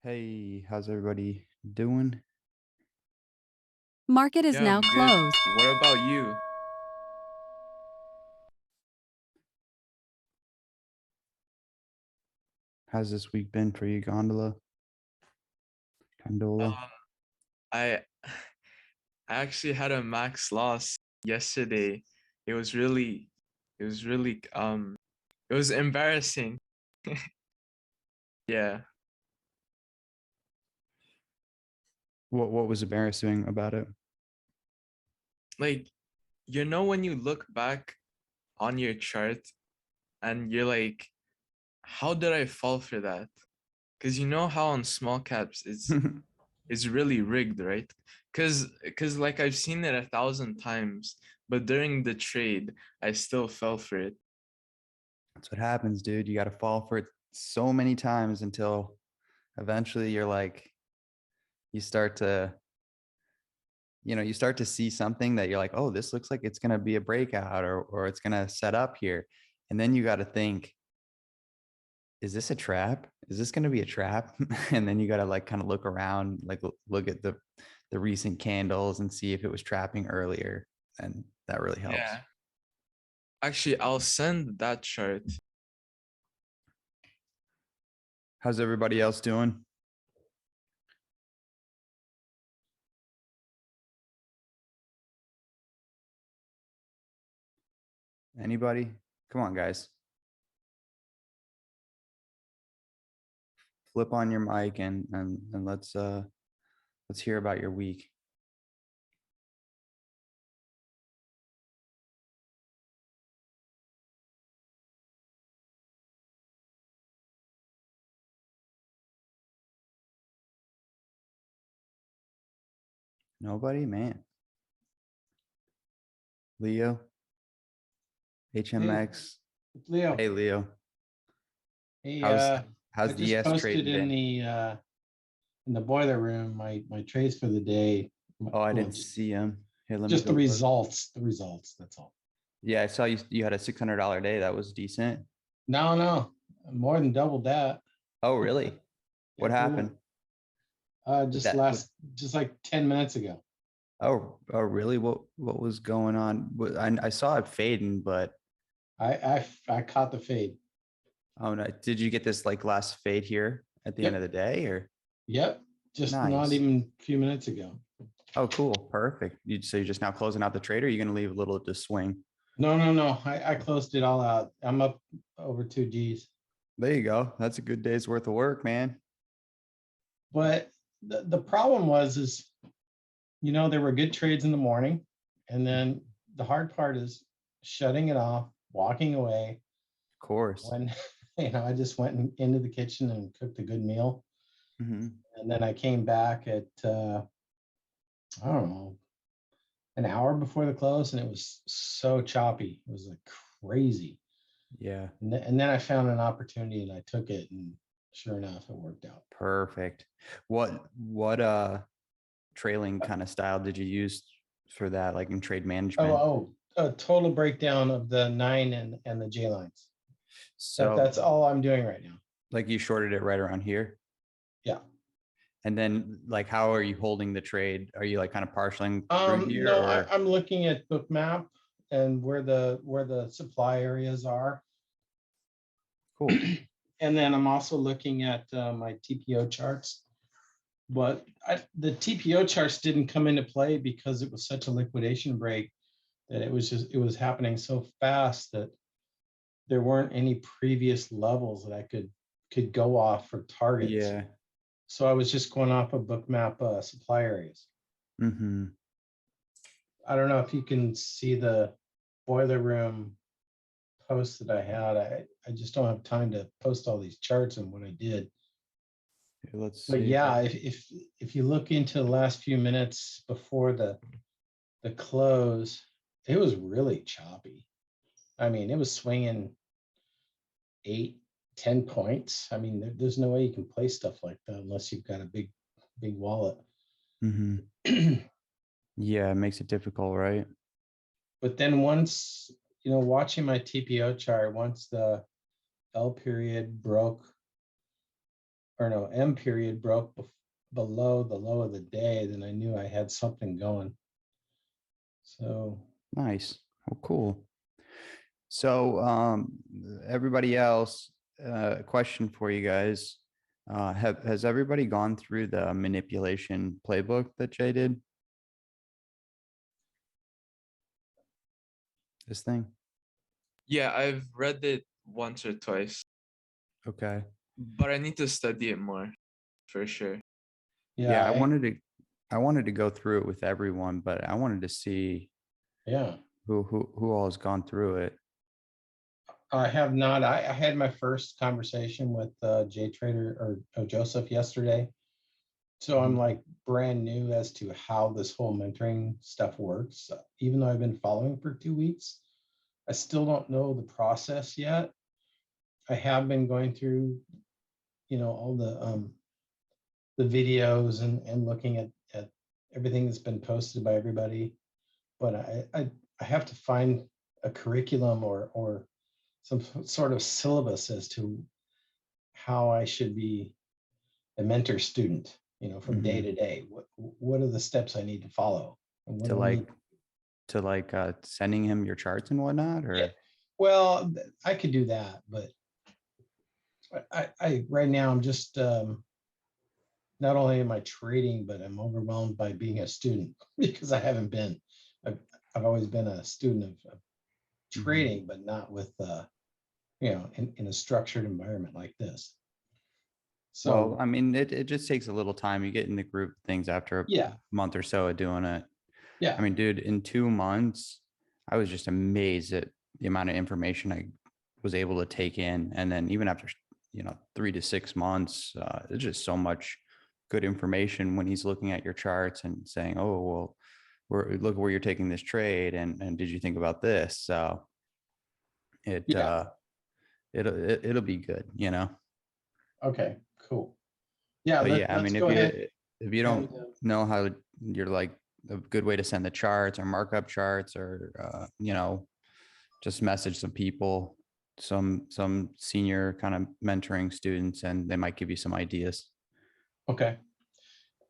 Hey, how's everybody doing? Market is Yeah, I'm now good. closed. What about you? How's this week been for you, Gondola? Um, I I actually had a max loss yesterday. It was really it was really it was embarrassing. Yeah. What was embarrassing about it? Like when you look back on your chart and you're like, how did I fall for that? Because you know how on small caps it's really rigged, right? Because like I've seen it 1,000 times, but during the trade, I still fell for it. That's what happens, dude. You got to fall for it so many times until eventually you're like, you start to, you start to see something that you're like, oh, this looks like it's going to be a breakout or it's going to set up here. And then you got to think, is this a trap? Is this going to be a trap? And then you got to like kind of look around, like look at the recent candles and see if it was trapping earlier. And that really helps. Yeah. Actually, I'll send that chart. How's everybody else doing? Anybody? Come on, guys. Flip on your mic and let's hear about your week. Nobody, man. Leo, Hey, HMX. it's Leo. Hey, Leo. Hey, How's I how's the just ES posted trading been? in the boiler room my trades for the day. Oh, I Well, didn't see him. Here, let me just go the look. results. The results. That's all. Yeah, I saw you had a $600 day. That was decent. No, no, more than doubled that. Oh, really? What Yep. happened with Just that? just like 10 minutes ago. Oh, really? What was going on? I saw it fading, but I caught the fade. oh no, did you get this like last fade here at the end of Yep. the day or Yep. Just not nice? even a few minutes ago. Oh, cool, perfect. So you're just now closing out the trade, or you're gonna leave a little to swing? No, no, no. I closed it all out. I'm up over 2 Gs. There you go. That's a good day's worth of work, man. But the problem is there were good trades in the morning. And then the hard part is shutting it off, walking away Of course. when, I just went into the kitchen and cooked a good meal. Hmm. And then I came back at, I don't know, an hour before the close and it was so choppy. It was like crazy. Yeah, And then I found an opportunity and I took it. And sure enough, it worked out. perfect. What trailing kind of style did you use for that, like in trade management? A total breakdown of the nine and the J lines. That's So all I'm doing right now. like you shorted it right around here. Yeah. And then like how are you holding the trade? Are you like kind of partialing through here No, or I'm looking at Bookmap and where the supply areas are. cool? And then I'm also looking at my TPO charts. But the TPO charts didn't come into play because it was such a liquidation break that it was happening so fast that there weren't any previous levels that I could go off for targets. Yeah. So I was just going off of Bookmap supply areas. Mm-hmm. I don't know if you can see the boiler room post that I had. I just don't have time to post all these charts and what I did. Let's But see. yeah, if you look into the last few minutes before the close, it was really choppy. I mean, it was swinging 8, 10 points. I mean, there's no way you can play stuff like that unless you've got a big wallet. Mm-hmm. Yeah, it makes it difficult, right? But then once, watching my TPO chart, once the L period broke, or no, M period broke below the low of the day, then I knew I had something going. So Nice. Oh, cool. So, everybody else, question for you guys. Has everybody gone through the manipulation playbook that Jay did? This thing? Yeah, I've read it once or twice, Okay. but I need to study it more for sure. Yeah, yeah, I wanted to go through it with everyone, but I wanted to see yeah. who all has gone through it. I have not. I had my first conversation with Jay Trader or Joseph yesterday. So I'm Mhm. like brand new as to how this whole mentoring stuff works. Even though I've been following for 2 weeks, I still don't know the process yet. I have been going through, all the videos and looking at everything that's been posted by everybody. But I have to find a curriculum or some sort of syllabus as to how I should be a mentor student, from day Mhm. to day. What are the steps I need to follow? And what To do I need? sending him your charts and whatnot, Yeah. or Well, I could do that, but I right now I'm just not only am I trading, but I'm overwhelmed by being a student because I haven't been. I've, I've always been a student of Mhm. trading, but not with in a structured environment like this. Well, So I mean, it just takes a little time. You get in the group things after a yeah, month or so of doing it. I yeah, mean, dude, in 2 months, I was just amazed at the amount of information I was able to take in. And then even after, 3 to 6 months, there's just so much good information when he's looking at your charts and saying, oh, well, look where you're taking this trade. And did you think about this? So it, yeah. uh, it'll be good. Okay, cool. Yeah, But yeah, I let's mean, go ahead if you and don't know how you're like a good way to send the charts or markup charts or just message some people, some senior kind of mentoring students, and they might give you some ideas. okay.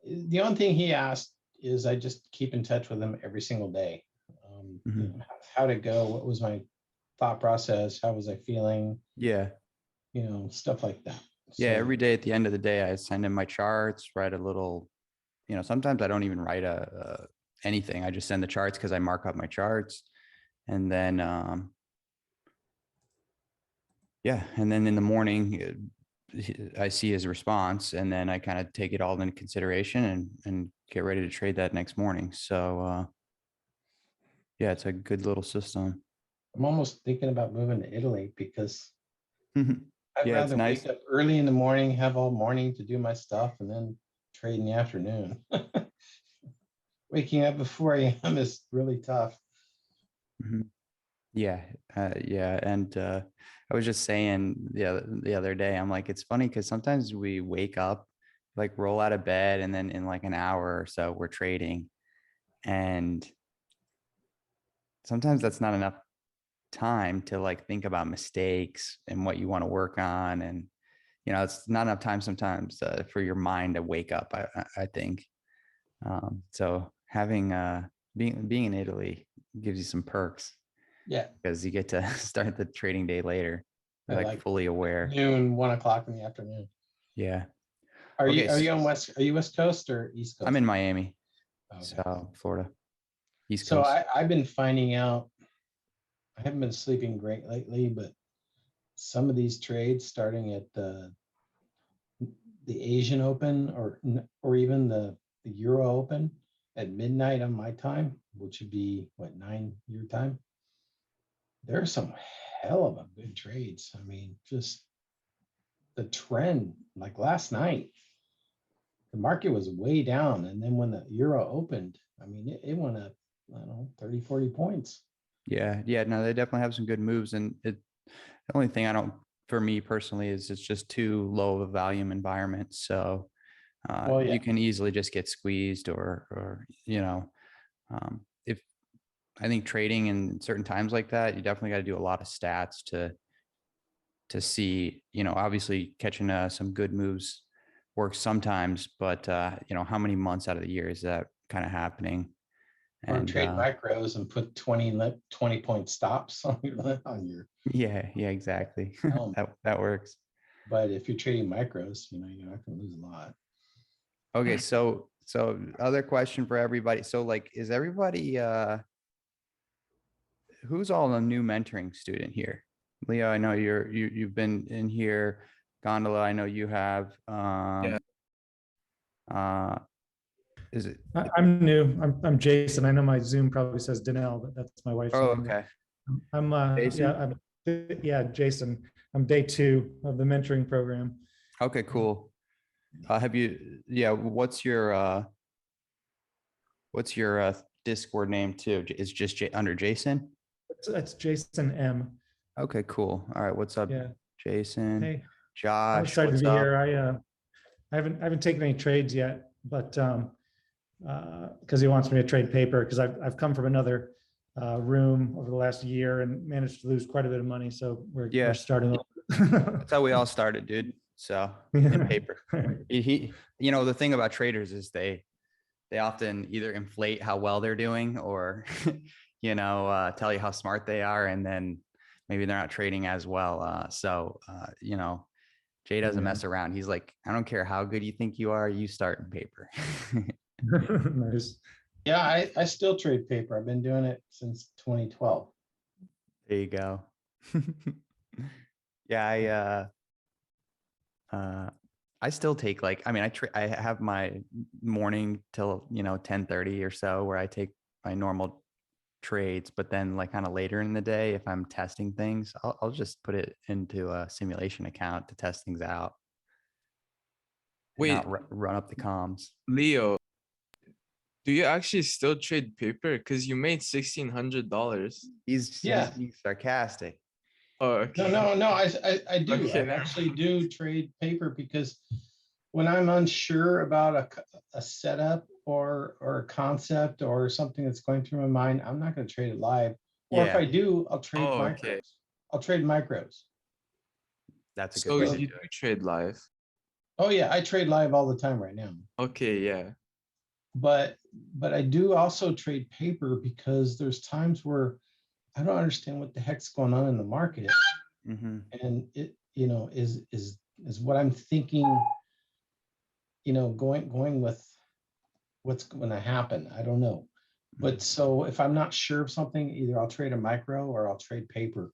The only thing he asked is I just keep in touch with him every single day. Mhm. How to go, what was my thought process, how was I feeling, Yeah. stuff like that. Yeah. So Every day at the end of the day, I send in my charts, write a little, sometimes I don't even write anything. I just send the charts because I mark up my charts. And then, yeah. And then in the morning, I see his response, and then I kind of take it all into consideration and get ready to trade that next morning. So, yeah, it's a good little system. I'm almost thinking about moving to Italy because I'd Yeah, it's rather nice. wake up early in the morning, have all morning to do my stuff, and then trade in the afternoon. Waking up before I am is really tough. Mhm. Yeah, yeah, and I was just saying the other day, I'm like, it's funny because sometimes we wake up, like roll out of bed, and then in like an hour or so we're trading, and sometimes that's not enough time to like think about mistakes and what you want to work on, and it's not enough time sometimes for your mind to wake up. I think so. Having being in Italy gives you some perks Yeah, because you get to start the trading day later. I You're like like fully aware. noon, 1 o'clock in the afternoon. Yeah. Are Okay. you are you on Are you West Coast or East I'm Coast? in Miami, Okay. so Florida, East So Coast. I've been finding out, I haven't been sleeping great lately, but some of these trades starting at the Asian Open or even the Euro Open at midnight on my time, which would be what, 9 your time. There are some hell of a good trades. I mean, just the trend, like last night, the market was way down. And then when the Euro opened, I mean, it went up, I don't know, 30, 40 points. Yeah. Yeah. No, they definitely have some good moves, and the only thing I don't, for me personally, is it's just too low of a volume environment. So Well, you yeah, can easily just get squeezed, or if I think trading in certain times like that, you definitely got to do a lot of stats to see, obviously catching some good moves works sometimes, but you know, how many months out of the year is that kind of happening? Or And trade micros and put 20 point stops on your yeah, exactly. helmet. That works. But if you're trading micros, you're not going to lose a lot. Okay, so other question for everybody. So like, is everybody who's all a new mentoring student here? Leo, I know you've been in here. Gondola, I know you have. Yeah. Uh, is it? I'm new. I'm Jason. I know my Zoom probably says Danelle, but that's my wife's Oh, name. okay. I'm yeah, Jason. I'm day 2 of the mentoring program. Okay, cool. Have you? Yeah. What's your Discord name too? Is just under Jason? That's Jason M. Okay, cool. All right. What's up, Yeah. Jason? Hey, I'm Josh, excited to what's be up? here. I haven't taken any trades yet, but because he wants me to trade paper, because I've come from another room over the last year and managed to lose quite a bit of money. So Yeah. we're starting. That's how we all started, dude. So in paper. You know, the thing about traders is they often either inflate how well they're doing or, you know, tell you how smart they are. And then maybe they're not trading as well. You know, Jay doesn't mess around. He's like, I don't care how good you think you are, you start in paper. Nice. Yeah, I still trade paper. I've been doing it since 2012. There you go. Yeah, I still take like, I mean, I have my morning till, you know, 10:30 or so where I take my normal trades, but then like kind of later in the day, if I'm testing things, I'll just put it into a simulation account to test things out. And Wait, not run up the comms. Leo, do you actually still trade paper? Because you made $1,600. He's sarcastic. Oh, okay. No, I do. Okay, I never actually do trade paper because when I'm unsure about a setup or a concept or something that's going through my mind, I'm not going to trade it live. Or if Yeah, I do, I'll trade Oh, micros. okay. I'll trade micros. that's a good So way you to do do it. trade live? Oh yeah, I trade live all the time right now. Okay, yeah. But I do also trade paper because there's times where I don't understand what the heck's going on in the market. Mm-hmm. And it, you know, is what I'm thinking, you know, going with what's going to happen. I don't know. But so if I'm not sure of something, either I'll trade a micro or I'll trade paper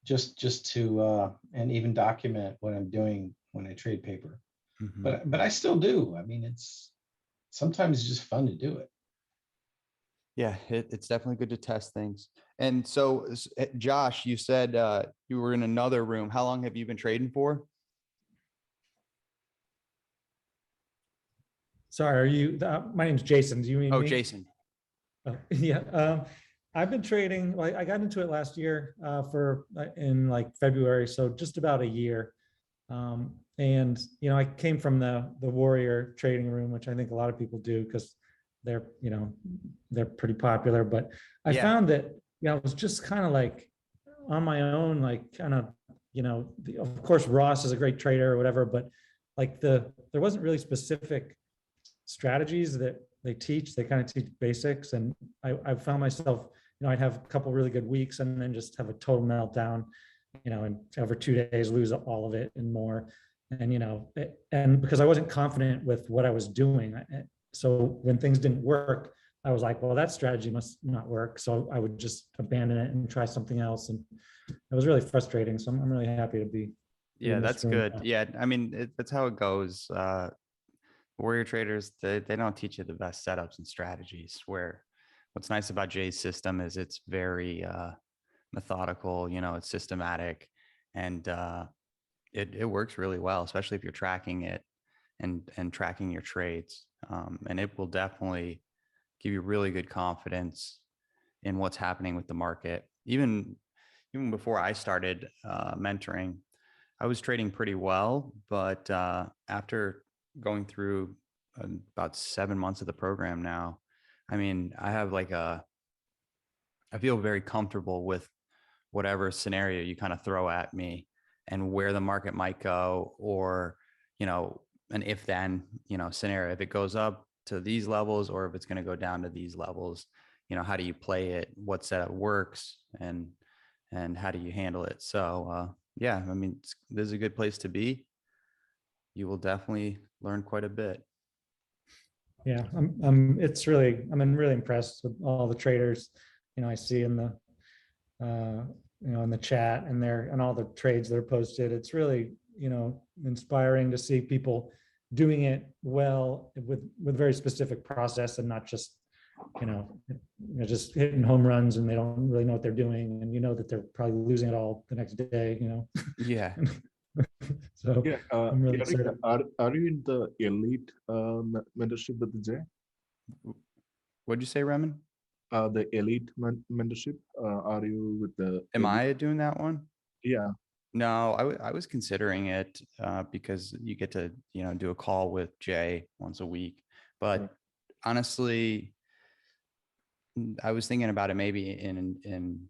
just to and even document what I'm doing when I trade paper. Mm-hmm. But I still do. I mean, it's sometimes just fun to do it. Yeah, it's definitely good to test things. And so, Josh, you said you were in another room. How long have you been trading for? Sorry, are you? My name's Jason. Do you mean Oh, me? Jason. Oh, yeah. I've been trading. Like I got into it last year for in like February, so just about a year. And you know, I came from the warrior trading room, which I think a lot of people do because they're, you know, they're pretty popular. But I Yeah. found that, you know, it was just kind of like on my own, like kind of, you know, of course Ross is a great trader or whatever, but like there wasn't really specific strategies that they teach. They kind of teach basics, and I found myself, you know, I'd have a couple really good weeks and then just have a total meltdown, you know, and over 2 days lose all of it and more. And you know, and because I wasn't confident with what I was doing, so when things didn't work, I was like, well, that strategy must not work. So I would just abandon it and try something else, and it was really frustrating. So I'm really happy to be. Yeah, that's good. Yeah, I mean, that's how it goes. Warrior traders, they don't teach you the best setups and strategies. Where what's nice about Jay's system is it's very methodical, you know, it's systematic, and it works really well, especially if you're tracking it and tracking your trades. And it will definitely give you really good confidence in what's happening with the market. Even before I started mentoring, I was trading pretty well, but after going through about 7 months of the program now, I mean, I feel very comfortable with whatever scenario you kind of throw at me and where the market might go, or, you know, an if then, scenario. If it goes up to these levels or if it's going to go down to these levels, how do you play it? What setup works and how do you handle it? So yeah, I mean, this is a good place to be. You will definitely learn quite a bit. Yeah, I'm really impressed with all the traders, I see in the, in the chat and all the trades that are posted. It's really, inspiring to see people doing it well with very specific process and not just, just hitting home runs and they don't really know what they're doing. And that they're probably losing it all the next day, Yeah. So Yeah, I'm really Eric, excited. are you in the elite mentorship with the Jay? What'd you say, Remen? The elite mentorship? Are you with the Am elite? I doing that one? Yeah, No, I was considering it because you get to, do a call with Jay once a week. But Right. honestly, I was thinking about it maybe in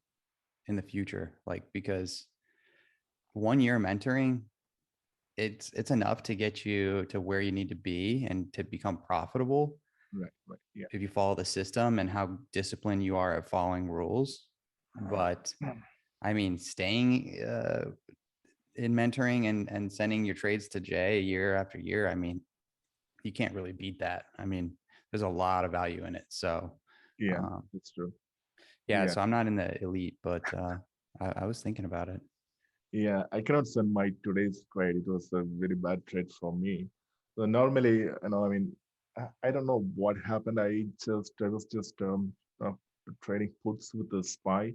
the future, like because 1 year mentoring, it's enough to get you to where you need to be and to become profitable right, yeah. if you follow the system and how disciplined you are at following rules. But I mean, staying in mentoring and sending your trades to Jay year after year, I mean, you can't really beat that. I mean, there's a lot of value in it. So Yeah, um, that's true. yeah, Yeah. so I'm not in the elite, but I was thinking about it. Yeah, I cannot send my today's trade. It was a very bad trade for me. So normally, I mean, I don't know what happened. I was just trading puts with the SPY.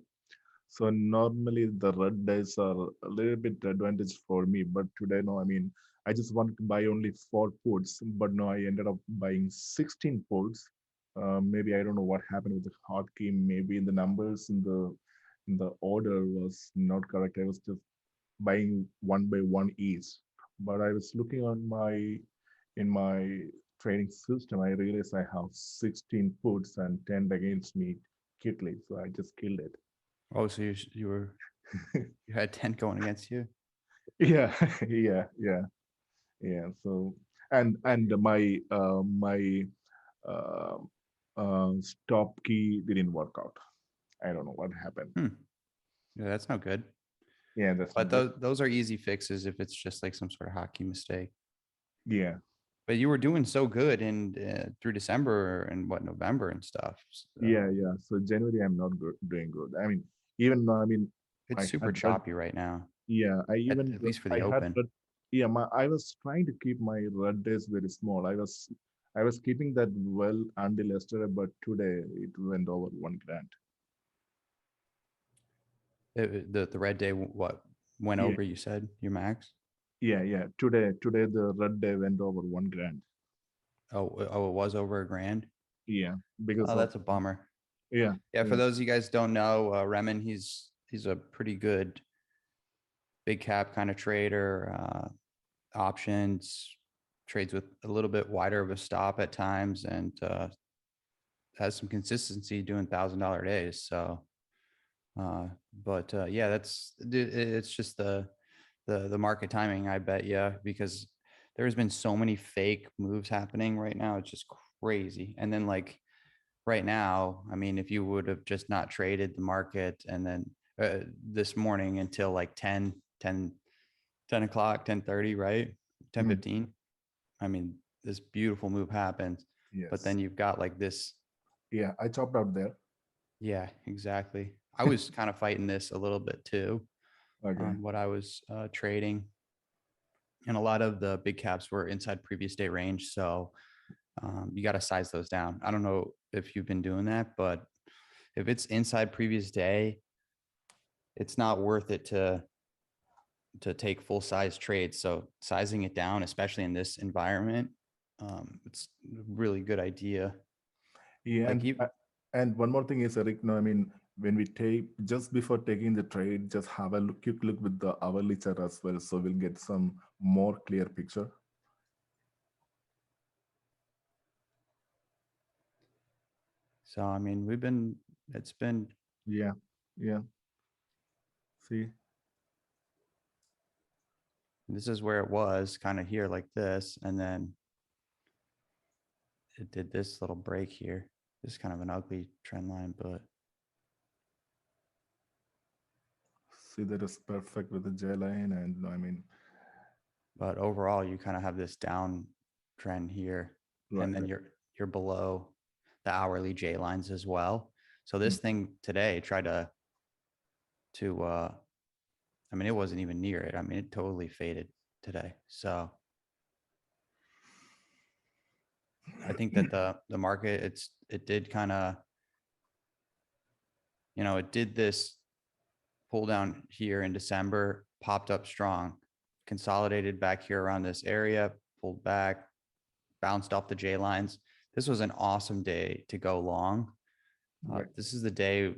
So normally the red days are a little bit advantage for me, but today no. I mean, I just wanted to buy only 4 puts, but no, I ended up buying 16 puts. Maybe I don't know what happened with the hotkey. Maybe in the numbers in the order was not correct. I was just buying one by one each. But I was looking on in my trading system. I realized I have 16 puts and 10 against me quickly, so I just killed it. Oh, so you had 10 going against you? Yeah, yeah. So and my uh, stop key didn't work out. I don't know what happened. Yeah, that's no good. Yeah, that's But not good. those are easy fixes if it's just like some sort of hockey mistake. Yeah, But you were doing so good in through December and November and stuff. So yeah. So January I'm not good, doing good. I mean, even though I mean it's I super had read, choppy right now, yeah, at least for I the had open. read, yeah, I was trying to keep my red days very small. I was keeping that well until yesterday, but today it went over 1 grand. The red day, what went Yeah, over? You said your max. yeah. Today the red day went over 1 grand. Oh, it was over $1,000. Yeah, because Oh, of that's a bummer. yeah, Yeah, for yeah, those of you guys don't know, Remen, he's a pretty good big cap kind of trader. Options trades with a little bit wider of a stop at times, and has some consistency doing $1,000 days. So, but yeah, it's just the market timing, I bet. Yeah, because there's been so many fake moves happening right now. It's just crazy. And then like right now, I mean, if you would have just not traded the market and then this morning until like 10 o'clock, 10:30, right? mm, 10:15. I mean, this beautiful move happens, but yes, then you've got like this. yeah. I chopped out there. Yeah, exactly. I was kind of fighting this a little bit too Okay. on what I was trading. And a lot of the big caps were inside previous day range. So you got to size those down. I don't know if you've been doing that, but if it's inside previous day, it's not worth it to take full size trades. So sizing it down, especially in this environment, it's a really good idea. Yeah, Like you, and one more thing is, Eric. No, I mean, when we take just before taking the trade, just have a quick look with the hourly chart as well, so we'll get some more clear picture. so I mean, it's been Yeah, yeah. See, This is where it was kind of here like this, and then it did this little break here. This is kind of an ugly trend line, but See, that is perfect with the J line, and I mean, overall you kind of have this down trend here, right, and then right. you're below the hourly J lines as well. So this thing today tried to I mean, it wasn't even near it. I mean, it totally faded today. So I think that the market, it did kind of, it did this pull down here in December, popped up strong, consolidated back here around this area, pulled back, bounced off the J lines. This was an awesome day to go long. Right. This is the day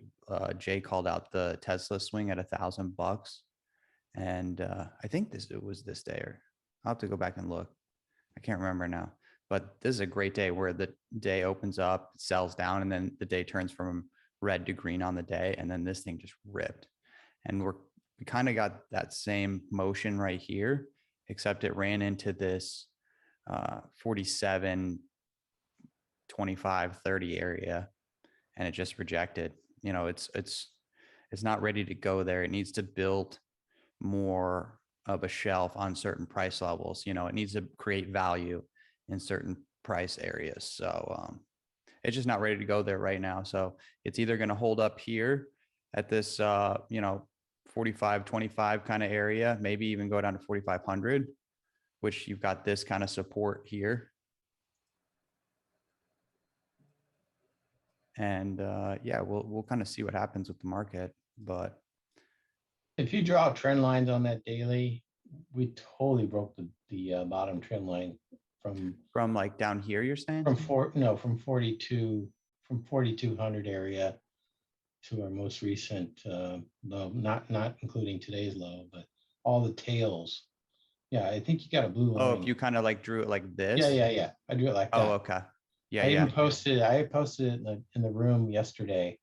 Jay called out the Tesla swing at $1,000. And I think it was this day, or I'll have to go back and look. I can't remember now, but this is a great day where the day opens up, sells down, and then the day turns from red to green on the day. And then this thing just ripped. And we kind of got that same motion right here, except it ran into this 47, 25, 30 area, and it just rejected. It's not ready to go there. It needs to build more of a shelf on certain price levels. It needs to create value in certain price areas. So it's just not ready to go there right now. So it's either going to hold up here at this 45.25 kind of area, maybe even go down to 4,500, which you've got this kind of support here. And yeah, we'll kind of see what happens with the market. But If you draw trend lines on that daily, we totally broke the bottom trend line from like down here, you're saying? from 4,200 area to our most recent low, not including today's low, but all the tails. Yeah, I think you got a blue line. Oh, if you kind of like drew it like this? Yeah. I do it like that. Oh, okay. Yeah, I yeah. even posted it in the room yesterday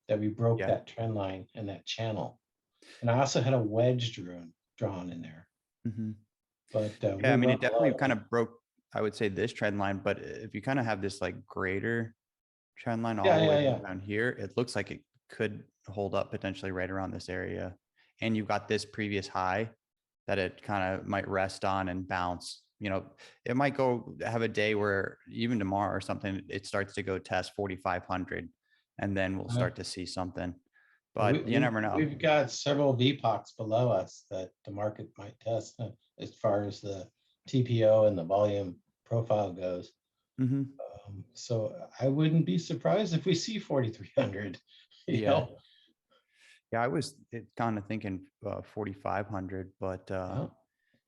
that we broke Yeah. that trend line and that channel. And I also had a wedge drawn in there. Mhm. But Yeah, I mean, it definitely of kind of broke, I would say, this trend line, but if you kind of have this like greater trend line all Yeah, the way yeah. down here, it looks like it could hold up potentially right around this area. And you've got this previous high that it kind of might rest on and bounce. It might go have a day where even tomorrow or something, it starts to go test 4,500, and then we'll start to see something. But you never know. We've got several VPOCs below us that the market might test as far as the TPO and the volume profile goes. Mm-hmm. So I wouldn't be surprised if we see 4,300. Yeah. Yeah, I was kind of thinking 4,500, but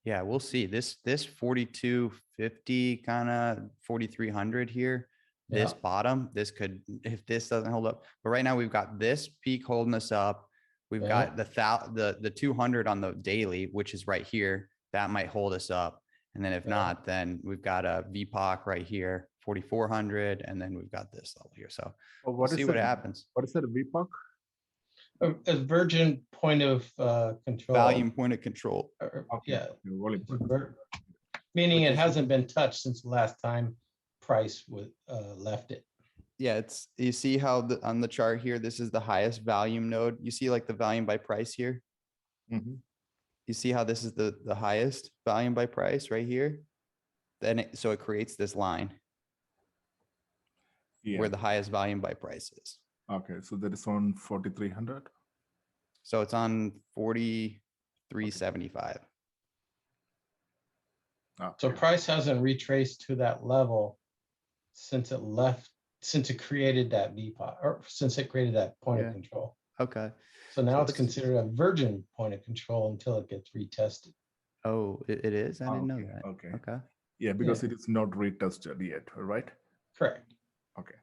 yeah, we'll see. This 4,250 kind of 4,300 here. This bottom, this could, if this doesn't hold up. But right now we've got this peak holding us up. We've got the 200 on the daily, which is right here. That might hold us up. And then if not, then we've got a VPOC right here, 4,400, and then we've got this level here. So we'll see what happens. What is that, a VPOC? A virgin point of control. Volume point of control. Yeah. Volume. Meaning it hasn't been touched since the last time price left it. Yeah, you see how on the chart here, this is the highest volume node. You see like the volume by price here. Mm-hmm. You see how this is the highest volume by price right here. Then so it creates this line where the highest volume by price is. Okay, so that is on 4,300. So it's on 4,375. Okay. So price hasn't retraced to that level since it created that VPOC, or since it created that point of control. Okay. So now it's considered a virgin point of control until it gets retested. Oh, it is? I didn't know that. Okay. Okay. Yeah, because it is not retested yet, right? Correct. Okay.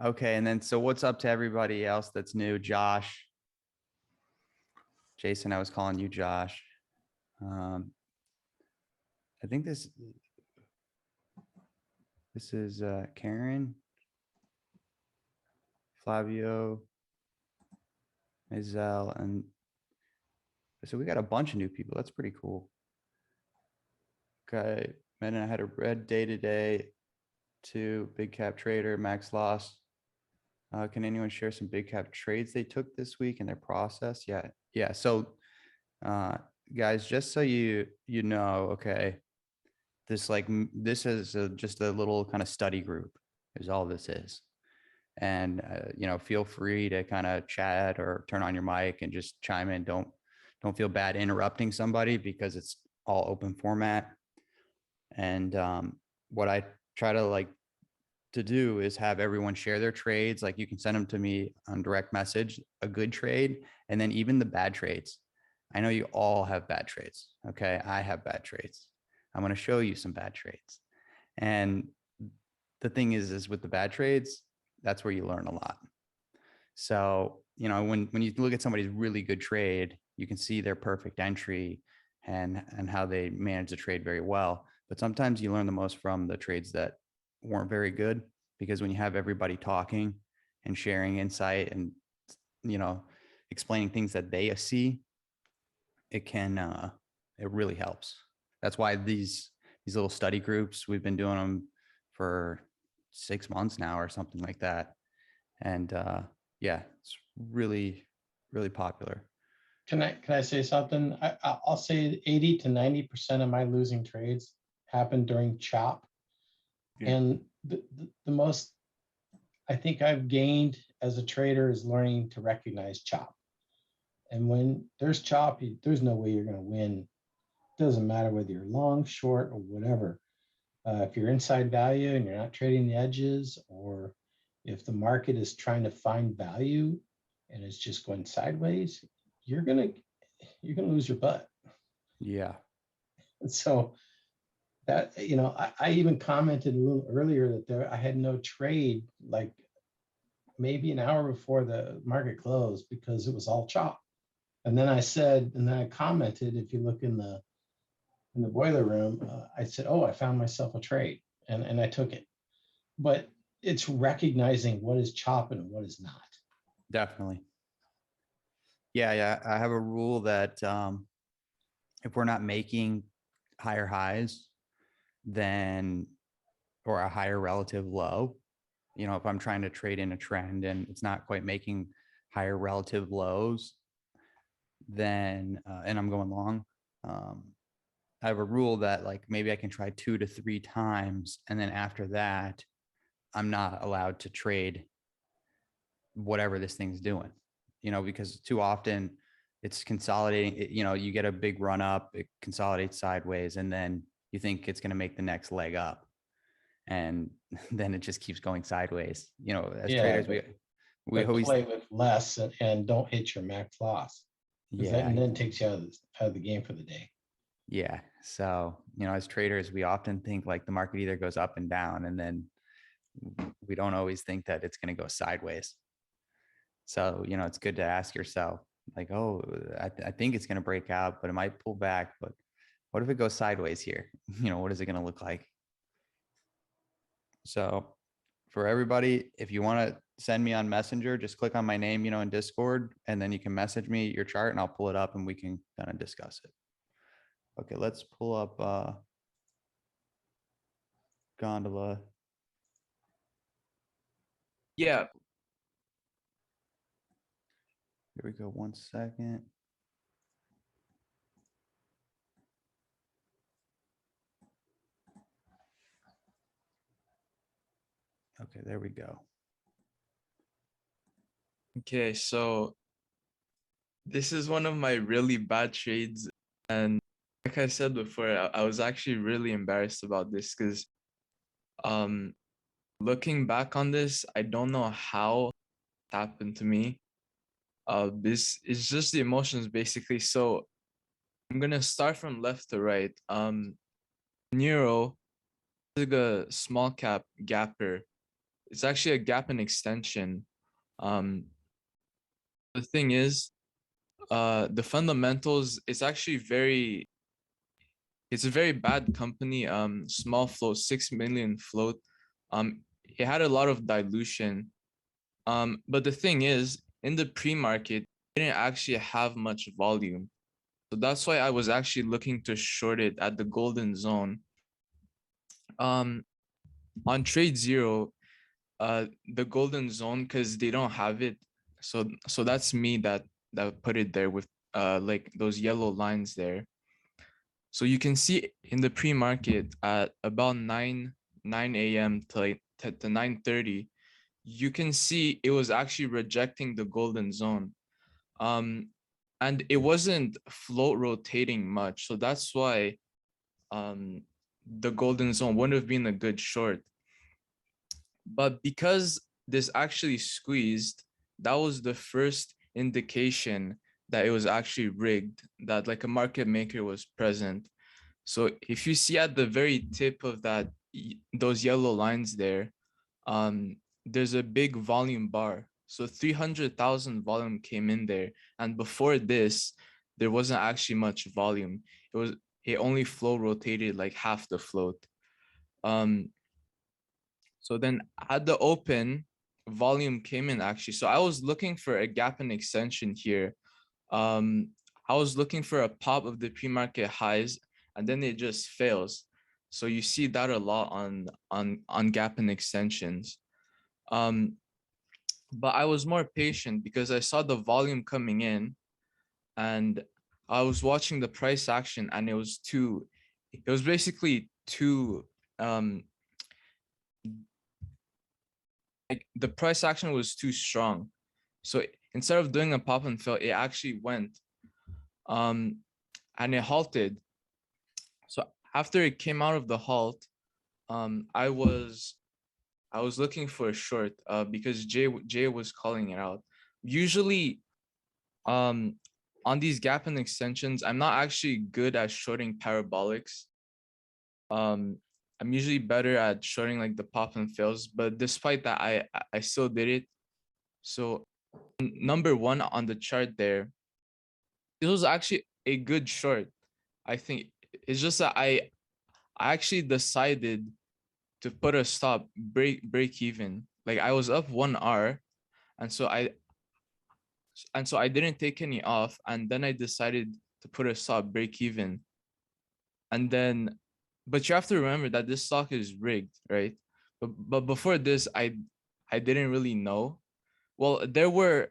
Okay, and then so what's up to everybody else that's new? Josh. Jason, I was calling you Josh. I think this is Karen, Flavio, Mazel, and So we got a bunch of new people. That's pretty cool. Okay. And I had a red day today. 2 big cap trader, max loss. Can anyone share some big cap trades they took this week and their process? Yeah. So, guys, just so you know, okay, this is just a little kind of study group is all this is. And feel free to kind of chat or turn on your mic and just chime in. Don't feel bad interrupting somebody because it's all open format. And what I try to do is have everyone share their trades. Like you can send them to me on direct message, a good trade, and then even the bad trades. I know you all have bad trades. Okay. I have bad trades. I'm going to show you some bad trades. And the thing is with the bad trades, that's where you learn a lot. So, when you look at somebody's really good trade, you can see their perfect entry and how they manage the trade very well. But sometimes you learn the most from the trades that weren't very good, because when you have everybody talking and sharing insight and explaining things that they see, it really helps. That's why these little study groups, we've been doing them for 6 months now or something like that. And yeah, it's really, really popular. Can I say something? I'll say 80 to 90% of my losing trades happen during chop. Yeah. And the most I think I've gained as a trader is learning to recognize chop. And when there's chop, there's no way you're going to win. It doesn't matter whether you're long, short, or whatever. If you're inside value and you're not trading the edges, or if the market is trying to find value and it's just going sideways, you're gonna lose your butt. Yeah. And so that, I even commented a little earlier that I had no trade, like maybe an hour before the market closed, because it was all chop. And then I commented, if you look in the boiler room, I said, "Oh, I found myself a trade," and I took it. But it's recognizing what is chop and what is not. Definitely. Yeah. I have a rule that if we're not making higher highs than, or a higher relative low, if I'm trying to trade in a trend and it's not quite making higher relative lows, then and I'm going long, I have a rule that like maybe I can try 2 to 3 times, and then after that I'm not allowed to trade whatever this thing's doing, because too often it's consolidating. You get a big run up, it consolidates sideways, and then you think it's going to make the next leg up, and then it just keeps going sideways. As traders, we always play with less and don't hit your max loss. And then takes you out of the game for the day. Yeah. So, as traders, we often think like the market either goes up and down, and then we don't always think that it's going to go sideways. So, it's good to ask yourself like, oh, I think it's going to break out, but it might pull back. But what if it goes sideways here? What is it going to look like? So for everybody, if you want to send me on Messenger, just click on my name, in Discord, and then you can message me your chart and I'll pull it up and we can kind of discuss it. Okay, let's pull up Gondola. Yeah. Here we go. 1 second. Okay, there we go. Okay, so this is one of my really bad trades. And like I said before, I was actually really embarrassed about this because looking back on this, I don't know how it happened to me. This is just the emotions basically. So I'm gonna start from left to right. Neuro is like a small cap gapper. It's actually a gap and extension. The thing is, the fundamentals, it's a very bad company. Small float, 6 million float. It had a lot of dilution. But the thing is, in the pre-market, it didn't actually have much volume. So that's why I was actually looking to short it at the golden zone. On trade zero, the golden zone, because they don't have it. So that's me that put it there with like those yellow lines there. So you can see in the pre-market at about 9 a.m. to 9:30, you can see it was actually rejecting the golden zone. And it wasn't float rotating much. So that's why the golden zone wouldn't have been a good short. But because this actually squeezed, that was the first indication that it was actually rigged, that like a market maker was present. So if you see at the very tip of that, those yellow lines there, there's a big volume bar. So 300,000 volume came in there. And before this, there wasn't actually much volume. It only flow rotated like half the float. So then at the open, volume came in actually. So I was looking for a gap and extension here. I was looking for a pop of the pre-market highs, and then it just fails. So you see that a lot on gap and extensions. But I was more patient because I saw the volume coming in, and I was watching the price action, and it was basically too like the price action was too strong. So instead of doing a pop and fill, it actually went and it halted. So after it came out of the halt, I was looking for a short because Jay was calling it out. Usually on these gap and extensions, I'm not actually good at shorting parabolics. I'm usually better at shorting like the pop and fails, but despite that, I still did it. So number one on the chart there, this was actually a good short. I think it's just that I actually decided to put a stop, break even. Like I was up 1 hour, and so I didn't take any off, and then I decided to put a stop, break even. And then, but you have to remember that this stock is rigged, right? But before this, I didn't really know. Well, there were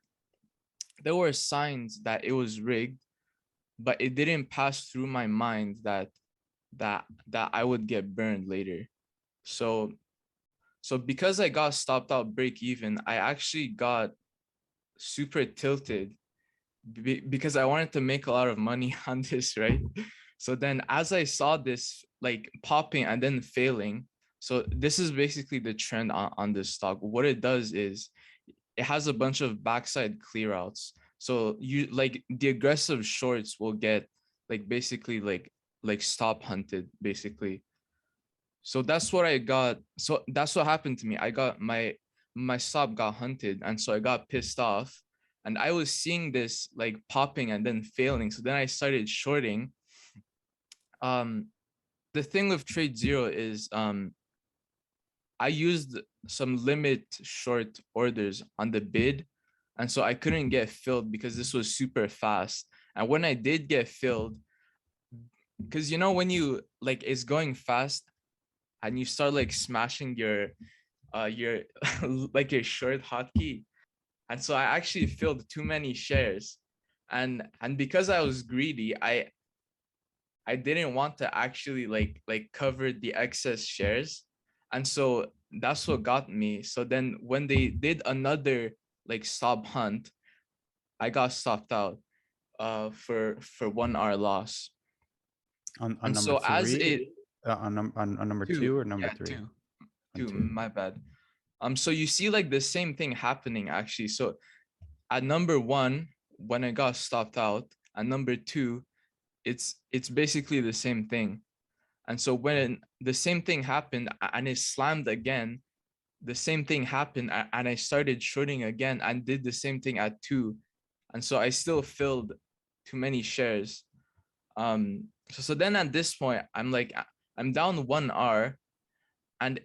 signs that it was rigged, but it didn't pass through my mind that I would get burned later. So because I got stopped out break even, I actually got super tilted because I wanted to make a lot of money on this, right? So then as I saw this like popping and then failing, so this is basically the trend on this stock. What it does is it has a bunch of backside clear outs. So you like the aggressive shorts will get like basically like stop hunted basically. So that's what I got. So that's what happened to me. I got my stop got hunted, and so I got pissed off. And I was seeing this like popping and then failing. So then I started shorting. The thing with trade zero is I used some limit short orders on the bid, and so I couldn't get filled because this was super fast. And when I did get filled, because you know when you like it's going fast and you start like smashing your like your short hotkey, and so I actually filled too many shares, and because I was greedy, I didn't want to actually like cover the excess shares, and so that's what got me. So then when they did another like stop hunt, I got stopped out for 1 hour loss. On And number so as three, it on number two, two or number yeah, three? On two, two. my bad. So you see like the same thing happening actually. So at number one, when I got stopped out, and number two, it's basically the same thing. And so when the same thing happened and it slammed again, the same thing happened and I started shorting again and did the same thing at two. And so I still filled too many shares. So then at this point, I'm like, I'm down 1 hour, and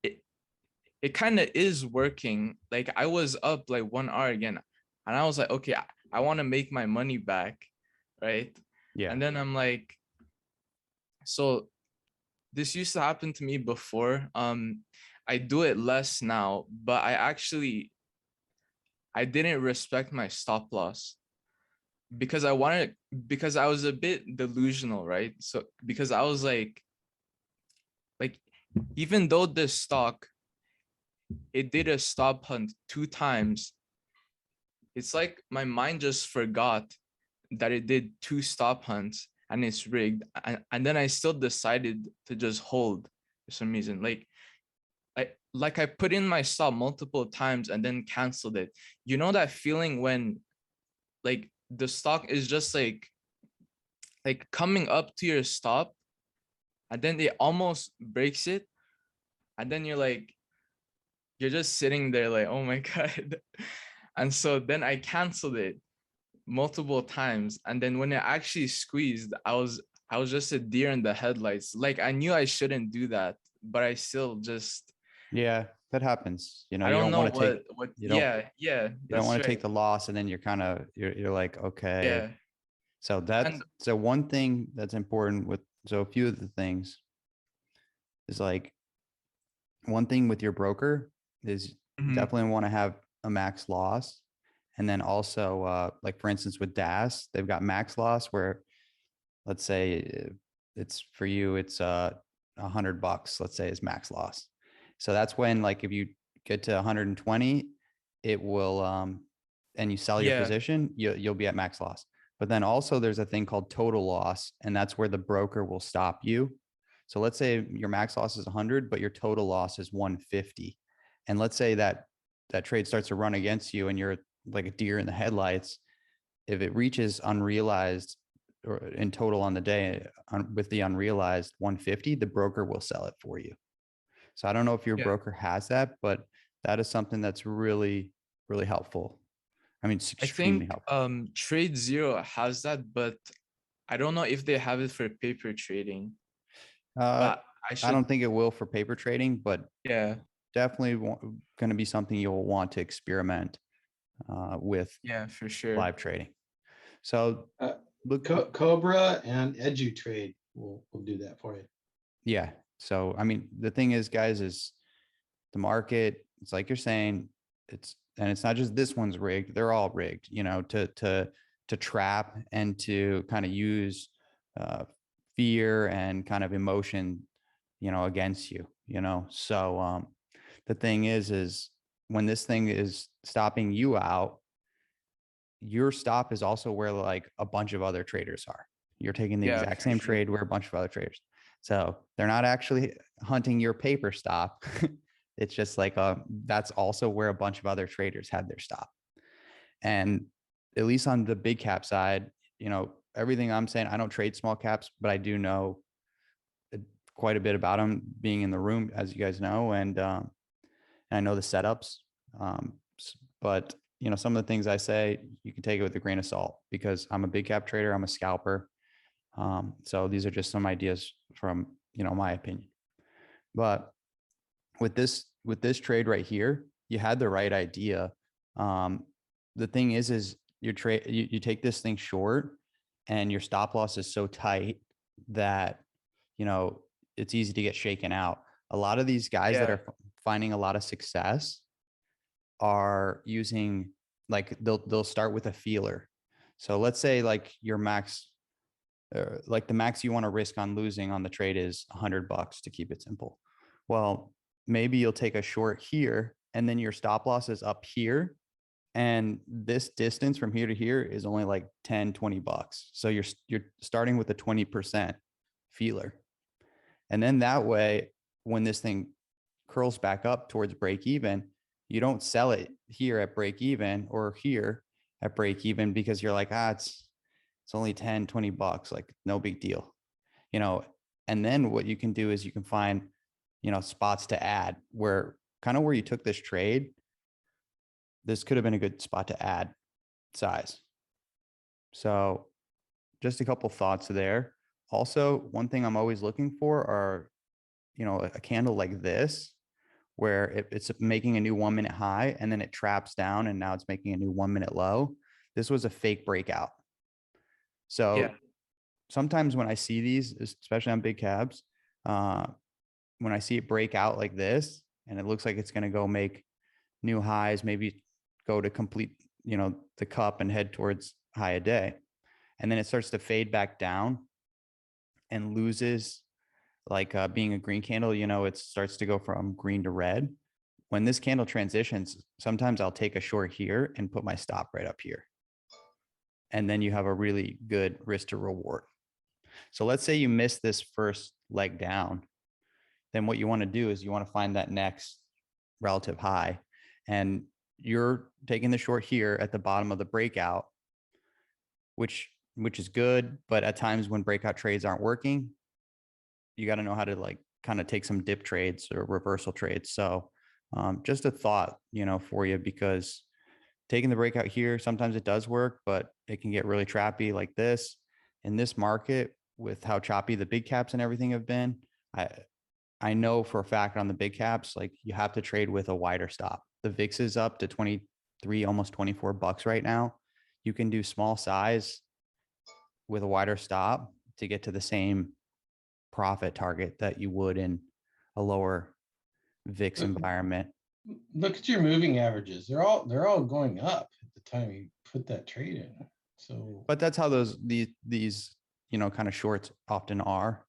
it kind of is working. Like I was up like 1 hour again, and I was like, okay, I want to make my money back, right? Yeah. And then I'm like, so this used to happen to me before. I do it less now, but I didn't respect my stop loss because because I was a bit delusional, right? So because I was like even though this stock, it did a stop hunt 2 times, it's like my mind just forgot that it did 2 stop hunts and it's rigged. And then I still decided to just hold for some reason. I put in my stop multiple times and then canceled it. You know that feeling when like the stock is just like coming up to your stop and then it almost breaks it, and then you're just sitting there like, oh my god. And so then I canceled it multiple times, and then when it actually squeezed, I was just a deer in the headlights. Like I knew I shouldn't do that, but I still just, Yeah, that happens. You know, I you don't don't know want to take what you don't yeah, you don't that's want to take right. the loss, and then you're kind of you're like, okay. Yeah. So And one thing that's important with so a few of the things is like one thing with your broker is mhm, definitely want to have a max loss. And then also like for instance with DAS, they've got max loss where let's say it's for you, it's $100, let's say is max loss. So that's when like if you get to 120, it will and you sell your yeah, position, you'll be at max loss. But then also there's a thing called total loss, and that's where the broker will stop you. So let's say your max loss is 100, but your total loss is 150. And let's say that trade starts to run against you and you're like a deer in the headlights. If it reaches unrealized or in total on the day with the unrealized 150, the broker will sell it for you. So I don't know if your yeah. broker has that, but that is something that's really, really helpful. I mean, it's I extremely think helpful. Trade Zero has that, but I don't know if they have it for paper trading. Uh, But I I don't should, think it will for paper trading, but yeah, definitely going to be something you'll want to experiment with yeah, for sure. live trading. So Uh, look, Cobra and EduTrade will do that for you. yeah. So, I mean, the thing is, guys, is the market, it's like you're saying, and it's not just this one's rigged, they're all rigged, you know, to trap and to kind of use uh, fear and kind of emotion, you know, against you, you know. So the thing is when this thing is stopping you out, your stop is also where like a bunch of other traders are. You're taking the Yeah, exact for same sure. trade where a bunch of other traders. So they're not actually hunting your paper stop. It's just like that's also where a bunch of other traders had their stop. And at least on the big cap side, you know, everything I'm saying, I don't trade small caps, but I do know quite a bit about them being in the room, as you guys know, and I know the setups. But you know, some of the things I say, you can take it with a grain of salt because I'm a big cap trader. I'm a scalper. So these are just some ideas from, you know, my opinion. But with this trade right here, you had the right idea. The thing is your trade, you take this thing short and your stop loss is so tight that, you know, it's easy to get shaken out. A lot of these guys that Yeah, are finding a lot of success are using like they'll start with a feeler. So let's say like your max like the max you want to risk on losing on the trade is $100 to keep it simple. Well, maybe you'll take a short here and then your stop loss is up here. And this distance from here to here is only like 10, $20. So you're starting with a 20% feeler. And then that way, when this thing curls back up towards break even, you don't sell it here at break even or here at break even because you're like, it's only 10, $20, like no big deal, you know. And then what you can do is you can find, you know, spots to add where kind of where you took this trade, this could have been a good spot to add size. So just a couple thoughts there. Also, one thing I'm always looking for are, you know, a candle like this, where it's making a new 1 minute high and then it traps down and now it's making a new 1 minute low. This was a fake breakout. yeah, So sometimes when I see these, especially on big cabs, when I see it break out like this, and it looks like it's going to go make new highs, maybe go to complete, the cup and head towards high a day. And then it starts to fade back down and loses like being a green candle, it starts to go from green to red. When this candle transitions, sometimes I'll take a short here and put my stop right up here. And then you have a really good risk to reward. So let's say you miss this first leg down. Then what you want to do is you want to find that next relative high. And you're taking the short here at the bottom of the breakout, which is good. But at times when breakout trades aren't working, you got to know how to like kind of take some dip trades or reversal trades. So just a thought, for you, because taking the breakout here, sometimes it does work, but it can get really trappy like this. In this market, with how choppy the big caps and everything have been, I know for a fact on the big caps, like you have to trade with a wider stop. The VIX is up to 23, almost $24 right now. You can do small size with a wider stop to get to the same profit target that you would in a lower VIX environment. Look at your moving averages. They're all going up at the time you put that trade in. So, But that's how these kind of shorts often are.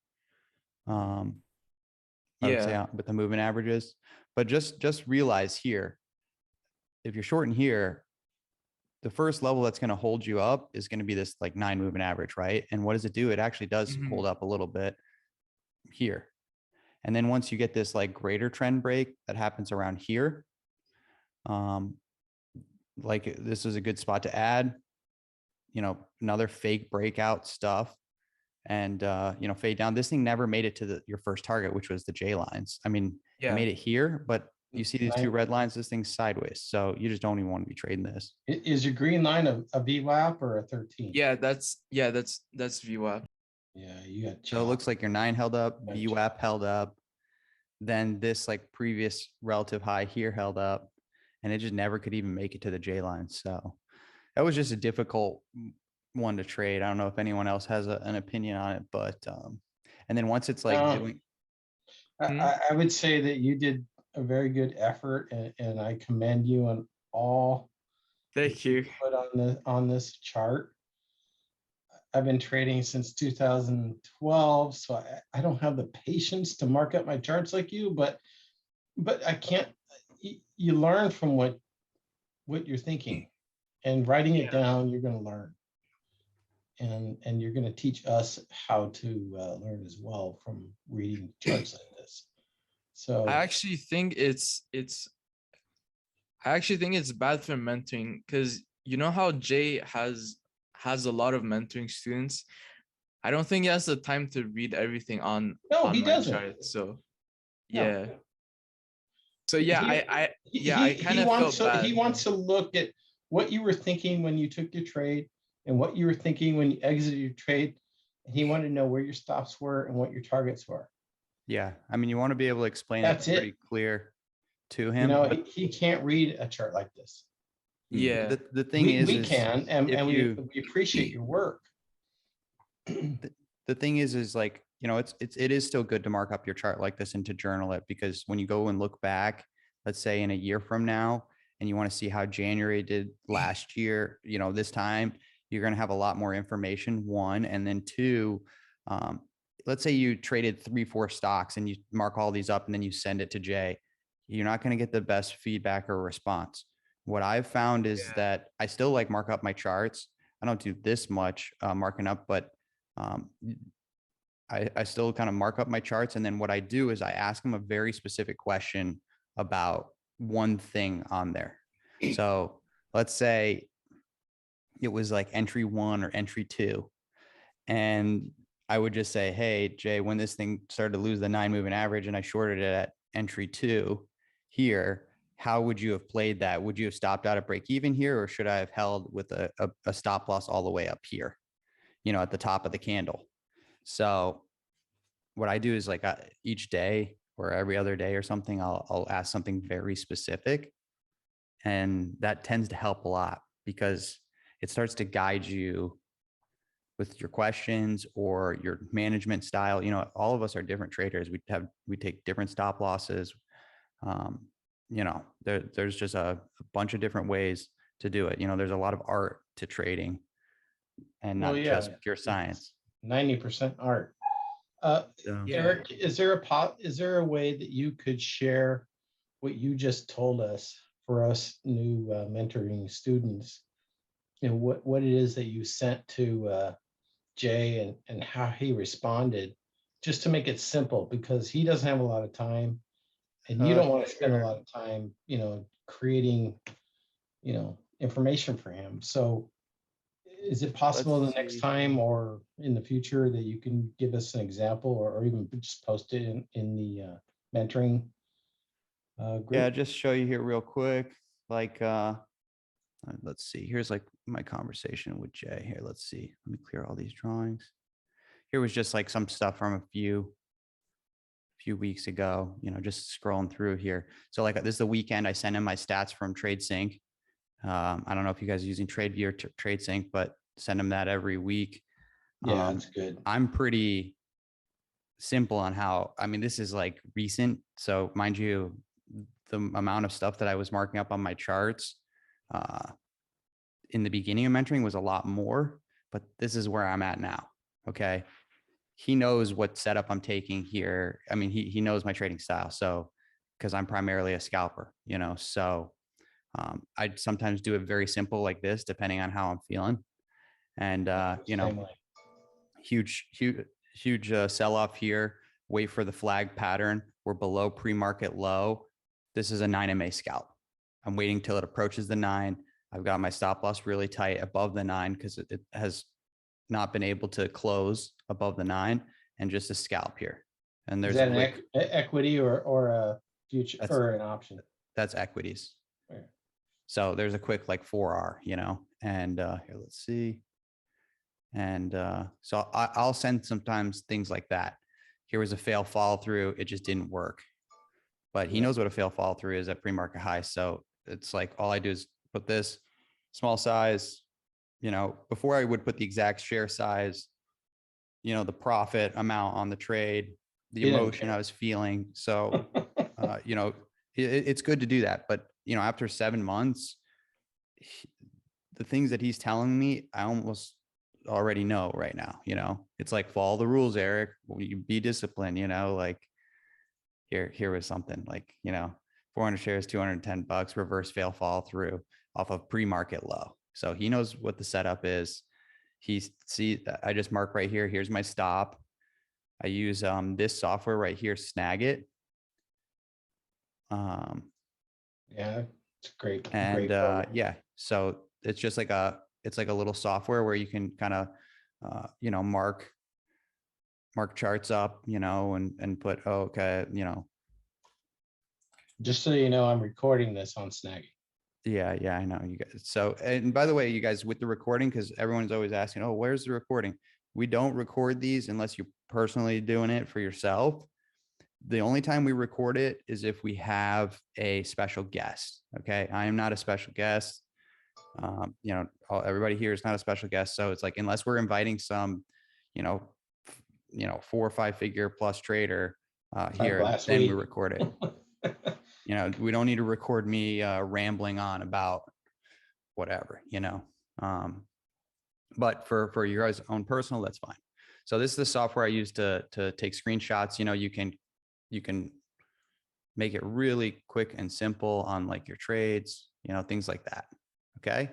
I would say with the moving averages, but just realize here, if you're shorting here, the first level that's going to hold you up is going to be this like 9 moving average, right? And what does it do? It actually does hold up a little bit here. And then once you get this like greater trend break that happens around here, like this is a good spot to add, another fake breakout stuff and, fade down. This thing never made it to your first target, which was the J lines. I mean, it made it here, but you see these 2 red lines, this thing's sideways. So you just don't even want to be trading this. is your green line a VWAP or a 13? Yeah, that's VWAP. Yeah, you got. So it looks like your 9 held up, VWAP held up. Then this like previous relative high here held up, and it just never could even make it to the J line. So that was just a difficult one to trade. I don't know if anyone else has an opinion on it, but and then once it's like doing, I would say that you did a very good effort, and I commend you on all. Thank you. Put on this chart. I've been trading since 2012, so I don't have the patience to mark up my charts like you, but I can't. You learn from what you're thinking, and writing it down, you're going to learn, and you're going to teach us how to learn as well from reading charts like this. So I actually think it's bad for mentoring, because you know how Jay has a lot of mentoring students. I don't think he has the time to read everything on he my doesn't. chart. So No. yeah. So yeah, I kind of felt bad. He wants to look at what you were thinking when you took your trade and what you were thinking when you exited your trade. And he wanted to know where your stops were and what your targets were. yeah, I mean, you want to be able to explain That's it pretty clear to him. He can't read a chart like this. Yeah. The thing we can, and we appreciate your work. The thing is like, it is still good to mark up your chart like this and to journal it, because when you go and look back, let's say in a year from now, and you want to see how January did last year, this time, you're going to have a lot more information, 1, and then 2, let's say you traded 3-4 stocks and you mark all these up and then you send it to Jay. You're not going to get the best feedback or response. What I've found is that I still like mark up my charts. I don't do this much marking up, but I still kind of mark up my charts. And then what I do is I ask them a very specific question about one thing on there. So let's say it was like entry 1 or entry 2. And I would just say, hey, Jay, when this thing started to lose the 9 moving average and I shorted it at entry 2 here, how would you have played that? Would you have stopped out at break even here, or should I have held with a stop loss all the way up here, at the top of the candle? So what I do is like each day or every other day or something, I'll ask something very specific. And that tends to help a lot, because it starts to guide you with your questions or your management style. You know, all of us are different traders. We take different stop losses. You know, there's just a bunch of different ways to do it. You know, there's a lot of art to trading and Well, not yeah, just pure science. 90% art. Uh, So, Yeah. Eric, is there a way that you could share what you just told us for us new mentoring students? You know, what it is that you sent to Jay and how he responded, just to make it simple, because he doesn't have a lot of time and you don't want to spend a sure. lot of time, you know, creating, you know, information for him. So is it possible Let's the next see. time or in the future that you can give us an example, or even just post it in the mentoring group? Yeah, just show you here real quick. Like, let's see. Here's like my conversation with Jay here. Let's see. Let me clear all these drawings. Here was just like some stuff from a few weeks ago, you know, just scrolling through here. So like this is the weekend. I sent him my stats from TradeSync. I don't know if you guys are using TradeView or TradeSync, but send him that every week. Yeah, that's good. I'm pretty simple on how, I mean, this is like recent. So mind you, the amount of stuff that I was marking up on my charts in the beginning of mentoring was a lot more, but this is where I'm at now. Okay. He knows what setup I'm taking here. I mean, he knows my trading style. So, because I'm primarily a scalper, you know, so I sometimes do it very simple like this, depending on how I'm feeling. And, you know, Same way. huge sell off here. Wait for the flag pattern. We're below pre-market low. This is a 9 MA scalp. I'm waiting till it approaches the 9. I've got my stop loss really tight above the 9 because it has not been able to close above the 9, and just a scalp here. And Is there's that an lick. equity or a future That's- or an option? That's equities. Right. So there's a quick like 4R, you know, and here, let's see. And so I'll send sometimes things like that. Here was a fail follow through. It just didn't work. But he Yeah. knows what a fail follow through is at pre-market high. So it's like, all I do is put this small size, you know, before I would put the exact share size, you know, the profit amount on the trade, the He didn't emotion I was feeling. So, you know, it's good to do that. But, you know, after 7 months, the things that he's telling me, I almost already know right now. You know, it's like, follow the rules, Eric. You be disciplined, you know, like here was something like, you know, 400 shares, $210, reverse fail fall through off of pre-market low. So he knows what the setup is. I just mark right here. Here's my stop. I use this software right here, Snagit. Yeah, it's great. And Great program. yeah, so it's just like a little software where you can kind of you know, mark charts up, you know, and put, oh, okay, you know. Just so you know, I'm recording this on Snaggy. Yeah, I know you guys. So, and by the way, you guys, with the recording, because everyone's always asking, oh, where's the recording? We don't record these unless you're personally doing it for yourself. The only time we record it is if we have a special guest. Okay. I am not a special guest. You know, everybody here is not a special guest. So it's like, unless we're inviting some, you know, 4 or 5 figure plus trader here, last then we week. record it. You know, we don't need to record me rambling on about whatever, you know. But for your guys' own personal, that's fine. So this is the software I use to take screenshots. You know, you can make it really quick and simple on like your trades, you know, things like that. Okay.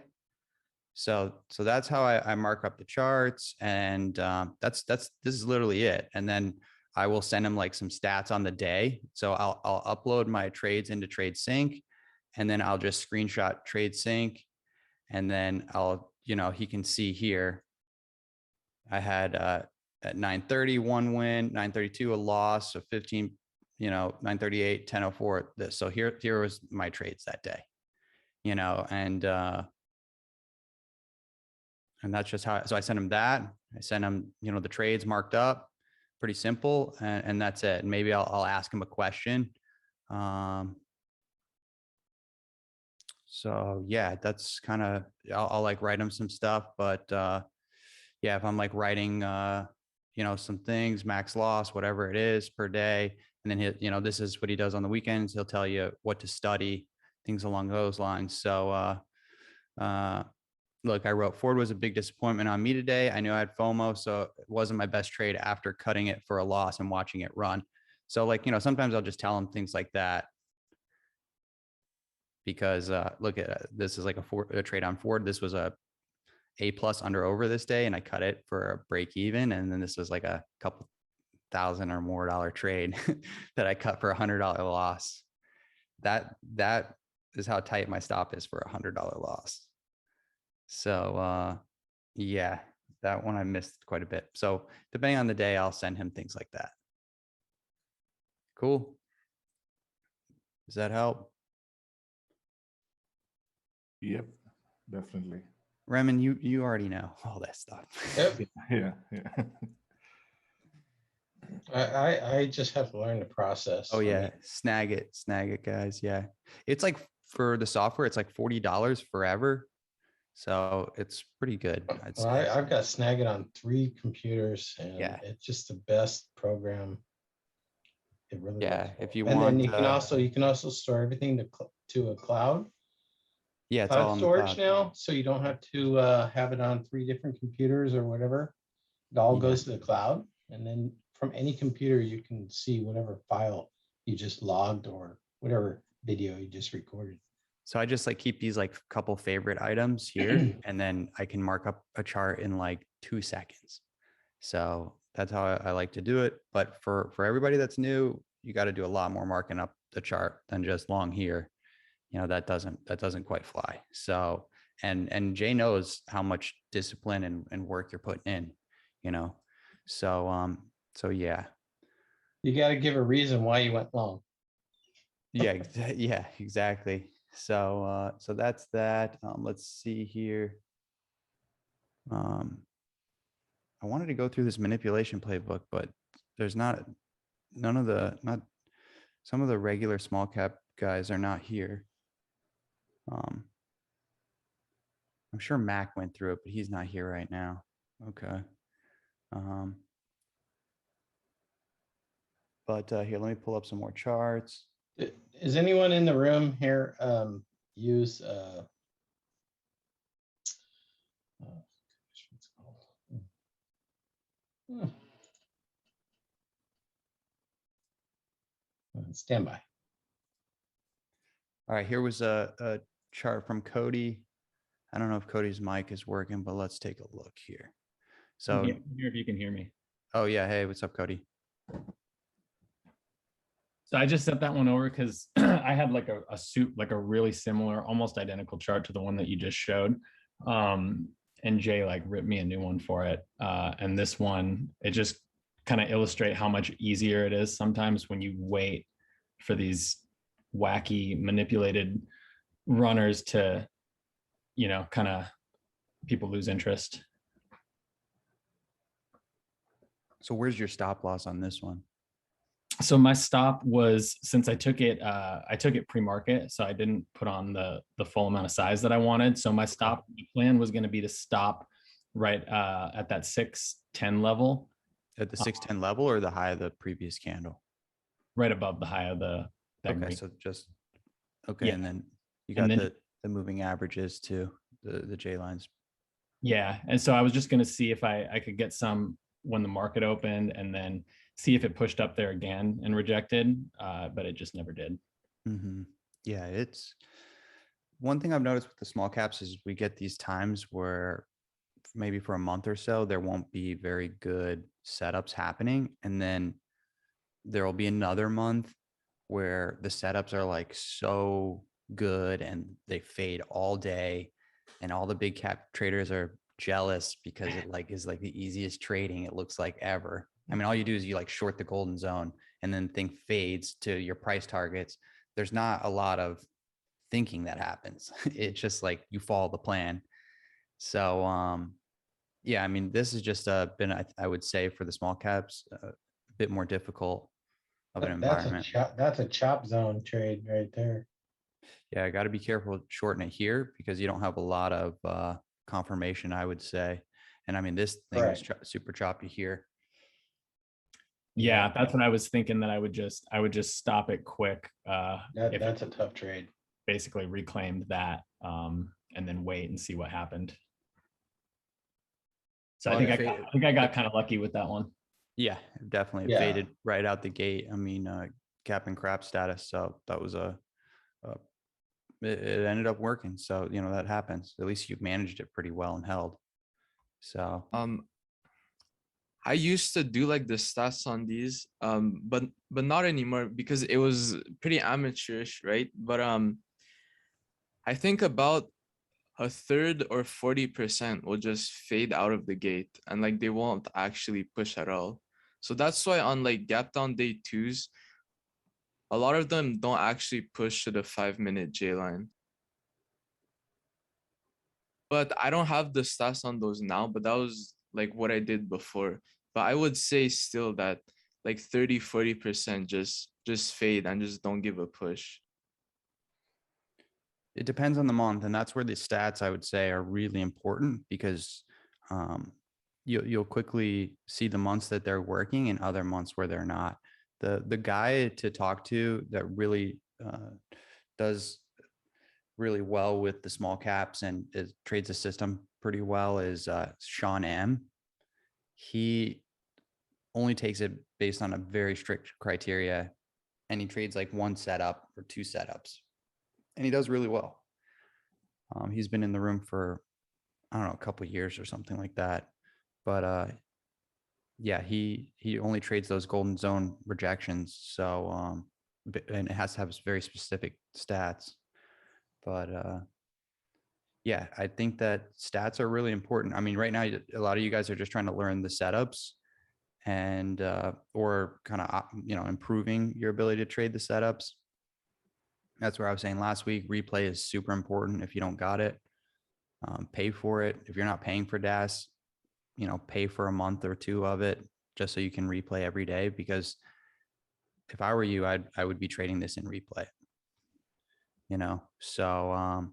So that's how I mark up the charts, and this is literally it. And then I will send him like some stats on the day. So I'll upload my trades into TradeSync, and then I'll just screenshot TradeSync, and then you know, he can see here. I had at 9:30 one win, 9:32 a loss, so 15, you know, 9:38, 10:04 this. So here was my trades that day, you know, and that's just how. So I sent him that. I sent him, you know, the trades marked up, pretty simple, and that's it. And maybe I'll ask him a question. So yeah, that's kind of, I'll like write him some stuff, but yeah, if I'm like writing, you know, some things, max loss, whatever it is per day, and then he, you know, this is what he does on the weekends. He'll tell you what to study, things along those lines. So, uh, look, I wrote Ford was a big disappointment on me today. I knew I had FOMO, so it wasn't my best trade after cutting it for a loss and watching it run. So like, you know, sometimes I'll just tell him things like that because look at this is like a trade on Ford. This was a plus under over this day, and I cut it for a break even. And then this was like a couple thousand or more dollar trade that I cut for $100 loss. That is how tight my stop is for $100 loss. So yeah, that one I missed quite a bit. So depending on the day, I'll send him things like that. Cool. Does that help? Yep, definitely. Remen, you already know all that stuff. Yep. Yeah, yeah. I just have to learn the process. Oh I yeah, mean, snag it, guys. Yeah, it's like for the software, it's like $40 forever. So it's pretty good, I'd well, say. I've got Snagit on 3 computers, and Yeah. it's just the best program. It really Yeah, works if well. you And then want, you can also store everything to a cloud yeah, it's all in the storage cloud. now, so you don't have to have it on 3 different computers or whatever. It all Yeah. goes to the cloud, and then from any computer you can see whatever file you just logged or whatever video you just recorded. So I just like keep these like couple favorite items here, and then I can mark up a chart in like 2 seconds. So that's how I like to do it. But for everybody that's new, you got to do a lot more marking up the chart than just long here. You know, that doesn't quite fly. So and Jay knows how much discipline and work you're putting in, you know. So yeah. You got to give a reason why you went long. Yeah, yeah, exactly. So so that's that. Let's see here. I wanted to go through this manipulation playbook, but there's not some of the regular small cap guys are not here. I'm sure Mac went through it, but he's not here right now. Okay. But here, let me pull up some more charts. Is anyone in the room here use what's it called? Standby. All right, here was a chart from Cody. I don't know if Cody's mic is working, but let's take a look here. So, Here, if you can hear me. oh yeah, hey, what's up, Cody? So I just set that one over because I had like a suit, like a really similar, almost identical chart to the one that you just showed. And Jay like ripped me a new one for it. And this one, it just kind of illustrate how much easier it is sometimes when you wait for these wacky manipulated runners to, you know, kind of people lose interest. So where's your stop loss on this one? So my stop was, since I took it pre-market, so I didn't put on the full amount of size that I wanted. So my stop plan was going to be to stop right at that 610 level. At the 610 level or the high of the previous candle? Right above the high of that Okay, green. so just okay, Yeah. and then you And got then- the moving averages too, the J lines. Yeah, and so I was just going to see if I could get some when the market opened, and then see if it pushed up there again and rejected, but it just never did. Mm-hmm. Yeah, it's one thing I've noticed with the small caps is we get these times where maybe for a month or so there won't be very good setups happening, and then there will be another month where the setups are like so good and they fade all day, and all the big cap traders are jealous because it like is like the easiest trading it looks like ever. I mean, all you do is you like short the golden zone and then thing fades to your price targets. There's not a lot of thinking that happens. It's just like you follow the plan. So yeah, I mean, this has just been, I would say, for the small caps, a bit more difficult of an environment. That's a chop zone trade right there. Yeah, I got to be careful shorting it here because you don't have a lot of confirmation, I would say. And I mean, this thing was Correct. super choppy here. Yeah, that's what I was thinking, that I would just stop it quick. If That's a tough trade. basically reclaimed that, and then wait and see what happened. So I Well, think I got kind of lucky with that one. Yeah, definitely. It Yeah. faded right out the gate. I mean, cap and crap status. So that was it ended up working. So, you know, that happens. At least you managed it pretty well and held. So I used to do like the stats on these, but not anymore because it was pretty amateurish, right? But I think about a third or 40% will just fade out of the gate and like they won't actually push at all. So that's why on like gap down day twos, a lot of them don't actually push to the 5-minute J line. But I don't have the stats on those now, but that was like what I did before. But I would say still that like 30-40% just fade and just don't give a push. it depends on the month. And that's where the stats, I would say, are really important because you'll quickly see the months that they're working and other months where they're not. The guy to talk to that really does really well with the small caps and trades the system pretty well is Sean M. He only takes it based on a very strict criteria, and he trades like one setup or two setups, and he does really well. He's been in the room for, I don't know, a couple of years or something like that, but yeah, he only trades those golden zone rejections. So and it has to have very specific stats. But yeah, I think that stats are really important. I mean, right now, a lot of you guys are just trying to learn the setups and or kind of improving your ability to trade the setups. That's where I was saying last week, replay is super important. If you don't got it, pay for it. If you're not paying for DAS, pay for a month or two of it just so you can replay every day. Because if I were you, I would be trading this in replay. So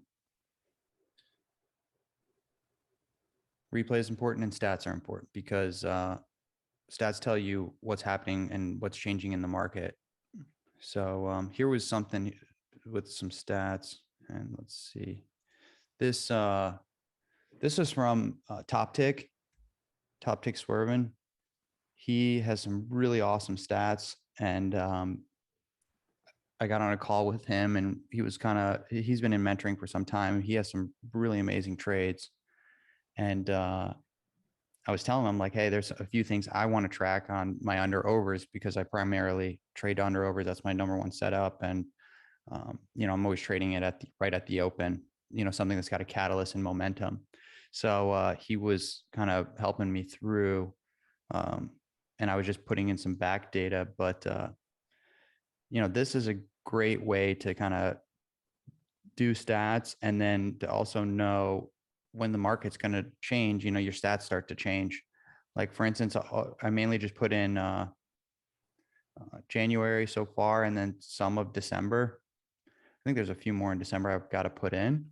replay is important and stats are important because stats tell you what's happening and what's changing in the market. So here was something with some stats, and let's see. This is from Top Tick Swervin. He has some really awesome stats, and I got on a call with him, and he's been in mentoring for some time. He has some really amazing trades, and I was telling him like, hey, there's a few things I want to track on my under overs because I primarily trade under overs. That's my number one setup. And, I'm always trading it right at the open, something that's got a catalyst and momentum. So he was kind of helping me through, and I was just putting in some back data, but this is a great way to kind of do stats and then to also know when the market's going to change, your stats start to change. Like for instance, I mainly just put in January so far, and then some of December. I think there's a few more in December I've got to put in,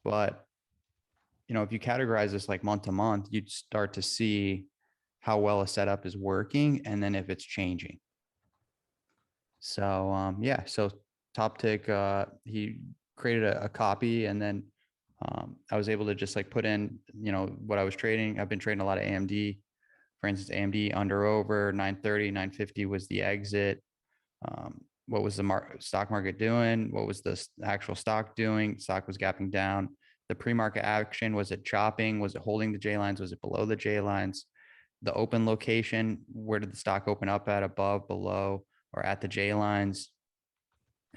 but if you categorize this like month to month, you'd start to see how well a setup is working and then if it's changing. So yeah, so Top Tick, he created a copy, and then I was able to just like put in, what I was trading. I've been trading a lot of AMD. For instance, AMD under over 930, 950 was the exit. What was the stock market doing? What was the actual stock doing? Stock was gapping down. The pre-market action, was it chopping? Was it holding the J lines? Was it below the J lines? The open location, where did the stock open up at, above, below, or at the J lines?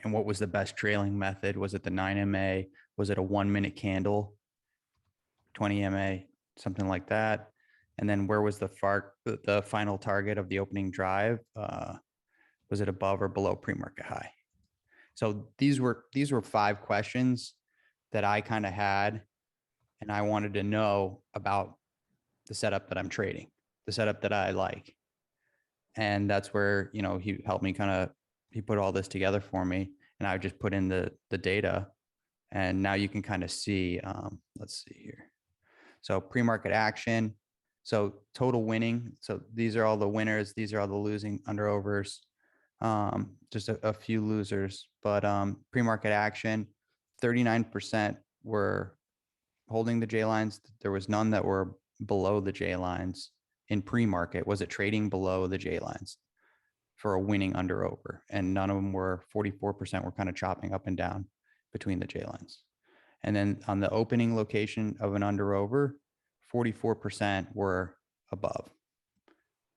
And what was the best trailing method? Was it the 9MA? Was it a 1-minute candle, 20MA, something like that? And then where was the final target of the opening drive? Was it above or below pre-market high? So these were 5 questions that I kind of had, and I wanted to know about the setup that I'm trading, the setup that I like. And that's where, he helped me he put all this together for me, and I would just put in the data. And now you can kind of see, let's see here. So pre-market action, So total winning. So these are all the winners. These are all the losing under overs. Just a few losers, but pre-market action, 39% were holding the J lines. There was none that were below the J lines in pre-market. Was it trading below the J lines for a winning under over? And none of them were. 44% were kind of chopping up and down between the J lines. And then on the opening location of an under over, 44% were above.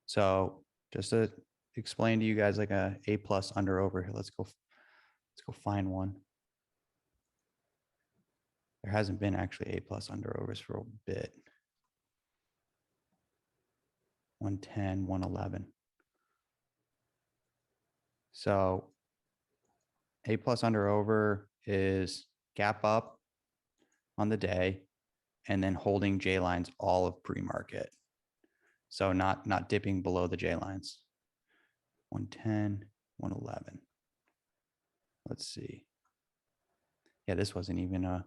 So just to explain to you guys like a plus under over here. Let's go find one. There hasn't been actually A plus under overs for a bit. 110, 111. So A plus under over is gap up on the day and then holding J lines all of pre-market. So not dipping below the J lines. 110, 111. Let's see. Yeah, this wasn't even a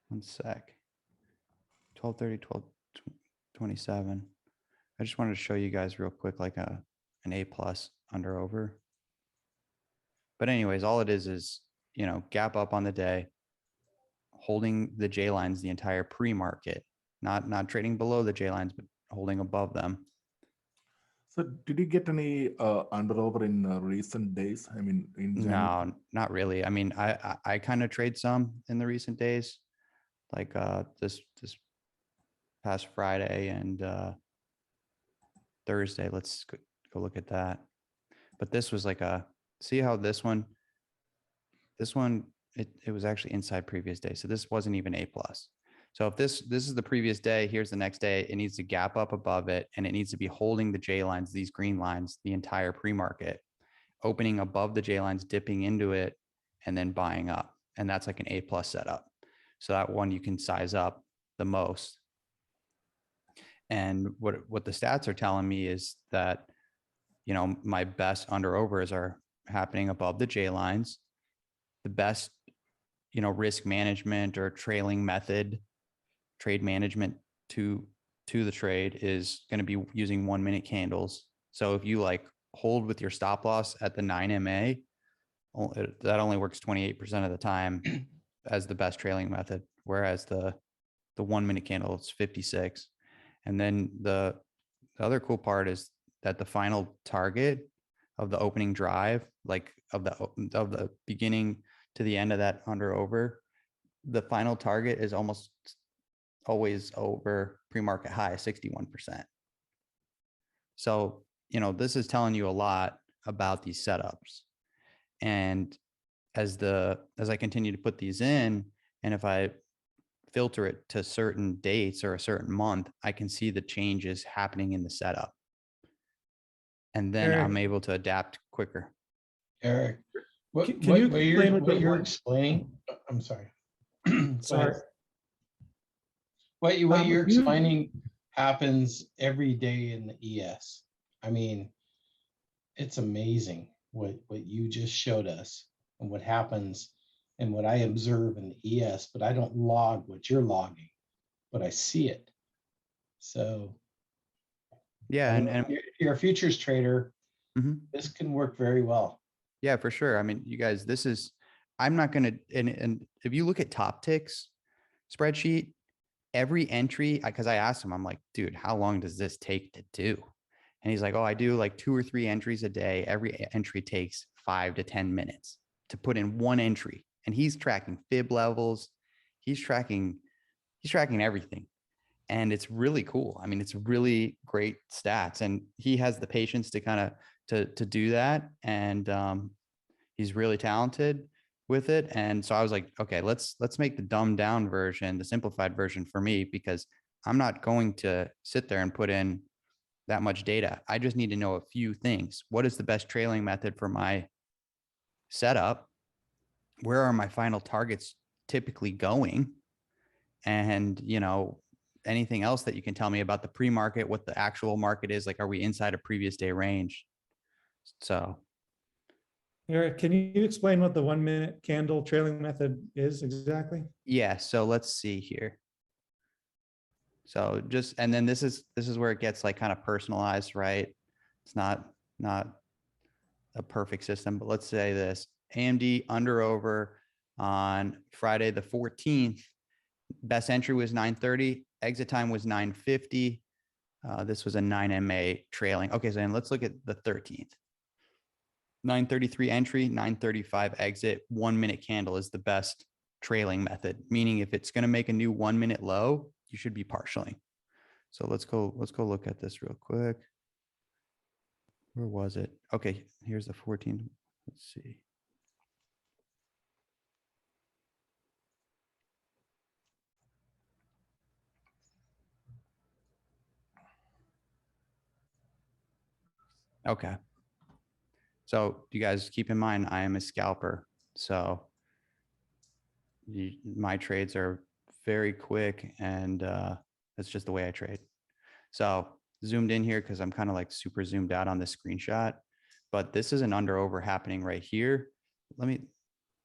one sec. 1230, 1227. I just wanted to show you guys real quick, like an A plus under over. But anyways, all it is, you know, gap up on the day, holding the J lines the entire pre-market, not trading below the J lines, but holding above them. So did you get any under over in recent days? I mean, in January? No, not really. I mean, I kind of trade some in the recent days, like this past Friday and Thursday. Let's go look at that. But this was like see how this one, it was actually inside previous day. So this wasn't even A plus. So if this is the previous day, here's the next day, it needs to gap up above it and it needs to be holding the J lines, these green lines, the entire pre-market, opening above the J lines, dipping into it, and then buying up. And that's like an A plus setup. So that one you can size up the most. And what the stats are telling me is that, you know, my best under overs are happening above the J lines. The best, you know, risk management or trailing method, trade management to the trade is going to be using 1 minute candles. So if you like hold with your stop loss at the 9 MA, that only works 28% of the time as the best trailing method. Whereas the 1 minute candle, it's 56. And then the other cool part is that the final target of the opening drive, like of the beginning to the end of that under over, the final target is almost always over pre-market high, 61%. So, you know, this is telling you a lot about these setups. And as I continue to put these in, and if I filter it to certain dates or a certain month, I can see the changes happening in the setup. And then Eric. I'm able to adapt quicker. Eric, what Can you explain a what bit you're more? explaining? I'm sorry. Sorry. What you're you- explaining happens every day in the ES. I mean, it's amazing what you just showed us and what happens and what I observe in the ES, but I don't log what you're logging, but I see it. So Yeah. And you're a futures trader. Mhm. This can work very well. Yeah, for sure. I mean, you guys, I'm not going to, and if you look at top ticks spreadsheet, every entry, because I asked him, I'm like, dude, how long does this take to do? And he's like, oh, I do like 2 or 3 entries a day. Every entry takes 5 to 10 minutes to put in one entry. And he's tracking fib levels. He's tracking everything. And it's really cool. I mean, it's really great stats. And he has the patience to kind of to do that. And he's really talented with it. And so I was like, okay, let's make the dumbed down version, the simplified version for me, because I'm not going to sit there and put in that much data. I just need to know a few things. What is the best trailing method for my setup? Where are my final targets typically going? And, you know, anything else that you can tell me about the pre-market, what the actual market is, like, are we inside a previous day range? So Eric, can you explain what the 1 minute candle trailing method is exactly? yeah, so let's see here. So just, and then this is where it gets like kind of personalized, right? It's not a perfect system, but let's say this AMD under over on Friday the 14th. Best entry was 9:30, exit time was 9:50. This was a 9 MA trailing. Okay, so then let's look at the 13th. 9:33 entry, 9:35 exit. 1 minute candle is the best trailing method, meaning if it's going to make a new 1 minute low, you should be partialing. So let's go look at this real quick. Where was it? Okay, here's the 14th. Let's see. Okay. So you guys keep in mind, I am a scalper. So my trades are very quick, and that's just the way I trade. So zoomed in here because I'm kind of like super zoomed out on this screenshot, but this is an under over happening right here.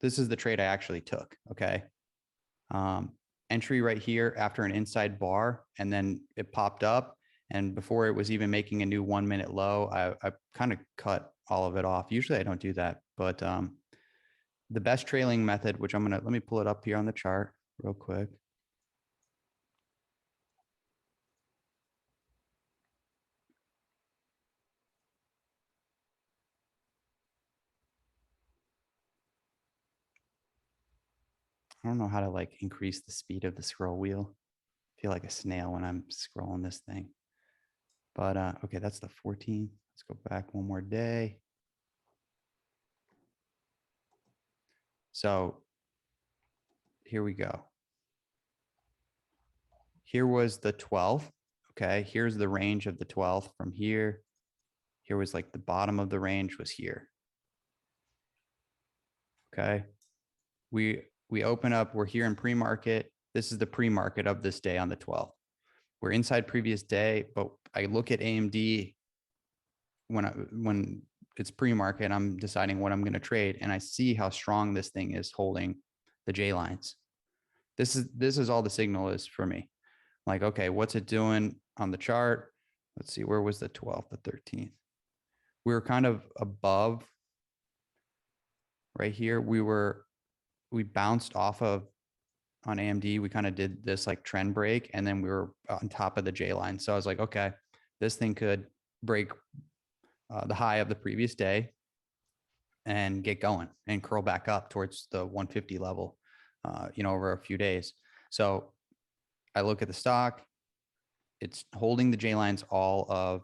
This is the trade I actually took. Okay. Entry right here after an inside bar, and then it popped up. And before it was even making a new 1 minute low, I kind of cut all of it off. Usually I don't do that, but the best trailing method, which let me pull it up here on the chart real quick. I don't know how to like increase the speed of the scroll wheel. I feel like a snail when I'm scrolling this thing. But okay, that's the 14th. Let's go back one more day. So here we go. Here was the 12th. Okay, here's the range of the 12th from here. Here was like the bottom of the range was here. Okay, we open up, we're here in pre-market. This is the pre-market of this day on the 12th. We're inside previous day, but I look at AMD when it's pre-market, I'm deciding what I'm going to trade, and I see how strong this thing is holding the J lines. This is all the signal is for me. Like, okay, what's it doing on the chart? Let's see, where was the 12th, the 13th? We were kind of above right here. We bounced off of on AMD. We kind of did this like trend break, and then we were on top of the J line. So I was like, okay, this thing could break the high of the previous day and get going and curl back up towards the 150 level, over a few days. So I look at the stock, it's holding the J lines all of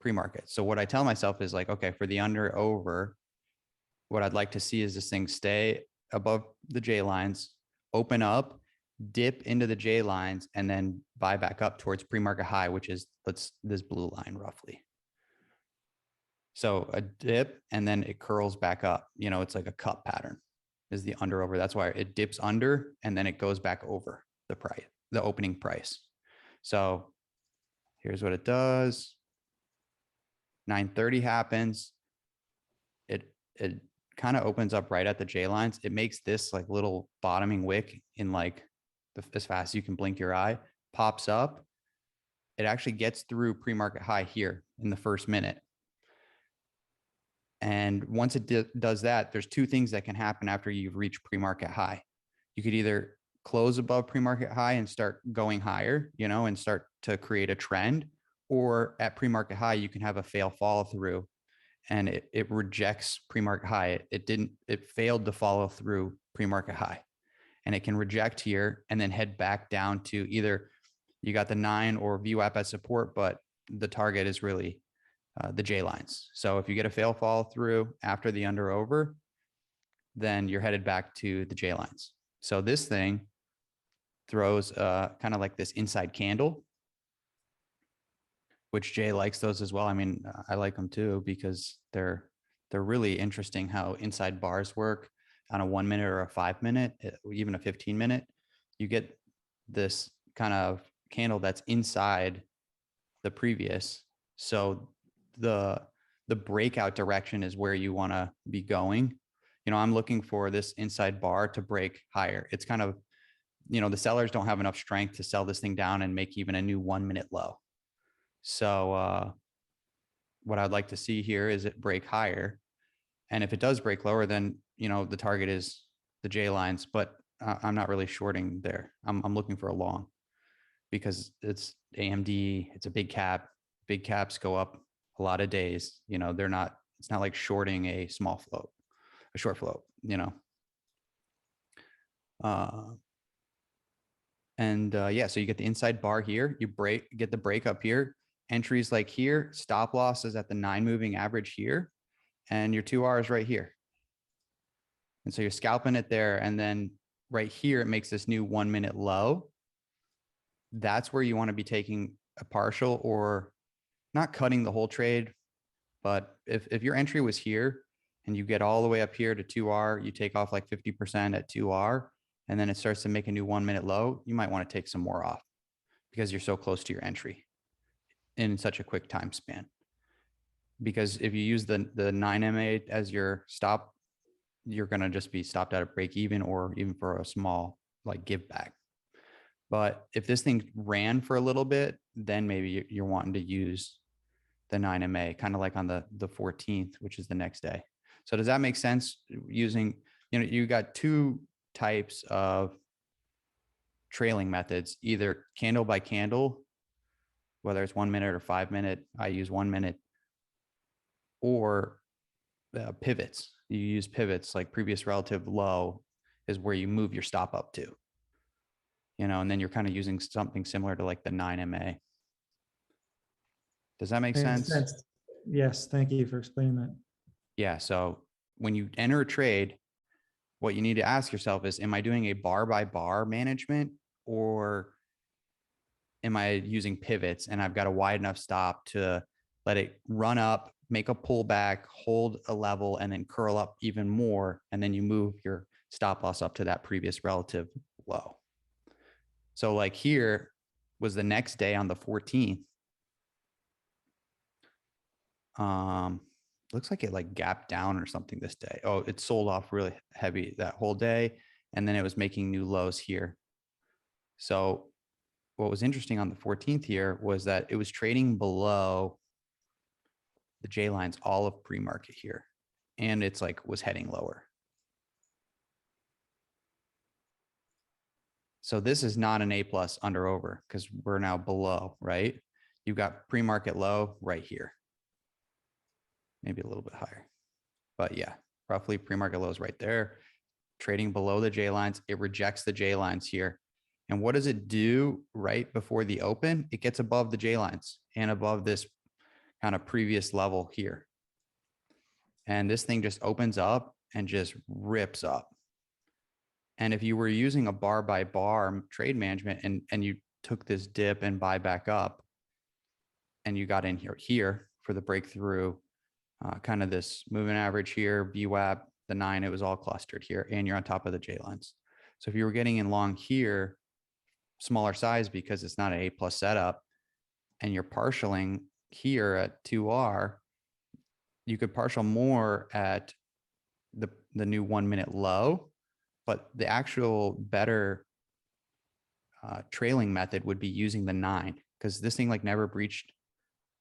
pre-market. So what I tell myself is like, okay, for the under over, what I'd like to see is this thing stay above the J lines, open up, dip into the J lines, and then buy back up towards pre-market high, which is this blue line roughly. So a dip and then it curls back up. It's like a cup pattern is the under over. That's why it dips under and then it goes back over the price, the opening price. So here's what it does. 9:30 happens. It kind of opens up right at the J lines. It makes this like little bottoming wick in like as fast as you can blink your eye, pops up. It actually gets through pre-market high here in the first minute. And once it does that, there's two things that can happen after you've reached pre-market high. You could either close above pre-market high and start going higher, and start to create a trend, or at pre-market high, you can have a fail follow through and it rejects pre-market high. It failed to follow through pre-market high, and it can reject here and then head back down to either you got the 9 or VWAP as support, but the target is really the J lines. So if you get a fail follow through after the under over, then you're headed back to the J lines. So this thing throws kind of like this inside candle, which Jay likes those as well. I mean, I like them too because they're really interesting how inside bars work on a 1 minute or a 5 minute, even a 15 minute. You get this kind of candle that's inside the previous. So the the breakout direction is where you want to be going. I'm looking for this inside bar to break higher. It's kind of, the sellers don't have enough strength to sell this thing down and make even a new 1 minute low. So what I'd like to see here is it break higher. And if it does break lower, then, the target is the J lines, but I'm not really shorting there. I'm looking for a long because it's AMD, it's a big cap. Big caps go up a lot of days. It's not like shorting a small float, a short float, yeah, so you get the inside bar here, you get the break up here, entries like here, stop loss is at the 9 moving average here, and your 2R is right here. And so you're scalping it there. And then right here, it makes this new 1 minute low. That's where you want to be taking a partial or not cutting the whole trade. But if your entry was here and you get all the way up here to 2R, you take off like 50% at 2R, and then it starts to make a new 1 minute low, you might want to take some more off because you're so close to your entry in such a quick time span. Because if you use the 9MA as your stop, you're going to just be stopped at a break even or even for a small like give back. But if this thing ran for a little bit, then maybe you're wanting to use the 9MA, kind of like on the 14th, which is the next day. So does that make sense? Using, you got two types of trailing methods, either candle by candle, whether it's 1 minute or 5 minute, I use 1 minute, or pivots. You use pivots like previous relative low is where you move your stop up to, and then you're kind of using something similar to like the 9MA. Does that make sense? Yes, thank you for explaining that. Yeah. So when you enter a trade, what you need to ask yourself is, am I doing a bar by bar management, or am I using pivots and I've got a wide enough stop to let it run up, make a pullback, hold a level, and then curl up even more. And then you move your stop loss up to that previous relative low. So like here was the next day on the 14th. Looks like it like gapped down or something this day. Oh, it sold off really heavy that whole day. And then it was making new lows here. So what was interesting on the 14th here was that it was trading below the J lines all of pre-market here. And it's like was heading lower. So this is not an A plus under over because we're now below, right? You've got pre-market low right here. Maybe a little bit higher, but yeah, roughly pre-market lows right there. Trading below the J lines, it rejects the J lines here. And what does it do right before the open? It gets above the J lines and above this kind of previous level here. And this thing just opens up and just rips up. And if you were using a bar by bar trade management and you took this dip and buy back up and you got in here for the breakthrough, kind of this moving average here, VWAP, the 9, it was all clustered here, and you're on top of the J lines. So if you were getting in long here, smaller size because it's not an A plus setup, and you're partialing here at 2R, you could partial more at the new 1 minute low, but the actual better trailing method would be using the 9, because this thing like never breached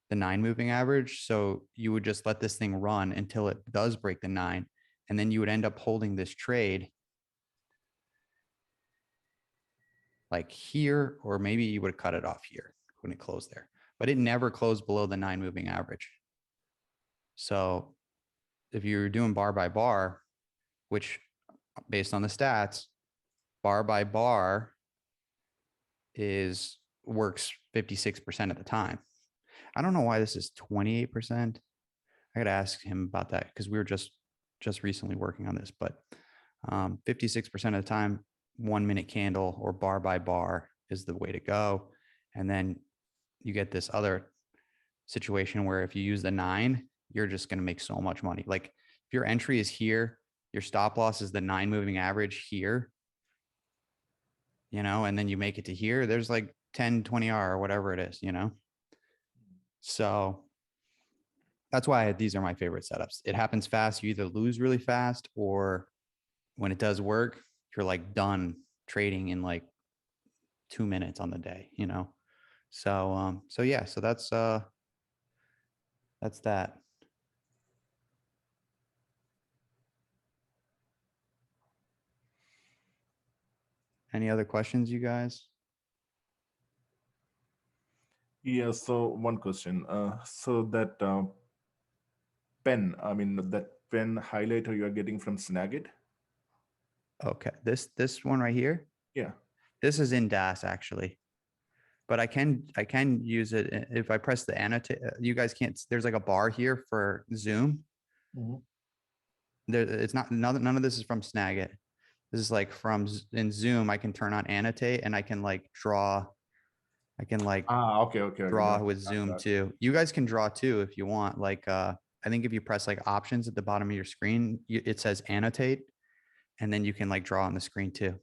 the 9 moving average. So you would just let this thing run until it does break the 9. And then you would end up holding this trade like here, or maybe you would have cut it off here when it closed there, but it never closed below the 9 moving average. So if you're doing bar by bar, which based on the stats, bar by bar works 56% of the time. I don't know why this is 28%. I got to ask him about that because we were just recently working on this, but 56% of the time, 1 minute candle or bar by bar is the way to go. And then you get this other situation where if you use the 9, you're just going to make so much money. Like if your entry is here, your stop loss is the 9 moving average here, and then you make it to here, there's like 10, 20R or whatever it is, So that's why these are my favorite setups. It happens fast. You either lose really fast, or when it does work, you're like done trading in like 2 minutes on the day, you know? So yeah, so that's that. Any other questions, you guys? Yeah, so one question. So that pen, I mean, that pen highlighter you are getting from Snagit? Okay, this one right here, Yeah. this is in DAS actually, but I can use it if I press the annotate. You guys can't. There's like a bar here for Zoom. Mhm. There, it's not none of this is from Snagit. This is like from in Zoom. I can turn on annotate and I can like draw. I can like Ah, okay, okay, okay. draw Got with it, Zoom got it. too. You guys can draw too if you want. Like I think if you press like options at the bottom of your screen, it says annotate, and then you can like draw on the screen too.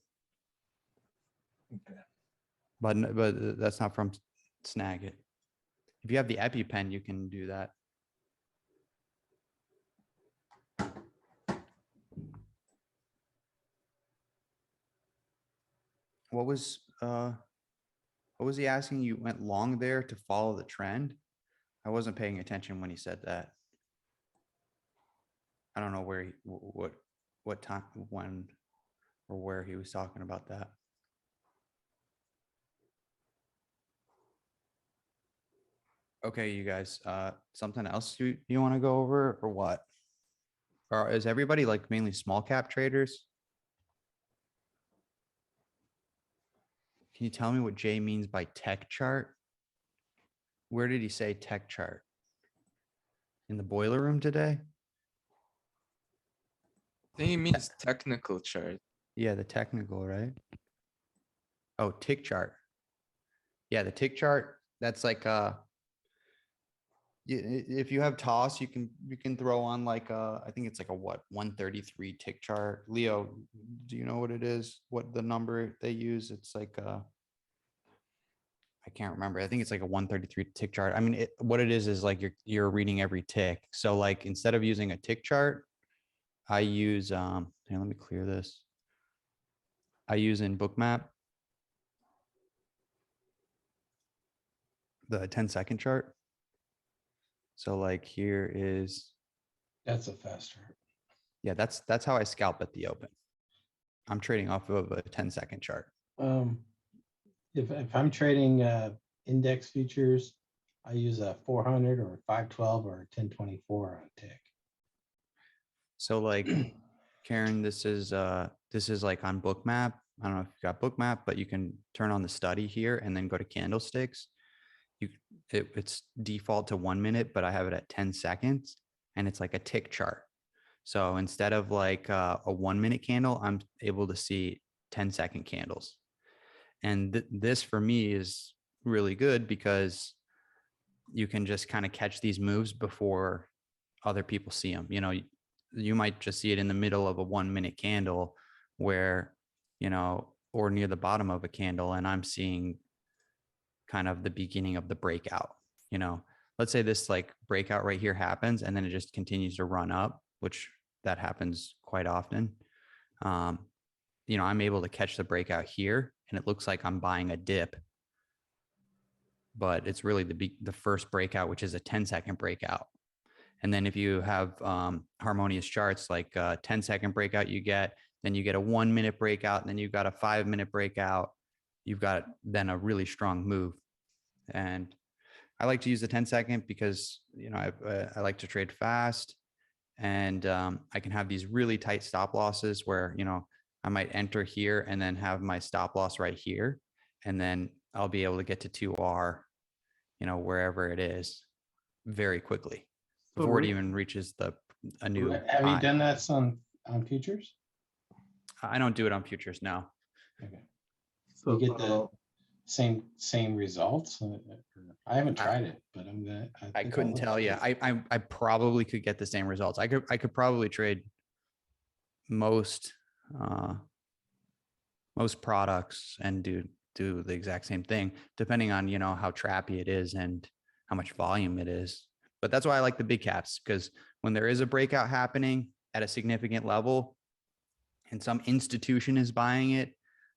Okay. But that's not from Snagit. If you have the EpiPen, you can do that. What was he asking? You went long there to follow the trend? I wasn't paying attention when he said that. I don't know where he, what time, when, or where he was talking about that. Okay, you guys, something else you want to go over or what? Or is everybody like mainly small cap traders? Can you tell me what Jay means by tech chart? Where did he say tech chart? In the boiler room today? I think he means technical chart. Yeah, the technical, right? Oh, tick chart. Yeah, the tick chart. That's like if you have toss, you can throw on like I think it's like a what 133 tick chart. Leo, do you know what it is? What the number they use? It's like I can't remember. I think it's like a 133 tick chart. I mean, what it is like you're reading every tick. So like instead of using a tick chart, I use here, let me clear this. I use in Bookmap the 10-second chart. So like here is, That's a fast chart. yeah, that's how I scalp at the open. I'm trading off of a 10-second chart. If I'm trading index futures, I use a 400 or 512 or 1024 on tick. So like Karen, this is like on Bookmap. I don't know if you got Bookmap, but you can turn on the study here and then go to candlesticks. It's default to 1 minute, but I have it at 10 seconds and it's like a tick chart. So instead of like a 1 minute candle, I'm able to see 10-second candles. And this for me is really good because you can just kind of catch these moves before other people see them. You know, you might just see it in the middle of a 1 minute candle where, you know, or near the bottom of a candle, and I'm seeing kind of the beginning of the breakout. You know, let's say this like breakout right here happens and then it just continues to run up, which that happens quite often. You know, I'm able to catch the breakout here and it looks like I'm buying a dip, but it's really the first breakout, which is a 10-second breakout. And then if you have harmonious charts, like 10-second breakout, you get, then you get a 1 minute breakout, and then you've got a 5 minute breakout. You've got then a really strong move. And I like to use the 10-second because, you know, I like to trade fast, and I can have these really tight stop losses where, you know, I might enter here and then have my stop loss right here. And then I'll be able to get to 2R, you know, wherever it is very quickly So before it Rick, even reaches a new Have you high. done that on futures? I don't do it on futures now. Okay. so You get the same results. I haven't I- tried it, but I'm gonna. I think couldn't I'll tell you. look at it. I probably could get the same results. I could probably trade most most products and do the exact same thing, depending on, you know, how trappy it is and how much volume it is. But that's why I like the big caps, because when there is a breakout happening at a significant level and some institution is buying it,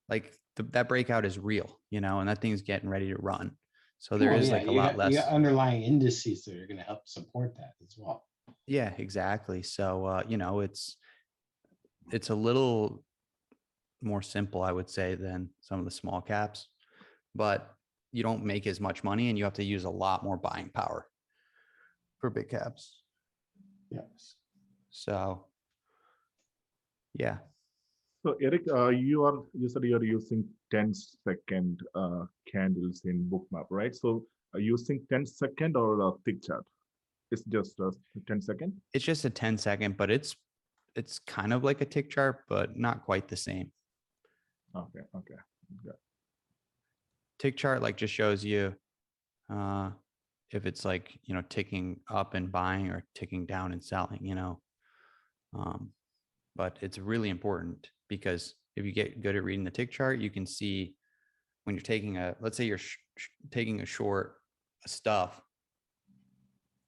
like that breakout is real, and that thing's getting ready to run. So there Well, is yeah, like a lot you got less. underlying indices that are going to help support that as well. Yeah, exactly. So, it's a little more simple, I would say, than some of the small caps, but you don't make as much money and you have to use a lot more buying power for big caps. Yes. So, yeah. So Eric, you said you're using 10-second candles in Bookmap, right? So are you using 10-second or a thick chart? It's just a 10-second. It's just a 10-second, but it's kind of like a tick chart, but not quite the same. Okay. Okay. Tick chart like just shows you if it's like, ticking up and buying or ticking down and selling, but it's really important because if you get good at reading the tick chart, you can see when you're taking let's say you're taking a short stuff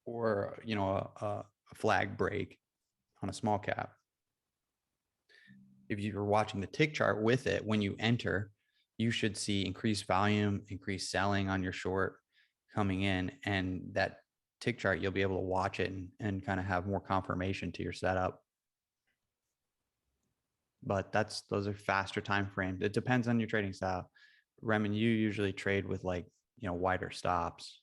or, a flag break on a small cap. If you're watching the tick chart with it, when you enter, you should see increased volume, increased selling on your short coming in, and that tick chart, you'll be able to watch it and kind of have more confirmation to your setup. But those are faster time frames. It depends on your trading style. Remen, you usually trade with like, wider stops.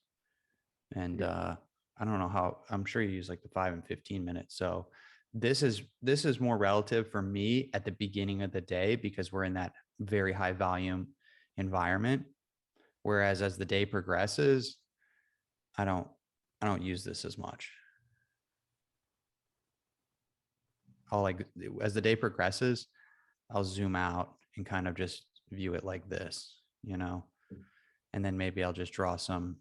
And I don't know how, I'm sure you use like the 5 and 15 minutes. So this is more relative for me at the beginning of the day because we're in that very high volume environment. Whereas as the day progresses, I don't use this as much. As the day progresses, I'll zoom out and kind of just view it like this, and then maybe I'll just draw some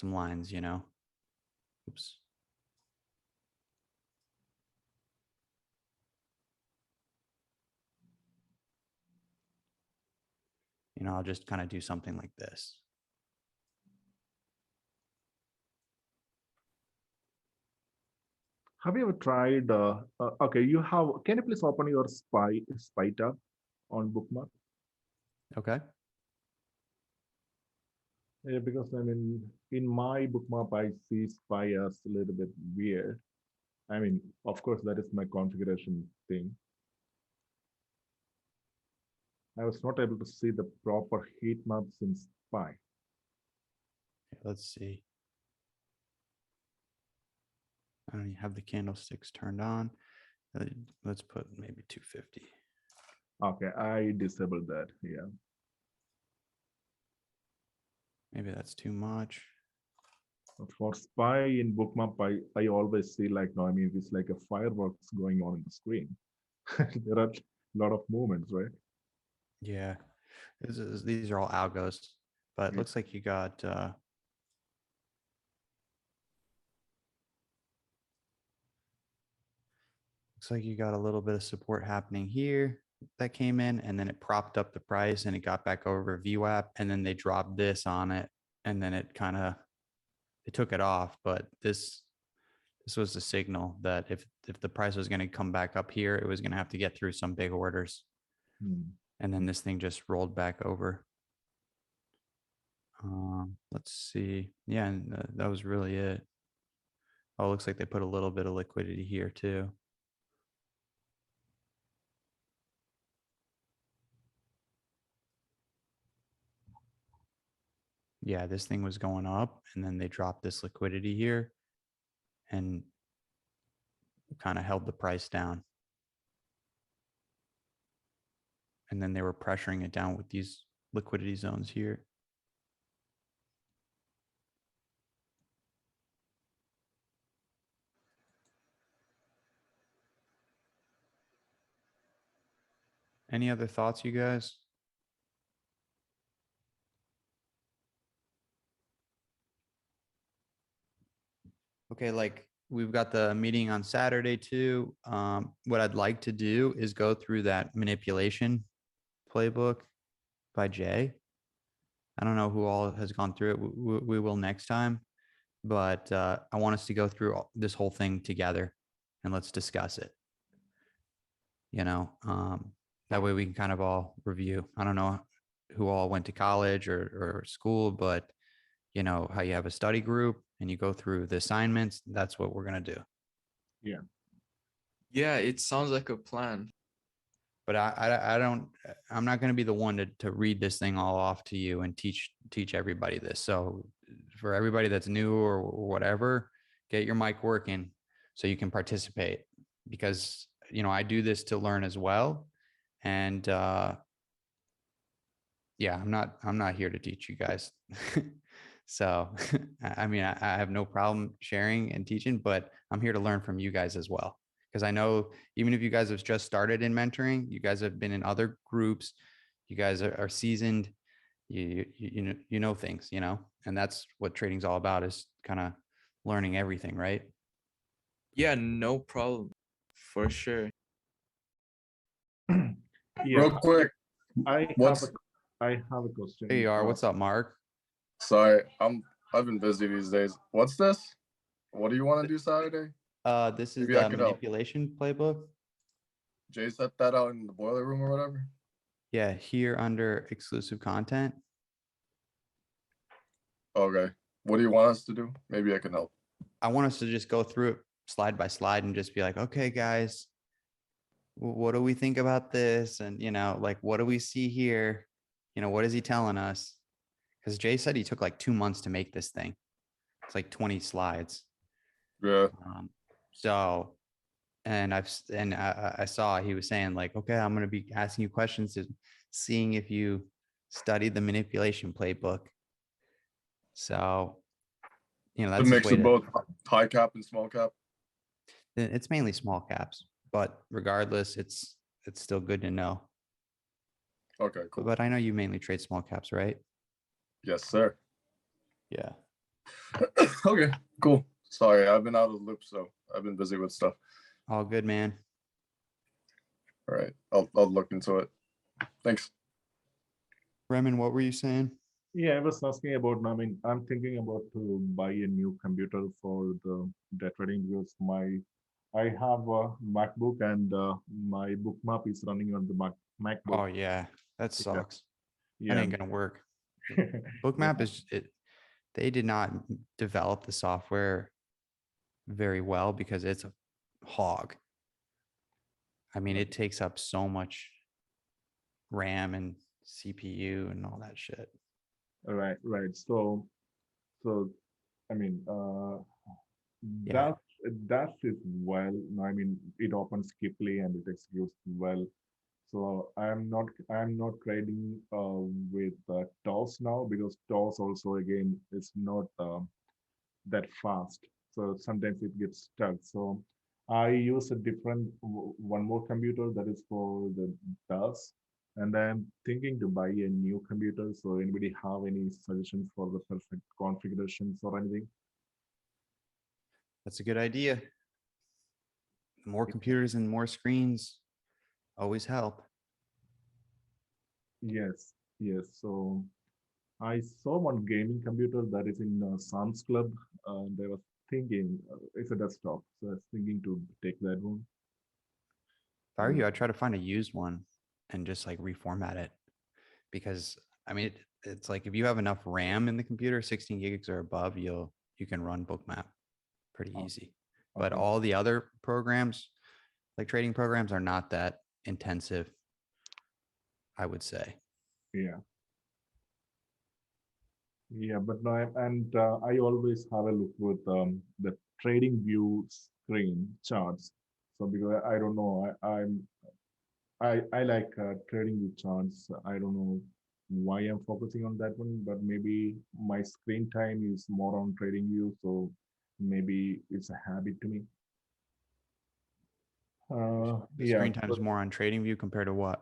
lines, Oops. I'll just kind of do something like this. Have you ever tried? Okay, Can you please open your spy tab on Bookmap? Okay. Yeah, because I mean, in my Bookmap, I see spy as a little bit weird. I mean, of course, that is my configuration thing. I was not able to see the proper heat maps in spy. Let's see. I don't even have the candlesticks turned on. Let's put maybe 250. Okay, I disabled that. Yeah. Maybe that's too much. But for spy in Bookmap, I always see like, no, I mean, it's like a fireworks going on in the screen. There are a lot of movements, right? Yeah. These are all algos, but it Yeah. looks like you got a little bit of support happening here that came in, and then it propped up the price and it got back over VWAP, and then they dropped this on it, and then it took it off. But this was a signal that if the price was going to come back up here, it was going to have to get through some big orders. And then this thing just rolled back over. Let's see. Yeah, and that was really it. Oh, it looks like they put a little bit of liquidity here too. Yeah, this thing was going up and then they dropped this liquidity here and kind of held the price down. And then they were pressuring it down with these liquidity zones here. Any other thoughts, you guys? Okay, like we've got the meeting on Saturday too. What I'd like to do is go through that manipulation playbook by Jay. I don't know who all has gone through it. We will next time, but I want us to go through this whole thing together and let's discuss it. You know, that way we can kind of all review. I don't know who all went to college or school, but you know, how you have a study group and you go through the assignments. That's what we're going to do. Yeah, it sounds like a plan. But I don't, I'm not going to be the one to read this thing all off to you and teach everybody this. So for everybody that's new or whatever, get your mic working so you can participate, because, you know, I do this to learn as well. And yeah, I'm not here to teach you guys. So, I mean, I have no problem sharing and teaching, but I'm here to learn from you guys as well. Because I know even if you guys have just started in mentoring, you guys have been in other groups, you guys are seasoned, you know things, you know, and that's what trading's all about, is kind of learning everything, right? Yeah, no problem. For sure. Yeah, Real quick, I have what's a, I have a question. There you are. What's up, Mark? sorry, I've been busy these days. What's this? What do you want to do Saturday? This is Maybe I the could help. manipulation playbook. Jay set that out in the boiler room or whatever. Yeah, here under exclusive content. Okay. What do you want us to do? Maybe I can help. I want us to just go through it slide by slide and just be like, okay, guys, what do we think about this? And, you know, like, what do we see here? You know, what is he telling us? Because Jay said he took like 2 months to make this thing. It's like 20 slides. Yeah. So, and I saw he was saying like, okay, I'm going to be asking you questions, to seeing if you studied the manipulation playbook. So, you know, The that's his mix way of to, both high cap and small cap. it's mainly small caps, but regardless, it's still good to know. Okay, cool. But I know you mainly trade small caps, right? Yes, sir. Yeah. Okay, cool. Sorry, I've been out of the loop, so I've been busy with stuff. All good, man. All right, I'll look into it. Thanks. Remen, what were you saying? Yeah, I was asking about, I mean, I'm thinking about to buy a new computer for the day trading, because I have a MacBook and my bookmap is running on the MacBook. Oh yeah, that sucks. That Yeah. ain't gonna work. Yeah. Bookmap is it. They did not develop the software very well because it's a hog. I mean, it takes up so much RAM and CPU and all that shit. Right, right. So, I mean, Yeah. that is well. I mean, it opens quickly and it executes well. So I'm not trading with TOS now, because TOS also again is not that fast. So sometimes it gets stuck. So I use a different one more computer that is for the TOS. And I'm thinking to buy a new computer. So anybody have any suggestions for the perfect configurations or anything? That's a good idea. More computers and more screens always help. Yes, yes. So I saw one gaming computer that is in Sam's Club, and I was thinking it's a desktop. So I was thinking to take that one. If I were you, I'd try to find a used one and just like reformat it. Because I mean, it's like if you have enough RAM in the computer, 16 gigs or above, you can run Bookmap pretty Oh, easy. But okay. all the other programs, like trading programs, are not that intensive, I would say. Yeah. Yeah, but no, I always have a look with the trading view screen charts. So because I don't know, I like trading view charts. I don't know why I'm focusing on that one, but maybe my screen time is more on trading view, so maybe it's a habit to me. The Yeah, screen time is more on trading view compared to what?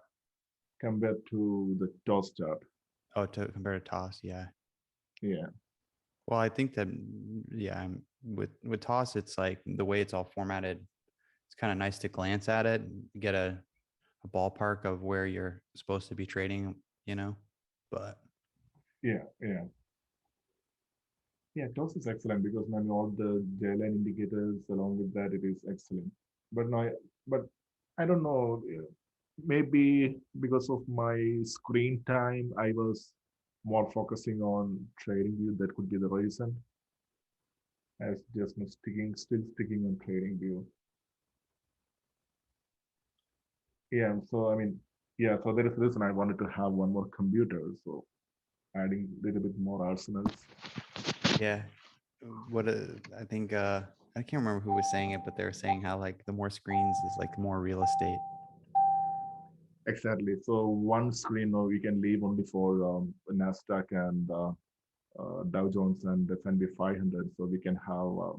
compared to the TOS chart. Oh, compared to TOS, yeah. Yeah. Well, I think that, yeah, with TOS, it's like the way it's all formatted, it's kind of nice to glance at it, get a ballpark of where you're supposed to be trading, you know, but Yeah, yeah. Yeah, toss is excellent because man, all the J-line indicators along with that, it is excellent. But no, but I don't know. Maybe because of my screen time, I was more focusing on trading view. That could be the reason. As just not still sticking on trading view. Yeah, so I mean, yeah, so there is a reason I wanted to have one more computer. So adding a little bit more arsenals. Yeah. What I think I can't remember who was saying it, but they were saying how like the more screens is like more real estate. Exactly. So one screen, we can leave only for Nasdaq and Dow Jones and S&P 500. So we can have a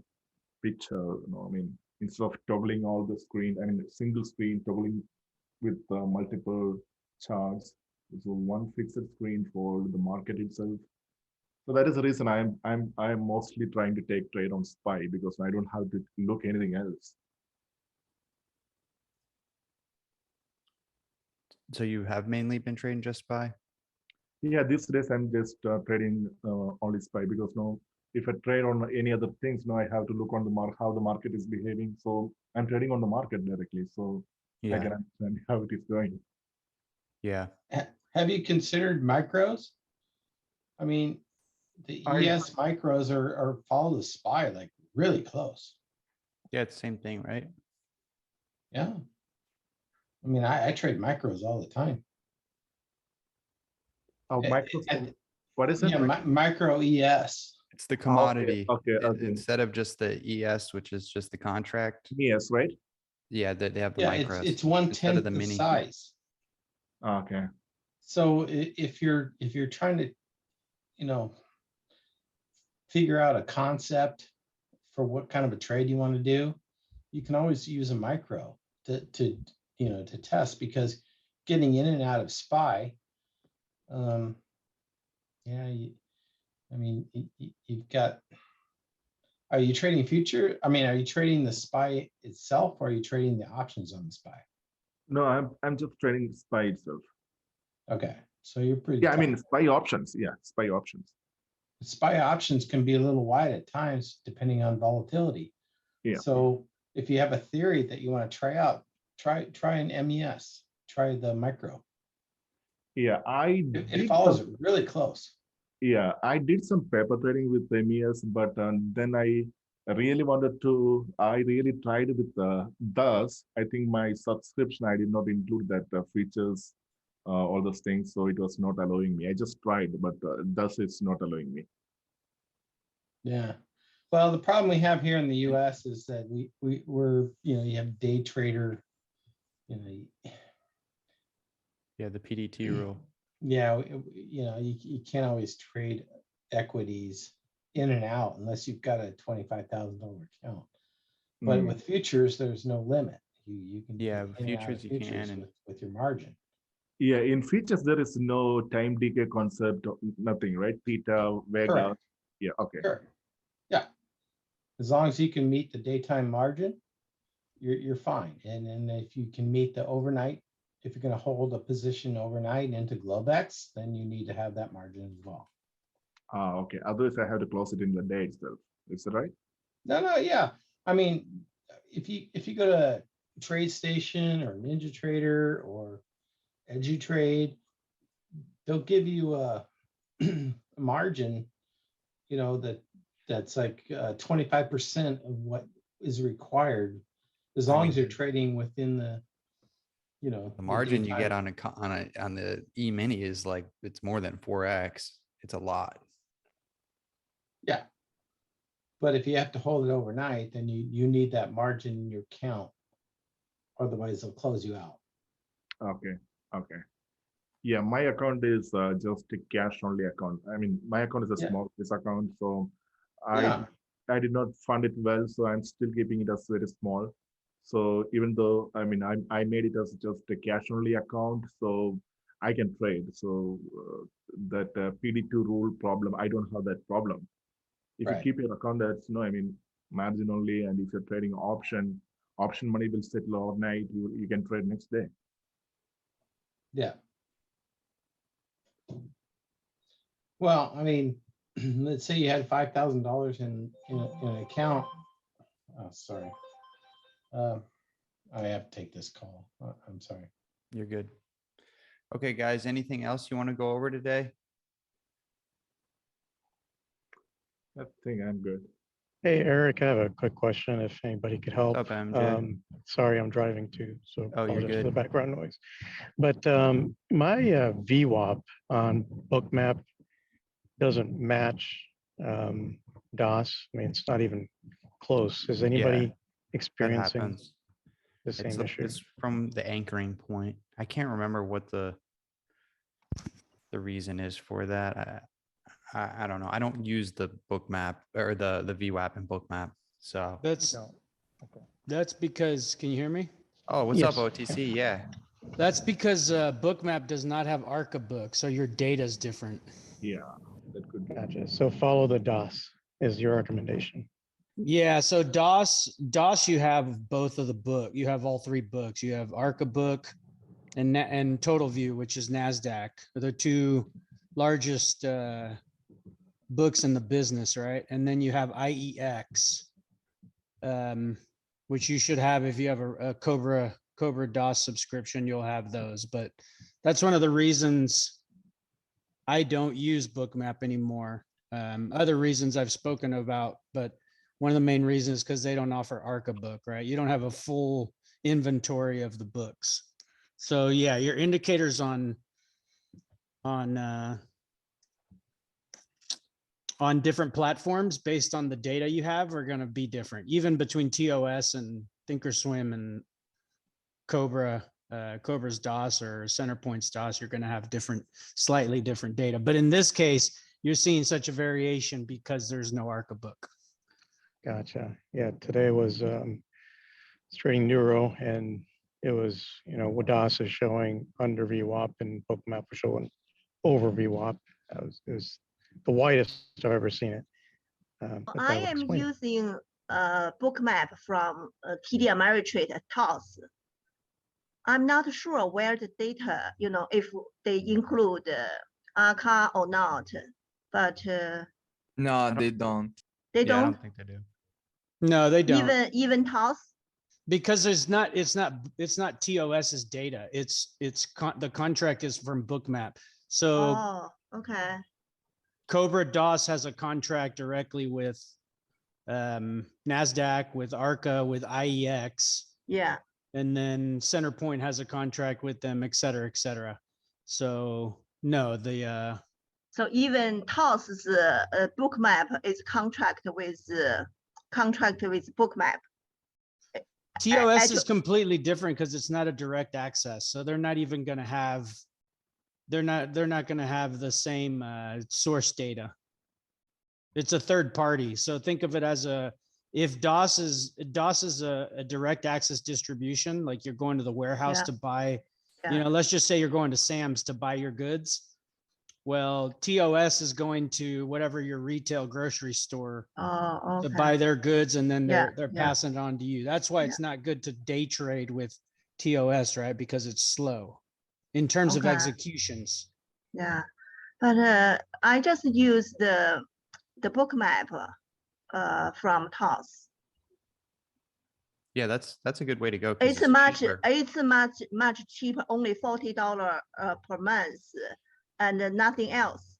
picture. I mean, instead of toggling all the screen, I mean, single screen toggling with multiple charts. So one fixed screen for the market itself. So that is the reason I'm mostly trying to take trade on SPY because I don't have to look anything else. So you have mainly been trading just by? Yeah, these days I'm just trading only SPY because no, if I trade on any other things, no, I have to look on the how the market is behaving. So I'm trading on the market directly, so I Yeah. can understand how it is going. Yeah. Have you considered micros? I mean, the I ES micros are follow the SPY like really close. Yeah, it's the same thing, right? Yeah. I mean, I trade micros all the time. oh, Eh, micro. eh, What is it? Yeah, micro ES. It's the Okay, commodity. okay, okay. Instead of just the ES, which is just the contract. Yes, right? Yeah, they have the Yeah, micros it's instead of 1/10 the the mini. size. Okay. So if you're trying to, you know, figure out a concept for what kind of a trade you want to do, you can always use a micro to to test, because getting in and out of SPY, yeah, I mean, you've got. Are you trading future? I mean, are you trading the SPY itself, or are you trading the options on the SPY? No, I'm just trading SPY itself. Okay, so you're pretty. Yeah, I mean SPY options. Yeah, SPY options. SPY options can be a little wide at times depending on volatility. Yeah. So if you have a theory that you want to try out, try an MES, try the micro. Yeah, It follows it really close. Yeah, I did some paper trading with MES, but then I really tried with thus. I think my subscription, I did not include that features, all those things, so it was not allowing me. I just tried, but thus it's not allowing me. Yeah. Well, the problem we have here in the US is that we're, you have day trader, Yeah, the PDT rule. yeah, you can't always trade equities in and out unless you've got a $25,000 account. But with futures, there's no limit. You can Yeah, in and out of futures you can, and with your margin. Yeah, in features there is no time decay concept, nothing, right? Theta, Vega. Correct. Yeah, okay. Sure. Yeah. As long as you can meet the daytime margin, you're fine. And then if you can meet the overnight, if you're going to hold a position overnight into Globex, then you need to have that margin as well. Okay. Otherwise, I have to close it in the day itself. Is that right? No, yeah. I mean, if you go to TradeStation or NinjaTrader or EduTrade, they'll give you a margin, that's like 25% of what is required, as long as you're trading within the margin you get daytime. on the E-mini is like, it's more than 4x. It's a lot. Yeah. But if you have to hold it overnight, then you need that margin in your account. Otherwise, they'll close you out. Okay. Okay. Yeah, my account is just a cash only account. I mean, my account is a small piece account, so Yeah. I did not fund it well, so I'm still keeping it as very small. So even though I made it as just a cash only account, so I can trade. So that PD2 rule problem, I don't have that problem. If you Right. keep your account that's margin only, and if you're trading option money will settle overnight. You can trade next day. Yeah. Well, I mean, let's say you had $5,000 in an account. Oh, sorry. I have to take this call. I'm sorry. You're good. Okay, guys, anything else you want to go over today? I think I'm good. Hey, Eric, I have a quick question if anybody could help. What's up, MJ? Sorry, I'm driving too, so Oh, you're apologize for the good. background noise. But my VWAP on Bookmap doesn't match DOS. I mean, it's not even close. Is anybody That experiencing happens. the same issue? It's from the anchoring point. I can't remember what the reason is for that. I don't know. I don't use the Bookmap or the VWAP and Bookmap. So, That's No. Okay. that's because, can you hear me? oh, what's up, Yes. OTC? Yeah. That's because Bookmap does not have ArcaBook, so your data is different. Yeah, that could be. Gotcha. So follow the DOS is your recommendation. Yeah, so DOS, you have both of the book. You have all three books. You have ArcaBook and Total View, which is NASDAQ. They're the two largest books in the business, right? And then you have IEX, which you should have if you have a Cobra DOS subscription, you'll have those. But that's one of the reasons I don't use Bookmap anymore. Other reasons I've spoken about, but one of the main reasons because they don't offer ArcaBook, right? You don't have a full inventory of the books. So yeah, your indicators on different platforms based on the data you have are going to be different, even between TOS and Thinkorswim and Cobra's DOS or Centerpoint's DOS. You're going to have slightly different data. But in this case, you're seeing such a variation because there's no ArcaBook. Gotcha. Yeah, today was trading Neuro, and it was, what DOS is showing under VWAP and Bookmap was showing over VWAP. It was the widest I've ever seen it. But that I would am explain it. using Bookmap from TD Ameritrade at TOS. I'm not sure where the data, if they include ARCA or not, but No, they don't. they Yeah, I don't don't think they do. No, they don't. even TOS. Because it's not TOS's data. The contract is from Bookmap. So Oh, okay. Cobra DOS has a contract directly with NASDAQ, with ARCA, with IEX, Yeah. and then Centerpoint has a contract with them, et cetera, et cetera. So no, So even TOS's Bookmap is contract with Bookmap. TOS is completely different because it's not a direct access. So they're not even going to have, they're not going to have the same source data. It's a third party. So think of it as if DOS is a direct access distribution, like you're going to the warehouse Yeah. to buy, Yeah. let's just say you're going to Sam's to buy your goods. Well, TOS is going to whatever your retail grocery store Oh, to okay. buy their goods, and then they're Yeah. passing it on to you. That's why it's not good to day trade with TOS, right? Because it's slow in terms of Okay. executions. Yeah, but I just use the Bookmap from TOS. Yeah, that's a good way to go. 'cause It's cheaper. much cheaper, only $40 per month, and nothing else.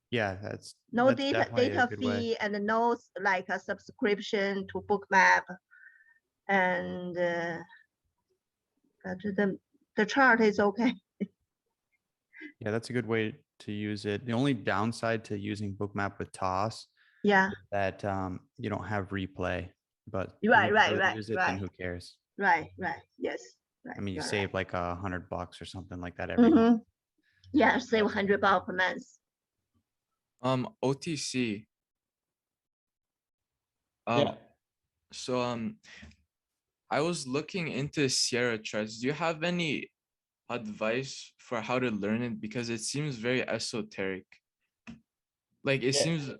Yeah, that's No that's definitely a data good way. fee, and no like a subscription to Bookmap, and but the chart is okay. Yeah, that's a good way to use it. The only downside to using Bookmap with TOS Yeah, is that you don't have replay. But if Right, you right, really right, use it, right. then who cares? right, yes. Right, I mean, you you're save like $100 or something like that every right. month. Yeah, save That's- $100 per month. OTC. Yeah. So I was looking into Sierra charts. Do you have any advice for how to learn it? Because it seems very esoteric. Like it Yeah. seems,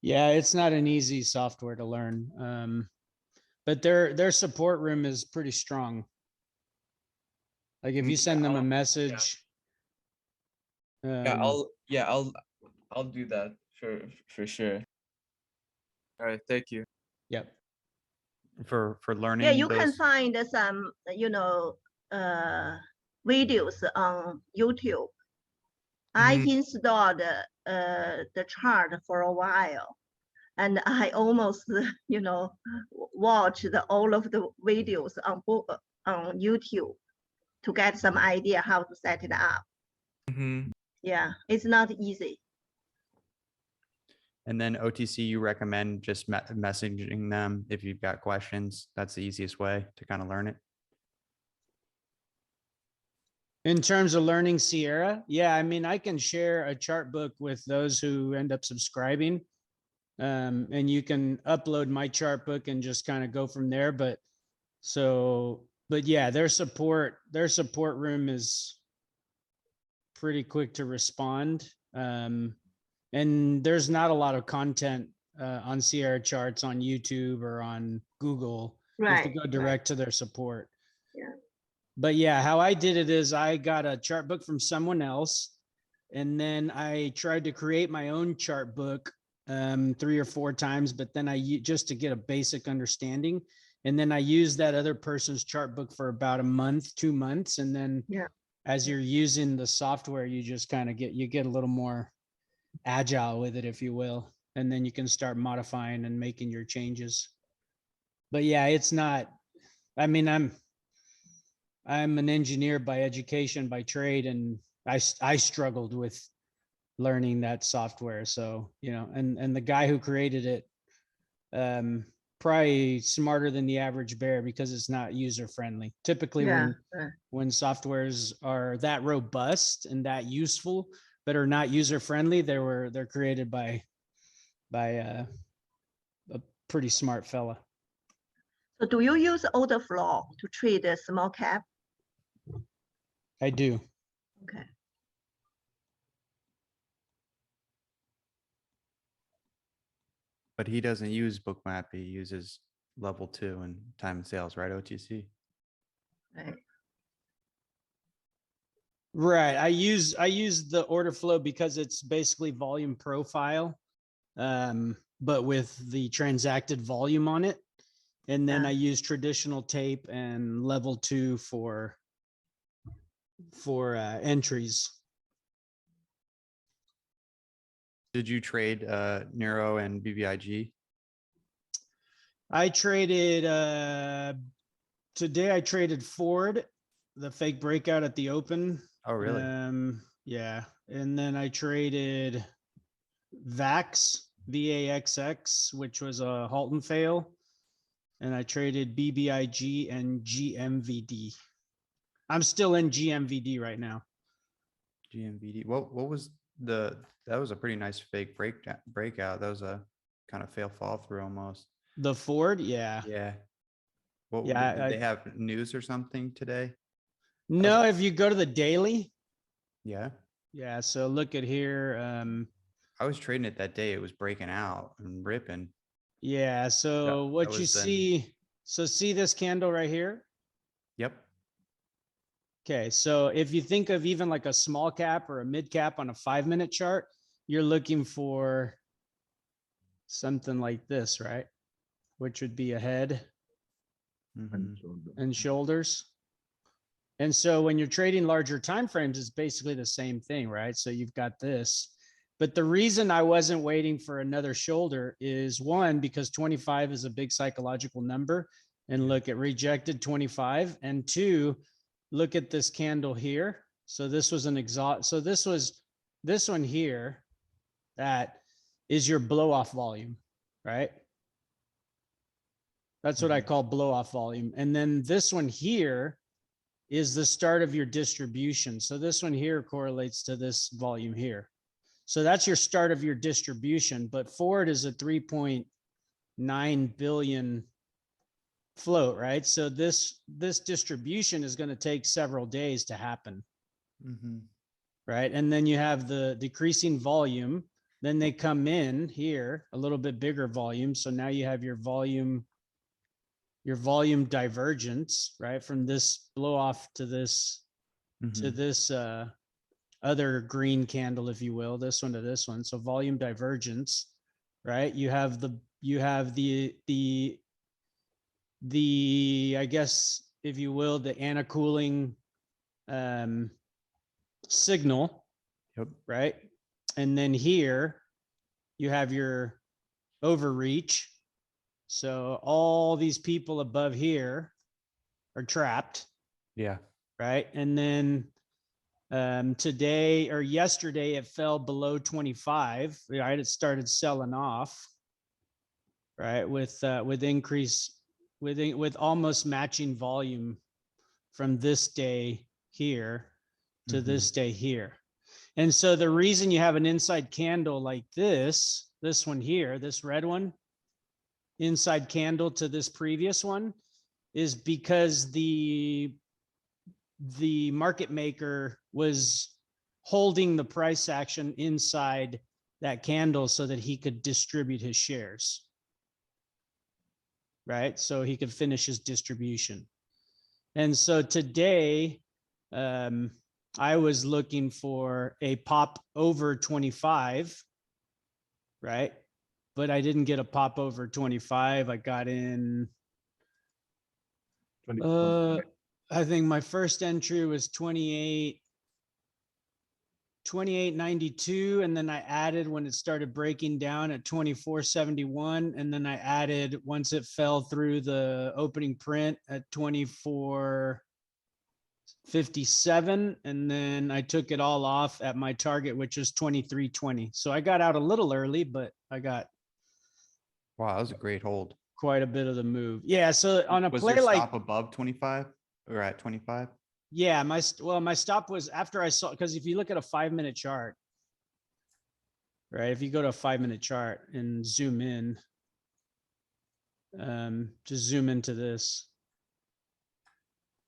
Yeah, it's not an easy software to learn. But their support room is pretty strong. Like if you send them a message, Yeah, I'll do that for sure. All right, thank you. Yep. For Yeah, learning you can those. find some, videos on YouTube. I Mhm. installed the chart for a while, and I almost, watched all of the videos on YouTube to get some idea how to set it up. Mhm. Yeah, it's not easy. And then OTC, you recommend just messaging them if you've got questions. That's the easiest way to kind of learn it. In terms of learning Sierra, yeah, I mean, I can share a chart book with those who end up subscribing. And you can upload my chart book and just kind of go from there. But yeah, their support room is pretty quick to respond. And there's not a lot of content on Sierra charts on YouTube or on Google. You have to Right. go direct to their support. Yeah. But yeah, how I did it is I got a chart book from someone else, and then I tried to create my own chart book 3 or 4 times, but then just to get a basic understanding. And then I used that other person's chart book for about a month, 2 months. And then as you're using the software, you just kind of get a little more agile with it, if you will. And then you can start modifying and making your changes. But yeah, it's not, I mean, I'm an engineer by education, by trade, and I struggled with learning that software. So, and the guy who created it, probably smarter than the average bear because it's not user friendly. Typically when softwares are that robust and that useful, but are not user friendly, they're created by a pretty smart fella. So do you use order flow to trade a small cap? I do. Okay. But he doesn't use Bookmap. He uses level 2 and time and sales, right? OTC. Right. Right. I use the order flow because it's basically volume profile, but with the transacted volume on it. And then I use traditional tape and level 2 for entries. Did you trade Nero and BBIG? I traded today I traded Ford, the fake breakout at the open. Oh, really? Yeah. And then I traded VAX, VAXX, which was a halt and fail. And I traded BBIG and GMVD. I'm still in GMVD right now. GMVD. What was that was a pretty nice fake breakout. That was a kind of fail fall through almost. The Ford, yeah. Yeah. What Yeah, did they have news or something today? No, if you go to the daily. Yeah. Yeah, so look at here. I was trading it that day. It was breaking out and ripping. Yeah, so what you see, see this candle right here? Yep. Okay, so if you think of even like a small cap or a mid cap on a 5-minute chart, you're looking for something like this, right? Which would be a head and shoulders. And so when you're trading larger timeframes, it's basically the same thing, right? So you've got this. But the reason I wasn't waiting for another shoulder is, one, because 25 is a big psychological number. And look, it rejected 25. And 2, look at this candle here. So this was an exhaust. So this was this one here that is your blow off volume, right? That's what I call blow off volume. And then this one here is the start of your distribution. So this one here correlates to this volume here. So that's your start of your distribution, but Ford is a 3.9 billion float, right? So this distribution is going to take several days to happen. Right? And then you have the decreasing volume. Then they come in here, a little bit bigger volume. So now you have your volume divergence, right? From this blow off to this other green candle, if you will, this one to this one. So volume divergence, right? You have the I guess, if you will, the anti-cooling signal, Yep. right? And then here you have your overreach. So all these people above here are trapped, Yeah. right? And then today or yesterday it fell below 25, right? It started selling off, right? With increase, with almost matching volume from this day here to this day here. And so the reason you have an inside candle like this one here, this red one, inside candle to this previous one, is because the market maker was holding the price action inside that candle so that he could distribute his shares, right? So he could finish his distribution. And so today, I was looking for a pop over 25, right? But I didn't get a pop over 25. I got in, 20. I think my first entry was 28.92, and then I added when it started breaking down at 24.71, and then I added once it fell through the opening print at 24.57, and then I took it all off at my target, which was 23.20. So I got out a little early, but I got Wow, that was a great hold. quite a bit of the move. Yeah, so on a Was play your like, stop above 25 or at 25? yeah, my stop was after I saw, because if you look at a 5-minute chart, right? If you go to a 5-minute chart and zoom in, just zoom into this.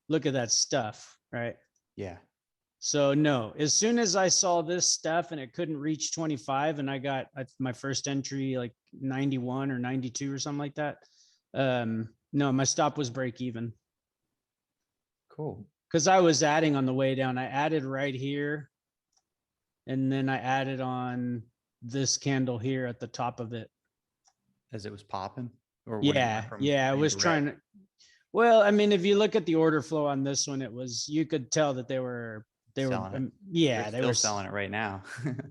Look at that stuff, right? Yeah. So no, as soon as I saw this stuff and it couldn't reach 25, and I got my first entry like 91 or 92 or something like that. No, my stop was break even. Cool. Because I was adding on the way down. I added right here, and then I added on this candle here at the top of it. As it was popping? Or when it went Yeah, from yeah, I green was to red? trying to. Well, I mean, if you look at the order flow on this one, it was, you could tell that they were Selling it. yeah, They're they were still selling it right now.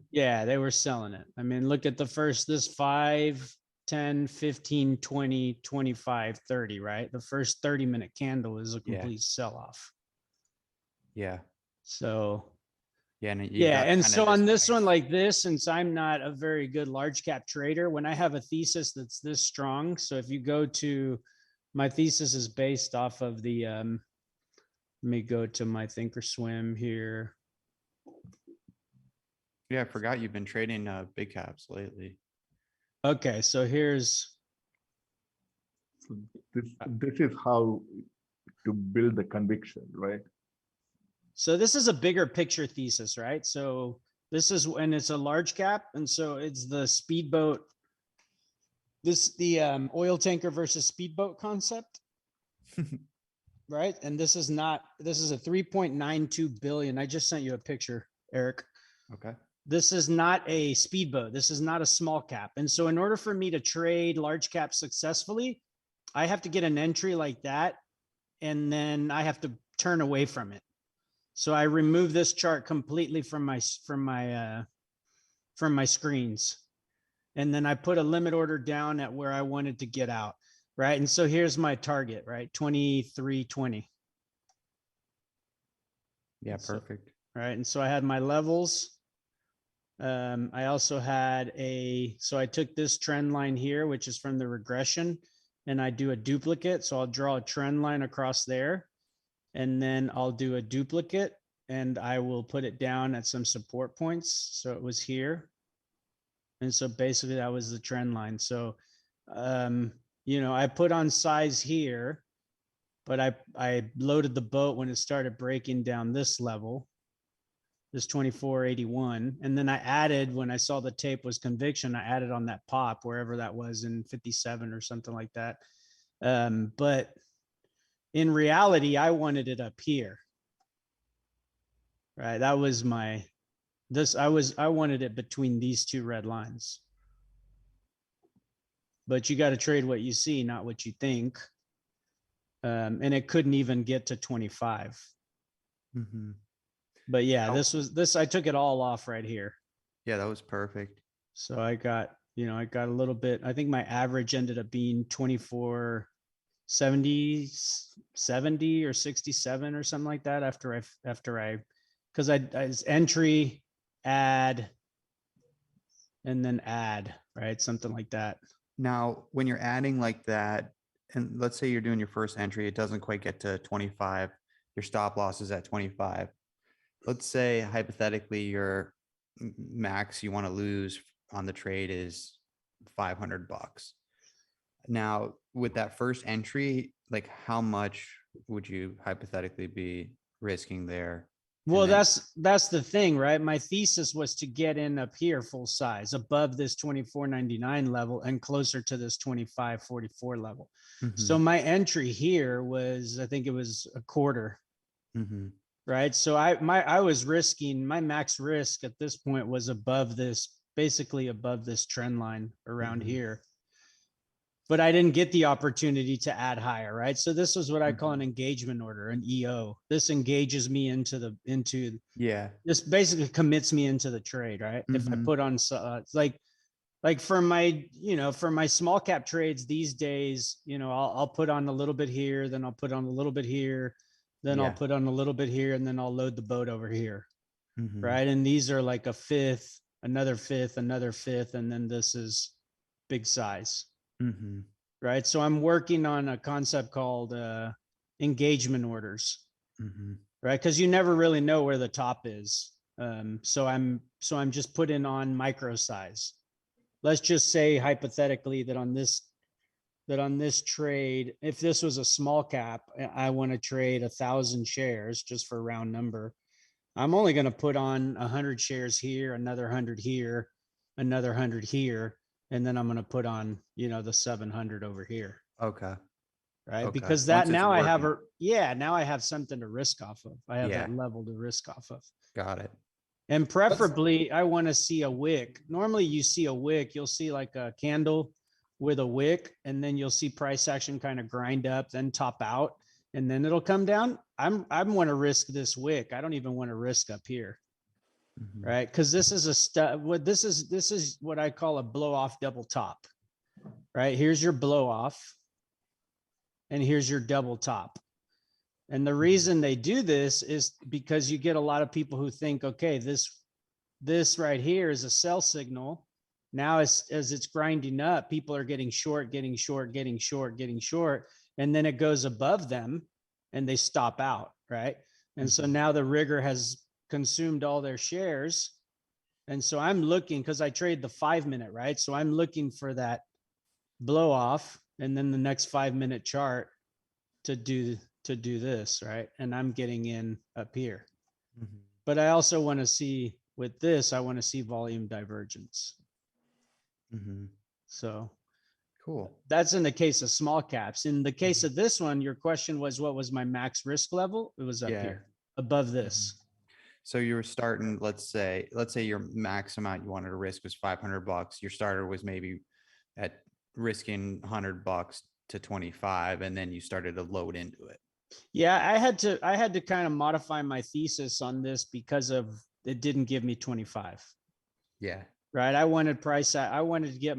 Yeah, they were selling it. I mean, look at the first, this 5, 10, 15, 20, 25, 30, right? The first 30-minute candle is a Yeah. complete sell-off. Yeah. So Yeah. And you yeah, got and kind so of on this this one nice- like this, since I'm not a very good large cap trader, when I have a thesis that's this strong, so if you go to, my thesis is based off of the, let me go to my Thinkorswim here. Yeah, I forgot you've been trading big caps lately. Okay, so here's, So this is how to build the conviction, right? so this is a bigger picture thesis, right? So this is, and it's a large cap, and so it's the speedboat, the oil tanker versus speedboat concept. Right? And this is not, this is a 3.92 billion. I just sent you a picture, Eric. Okay. This is not a speedboat. This is not a small cap. And so in order for me to trade large cap successfully, I have to get an entry like that, and then I have to turn away from it. So I remove this chart completely from my screens. And then I put a limit order down at where I wanted to get out. Right. And so here's my target, right? 23.20. Yeah, So- perfect. Right. And so I had my levels. I also had so I took this trend line here, which is from the regression, and I do a duplicate. So I'll draw a trend line across there, and then I'll do a duplicate, and I will put it down at some support points. So it was here. And so basically that was the trend line. So, I put on size here, but I loaded the boat when it started breaking down this level, this 24.81. And then I added, when I saw the tape was conviction, I added on that pop, wherever that was in 57 or something like that. But in reality, I wanted it up here. Right. That was my I wanted it between these two red lines. But you got to trade what you see, not what you think. And it couldn't even get to 25. Mhm. But yeah, How- I took it all off right here. Yeah, that was perfect. So I got a little bit, I think my average ended up being 24, 70 or 67 or something like that after I, because I was entry, add, and then add, right? Something like that. Now, when you're adding like that, and let's say you're doing your first entry, it doesn't quite get to 25, your stop loss is at 25. Let's say hypothetically your max you want to lose on the trade is $500. Now, with that first entry, like how much would you hypothetically be risking there? Well, then- that's the thing, right? My thesis was to get in up here full size above this 24.99 level and closer to this 25.44 level. So Mhm, my entry here was, I think it was a quarter, mhm, right? So I was risking, my max risk at this point was above this, basically above this trend line around Mhm. here. But I didn't get the opportunity to add higher, right? So this was what I call an engagement order, an EO. This engages me into Yeah. this basically commits me into the trade, right? If I Mhm. put on like for my, for my small cap trades these days, I'll put on a little bit here, then I'll put on a little bit here, then I'll Yeah. put on a little bit here, and then I'll load the boat over here, Mhm. right? And these are like a fifth, another fifth, another fifth, and then this is big size, Mhm. right? So I'm working on a concept called engagement orders, Mhm. right? Because you never really know where the top is. So I'm just putting on micro size. Let's just say hypothetically that on this trade, if this was a small cap, I want to trade 1,000 shares just for a round number. I'm only going to put on 100 shares here, another 100 here, another 100 here, and then I'm going to put on, the 700 over here, Okay. right? Okay. Because Once it's now I have working. now I have something to risk off of. I have Yeah. that level to risk off of. Got it. And preferably, I want to see a wick. Normally, you see a wick, you'll see like a candle with a wick, and then you'll see price action kind of grind up, then top out, and then it'll come down. I want to risk this wick. I don't even want to risk up here, Mhm. right? Because this is this is what I call a blow off double top, right? Here's your blow off, and here's your double top. And the reason they do this is because you get a lot of people who think, okay, this right here is a sell signal. Now, as it's grinding up, people are getting short, getting short, getting short, getting short, and then it goes above them and they stop out, right? And so now the rigger has consumed all their shares. And so I'm looking, because I trade the 5-minute, right? So I'm looking for that blow off and then the next 5-minute chart to do this, right? And I'm getting in up here. Mhm. But I also want to see with this, I want to see volume divergence. Mhm. So Cool. that's in the case of small caps. In the case of this one, your question was, what was my max risk level? It was up Yeah. here above this. So you were starting, let's say your max amount you wanted to risk was $500. Your starter was maybe at risking $100 to 25, and then you started to load into it. Yeah, I had to kind of modify my thesis on this because of it didn't give me 25. Yeah. Right. I wanted to get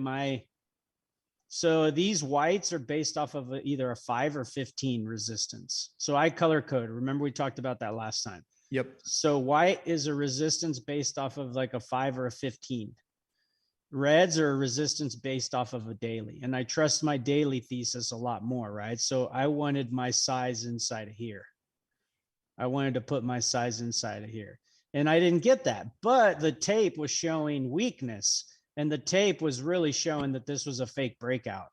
so these whites are based off of either a 5 or 15 resistance. So I color code. Remember we talked about that last time. Yep. So white is a resistance based off of like a 5 or a 15. Reds are a resistance based off of a daily. And I trust my daily thesis a lot more, right? So I wanted my size inside of here. I wanted to put my size inside of here. And I didn't get that. But the tape was showing weakness. And the tape was really showing that this was a fake breakout,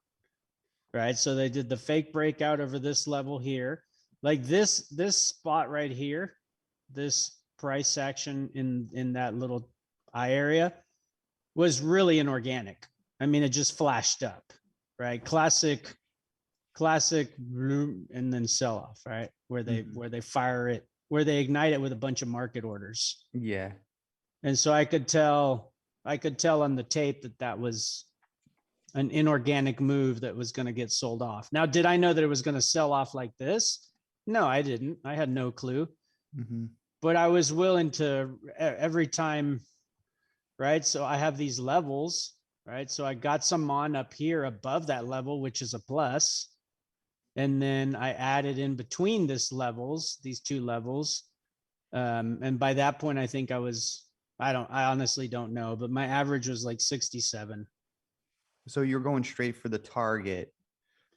right? So they did the fake breakout over this level here. Like this spot right here, this price action in that little eye area was really inorganic. I mean, it just flashed up, right? Classic and then sell off, right? Where they fire it, where they ignite it with a bunch of market orders. Yeah. And so I could tell on the tape that that was an inorganic move that was going to get sold off. Now, did I know that it was going to sell off like this? No, I didn't. I had no clue. Mhm. But I was willing to every time, right? So I have these levels, right? So I got some on up here above that level, which is a plus. And then I added in between these two levels. And by that point, I think I honestly don't know, but my average was like 67. So you're going straight for the target,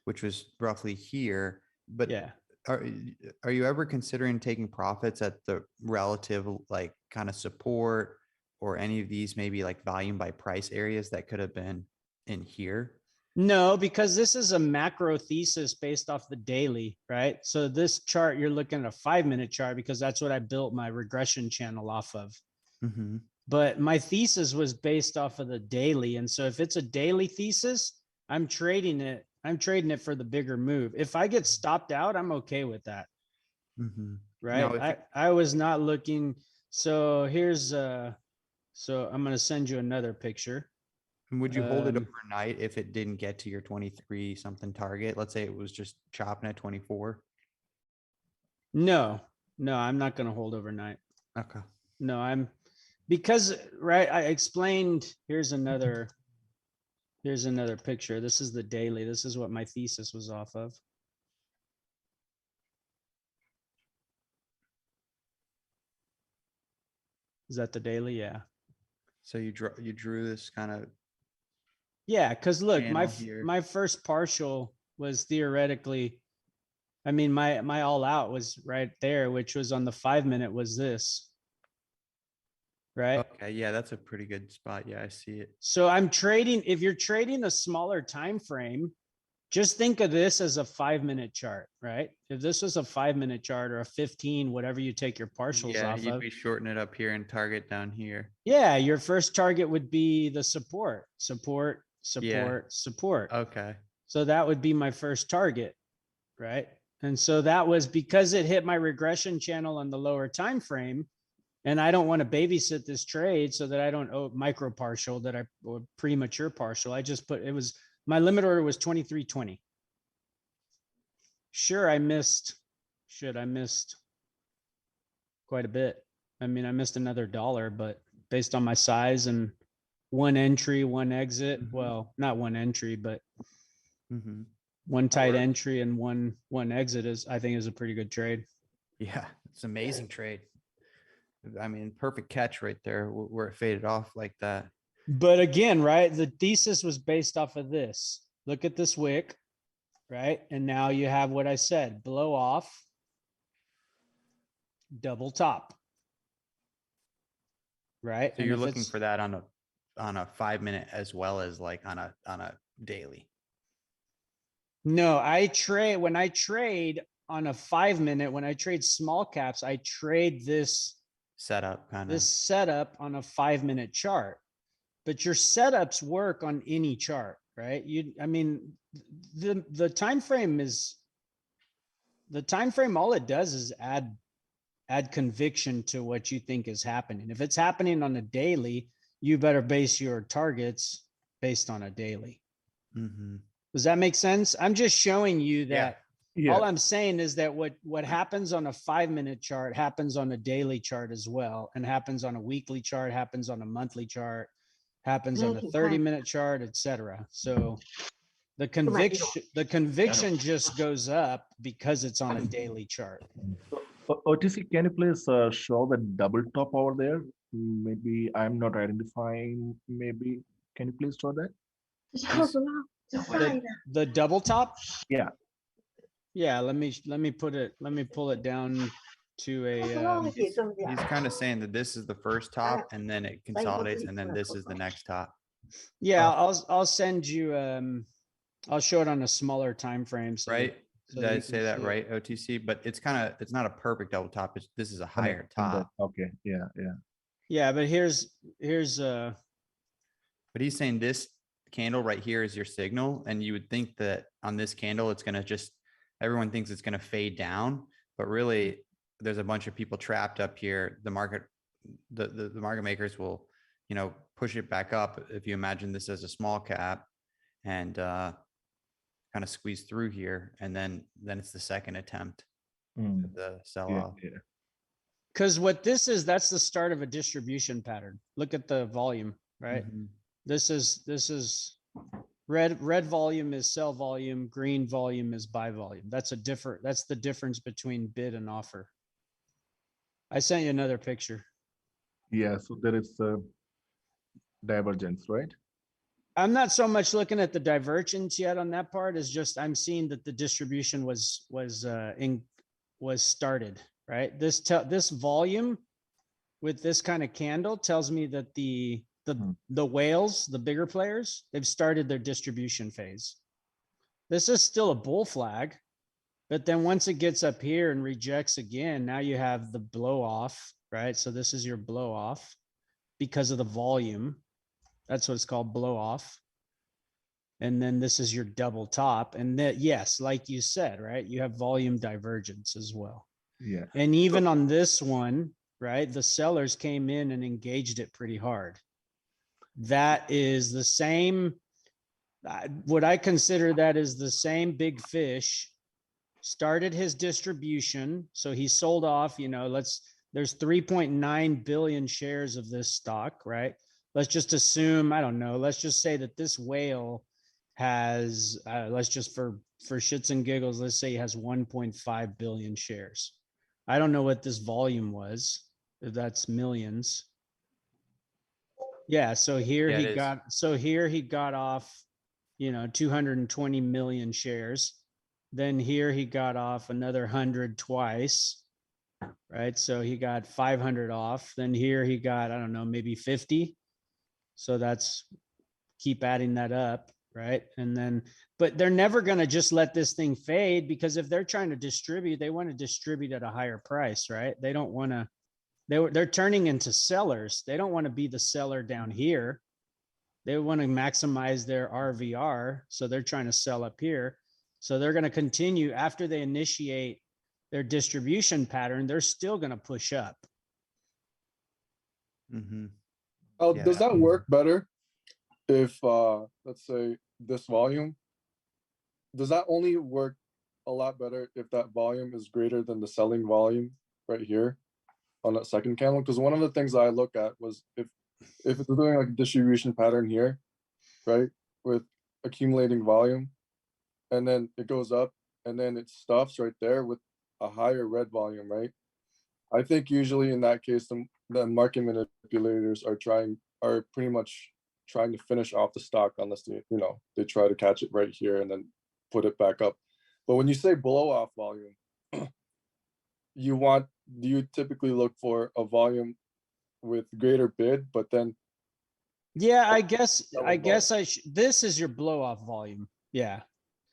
which was roughly here, but Yeah. are you ever considering taking profits at the relative like kind of support or any of these maybe like volume by price areas that could have been in here? No, because this is a macro thesis based off the daily, right? So this chart, you're looking at a 5-minute chart because that's what I built my regression channel off of. Mm-hmm. But my thesis was based off of the daily. And so if it's a daily thesis, I'm trading it for the bigger move. If I get stopped out, I'm okay with that. Mm-hmm. Right. No, I was not looking. So so I'm going to send you another picture. would you hold it overnight if it didn't get to your 23 something target? Let's say it was just chopping at 24. No, I'm not going to hold overnight. Okay. No, because right. I explained, here's another picture. This is the daily. This is what my thesis was off of. Is that the daily? Yeah. So you drew this kind of Yeah, because look, channel here. my first partial was theoretically, I mean, my all out was right there, which was on the 5-minute was this. Right. Okay, yeah, that's a pretty good spot. Yeah, I see it. So I'm trading, if you're trading a smaller time frame, just think of this as a 5-minute chart, right? If this was a 5-minute chart or a 15, whatever you take your partials Yeah, off you'd of. be shorting it up here and target down here. Yeah, your first target would be the support. Yeah. Okay. So that would be my first target, right? And so that was because it hit my regression channel on the lower time frame. And I don't want to babysit this trade so that I don't owe micro partial or premature partial. I just put, my limit order was 23.20. Sure, I missed quite a bit. I mean, I missed another $1, but based on my size and one entry, one exit, Mhm. well, not one entry, but Mm-hmm. one tight entry and one exit I think is a pretty good trade. Yeah, it's an amazing trade. I mean, perfect catch right there where it faded off like that. But again, right, the thesis was based off of this. Look at this wick, right? And now you have what I said, blow off, double top. Right. So you're looking for that on a 5-minute as well as like on a daily. No, when I trade on a 5-minute, when I trade small caps, I trade this Setup on a 5-minute chart. But your setups work on any chart, right? I mean, the time frame, all it does is add conviction to what you think is happening. If it's happening on a daily, you better base your targets based on a daily. Mm-hmm. Does that make sense? I'm just showing you that. Yeah. All I'm saying is that what happens on a 5-minute chart happens on a daily chart as well, and happens on a weekly chart, happens on a monthly chart, happens on a 30-minute chart, etc. So the conviction just goes up because it's on a daily chart. OTC, can you please show the double top over there? Maybe I'm not identifying. Maybe can you please show that? The double top? Yeah. Yeah, let me pull it down to a He's kind of saying that this is the first top and then it consolidates and then this is the next top. Yeah, I'll send you I'll show it on a smaller time frame. So right? So Did I say that right, OTC? But it's not a perfect double top. This is a higher top. Okay. Yeah. Yeah, but here's But he's saying this candle right here is your signal, and you would think that on this candle it's going to everyone thinks it's going to fade down, but really there's a bunch of people trapped up here. The market the market makers will, you know, push it back up. If you imagine this as a small cap and kind of squeeze through here, and then it's the second attempt Mm, of the sell yeah, off. yeah. Because what this is, that's the start of a distribution pattern. Look at the volume, right? Mhm. This is red volume is sell volume, green volume is buy volume. That's the difference between bid and offer. I sent you another picture. Yeah, so there is a divergence, right? I'm not so much looking at the divergence yet on that part, as just I'm seeing that the distribution was started, right? This volume with this kind of candle tells me that the whales, the bigger players, they've started their distribution phase. This is still a bull flag, but then once it gets up here and rejects again, now you have the blow off, right? So this is your blow off because of the volume. That's what it's called, blow off. And then this is your double top. And that, yes, like you said, right? You have volume divergence as well. Yeah. And even on this one, right? The sellers came in and engaged it pretty hard. That is the same. What I consider that is the same big fish started his distribution. So he sold off, you know, there's 3.9 billion shares of this stock, right? Let's just assume, I don't know, let's just say that this whale has, let's just for shits and giggles, let's say he has 1.5 billion shares. I don't know what this volume was, if that's millions. Yeah, so here Yeah, it is. he got off, you know, 220 million shares. Then here he got off another 100 twice, right? So he got 500 off. Then here he got, I don't know, maybe 50. So that's, keep adding that up, right? And then, but they're never going to just let this thing fade, because if they're trying to distribute, they want to distribute at a higher price, right? They don't want to, they're turning into sellers. They don't want to be the seller down here. They want to maximize their RVR. So they're trying to sell up here. So they're going to continue after they initiate their distribution pattern. They're still going to push up. Mhm. Oh, Yeah. does that work better if let's say this volume? Does that only work a lot better if that volume is greater than the selling volume right here on that second candle? Because one of the things I look at was if it's doing like a distribution pattern here, right, with accumulating volume, and then it goes up and then it stops right there with a higher red volume, right? I think usually in that case, the market manipulators are pretty much trying to finish off the stock unless they try to catch it right here and then put it back up. But when you say blow off volume, do you typically look for a volume with greater bid, but then Yeah, I guess selling volume? this is your blow off volume. Yeah.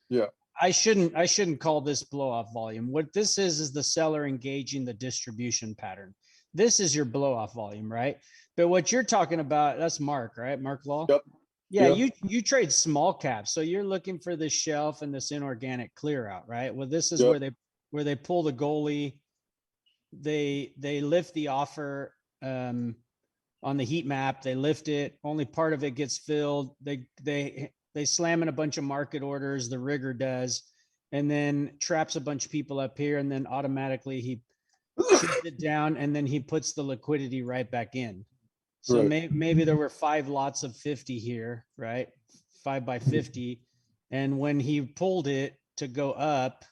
Yeah. I shouldn't call this blow off volume. What this is the seller engaging the distribution pattern. This is your blow off volume, right? But what you're talking about, that's Mark, right? Mark Law. Yep. Yeah, Yep. you trade small caps. So you're looking for this shelf and this inorganic clear out, right? Well, this is Yep. where they pull the goalie. They lift the offer on the heat map. They lift it. Only part of it gets filled. They slam in a bunch of market orders, the rigger does, and then traps a bunch of people up here, and then automatically he shoots it down, and then he puts the liquidity right back in. So Right. maybe there were 5 lots of 50 here, right? 5 by 50. And when he pulled it to go up,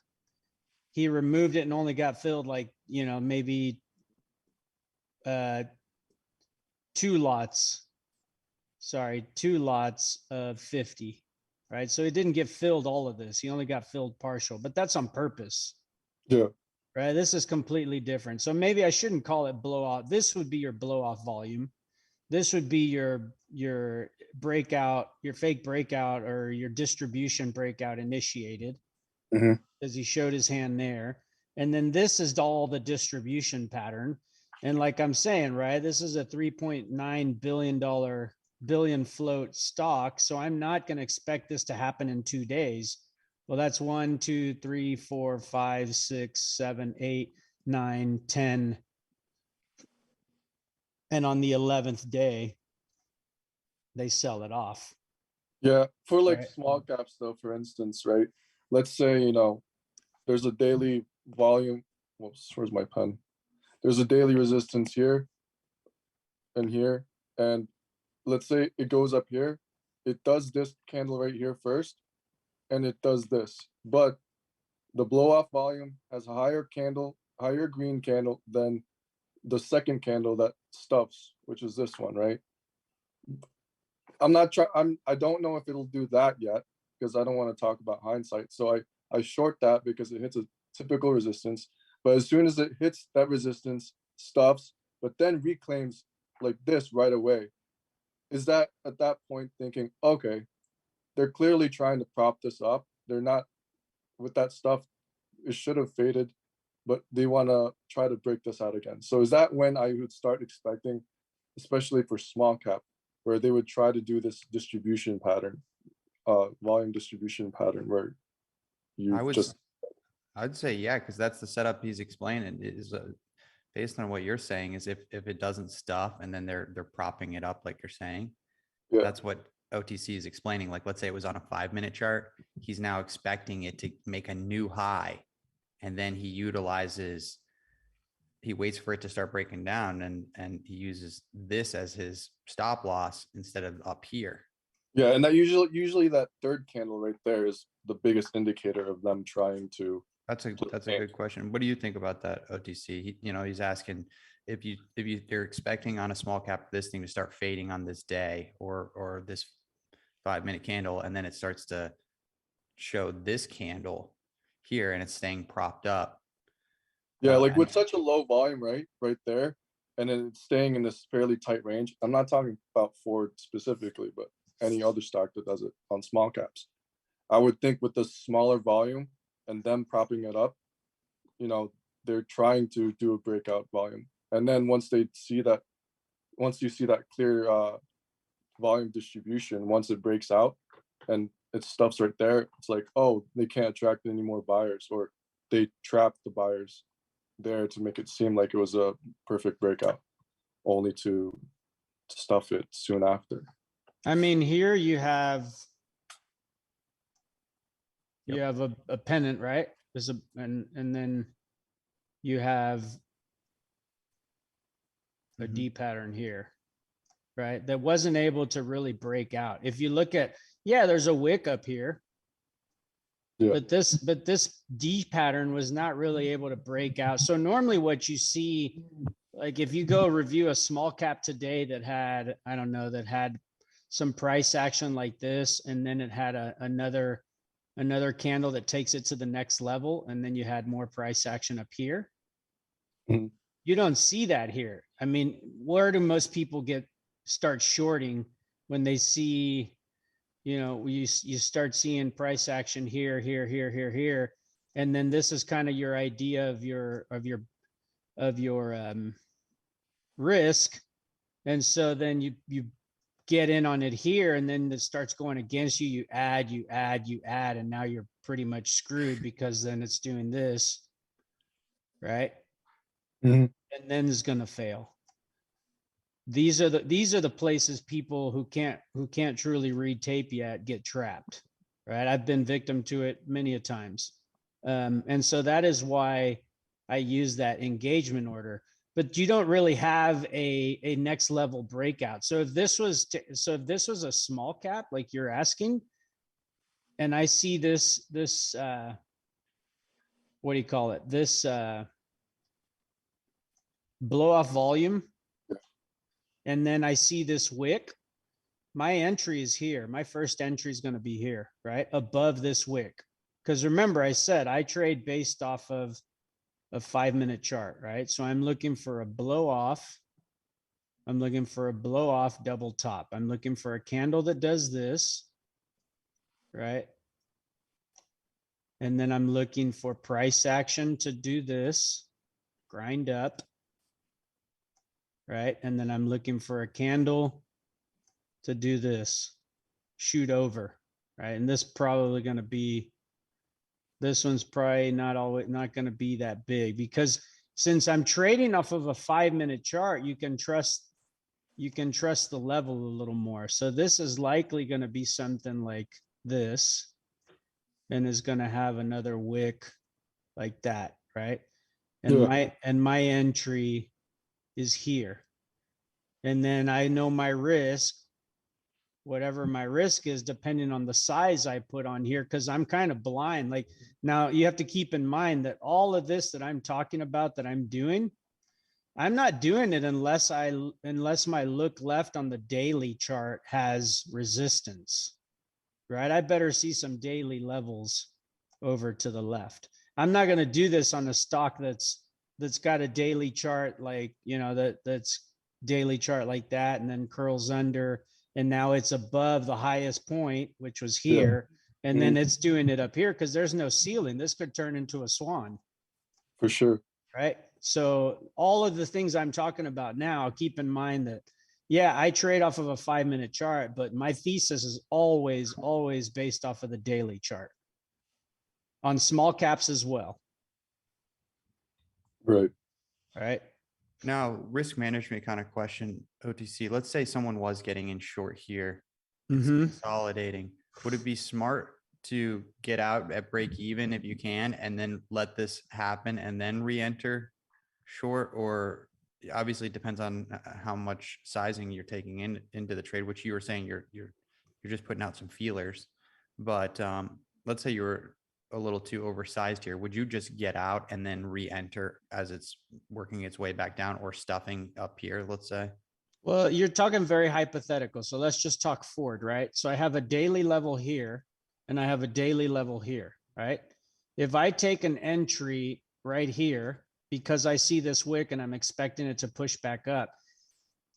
he removed it and only got filled like, maybe 2 lots of 50, right? So it didn't get filled all of this. He only got filled partial, but that's on purpose, Yeah. right? This is completely different. So maybe I shouldn't call it blowout. This would be your blow off volume. This would be your breakout, your fake breakout, or your distribution breakout initiated, Mhm. as he showed his hand there. And then this is all the distribution pattern. And like I'm saying, right, this is a $3.9 billion float stock. So I'm not going to expect this to happen in 2 days. Well, that's 1, 2, 3, 4, 5, 6, 7, 8, 9, 10. And on the 11th day, they sell it off. Yeah, for like Right. small caps though, for instance, right? Let's say, you know, there's a daily volume. Whoops, where's my pen? There's a daily resistance here and here. And let's say it goes up here. It does this candle right here first, and it does this. But the blow off volume has a higher candle, higher green candle than the second candle that stuffs, which is this one, right? I'm not trying, I don't know if it'll do that yet because I don't want to talk about hindsight. So I short that because it hits a typical resistance. But as soon as it hits that resistance, stuffs, but then reclaims like this right away. Is that at that point thinking, okay, they're clearly trying to prop this up. They're not with that stuff. It should have faded, but they want to try to break this out again. So is that when I would start expecting, especially for small cap, where they would try to do this distribution pattern, volume distribution pattern where you I'd say, yeah, because that's the setup he's explaining is based on what you're saying is if it doesn't stuff and then they're propping it up like you're saying, yeah, that's what OTC is explaining. Like, let's say it was on a 5-minute chart. He's now expecting it to make a new high. And then he waits for it to start breaking down and he uses this as his stop loss instead of up here. yeah, and that usually that third candle right there is the biggest indicator of them trying to. That's a good question. What do you think about that, OTC? He's asking if you're expecting on a small cap this thing to start fading on this day or this 5-minute candle, and then it starts to show this candle here and it's staying propped up. Yeah, like with such a low volume, right there, and then it's staying in this fairly tight range. I'm not talking about Ford specifically, but any other stock that does it on small caps. I would think with the smaller volume and them propping it up, they're trying to do a breakout volume. And then once you see that clear volume distribution, once it breaks out and it stuffs right there, it's like, oh, they can't attract any more buyers, or they trapped the buyers there to make it seem like it was a perfect breakout, only to stuff it soon after. I mean, here you have a pennant, right? There's and then you have a D pattern here, right? That wasn't able to really break out. If you look at, there's a wick up here. Yeah. But this D pattern was not really able to break out. So normally what you see, like if you go review a small cap today that had, I don't know, that had some price action like this, and then it had another candle that takes it to the next level, and then you had more price action up here. Mhm. You don't see that here. I mean, where do most people start shorting when they see, you start seeing price action here, and then this is kind of your idea of your risk, and so then you get in on it here, and then it starts going against you. You add, and now you're pretty much screwed because then it's doing this, right? Mhm. And then it's going to fail. These are the places people who can't truly read tape yet get trapped, right? I've been victim to it many a times. And so that is why I use that engagement order, but you don't really have a next level breakout. So if this was a small cap, like you're asking, and I see this, what do you call it? This, blow off volume, and then I see this wick, my entry is here. My first entry is going to be here, right? Above this wick. Because remember, I said I trade based off of a 5-minute chart, right? So I'm looking for a blow off. I'm looking for a blow off double top. I'm looking for a candle that does this, right? And then I'm looking for price action to do this, grind up, right? And then I'm looking for a candle to do this, shoot over, right? And this probably going to be, this one's probably not going to be that big, because since I'm trading off of a 5-minute chart, you can trust you can trust the level a little more. So this is likely going to be something like this, and is going to have another wick like that, right? And Yeah. my entry is here. And then I know my risk, whatever my risk is, depending on the size I put on here, because I'm kind of blind. Like, now you have to keep in mind that all of this that I'm talking about that I'm doing, I'm not doing it unless my look left on the daily chart has resistance, right? I better see some daily levels over to the left. I'm not going to do this on a stock that's got a daily chart like, that's daily chart like that, and then curls under, and now it's above the highest point, which was here, and then it's doing it up here because there's no ceiling. This could turn into a swan, For sure. right? So all of the things I'm talking about now, keep in mind that, yeah, I trade off of a 5-minute chart, but my thesis is always based off of the daily chart on small caps as well. Right. All right. Now, risk management kind of question, OTC. Let's say someone was getting in short here, it's Mhm. consolidating. Would it be smart to get out at break even if you can, and then let this happen and then re-enter short? Or obviously it depends on how much sizing you're taking into the trade, which you were saying you're just putting out some feelers. But let's say you're a little too oversized here. Would you just get out and then re-enter as it's working its way back down, or stuffing up here, let's say? Well, you're talking very hypothetical. So let's just talk forward, right? So I have a daily level here and I have a daily level here, right? If I take an entry right here, because I see this wick and I'm expecting it to push back up,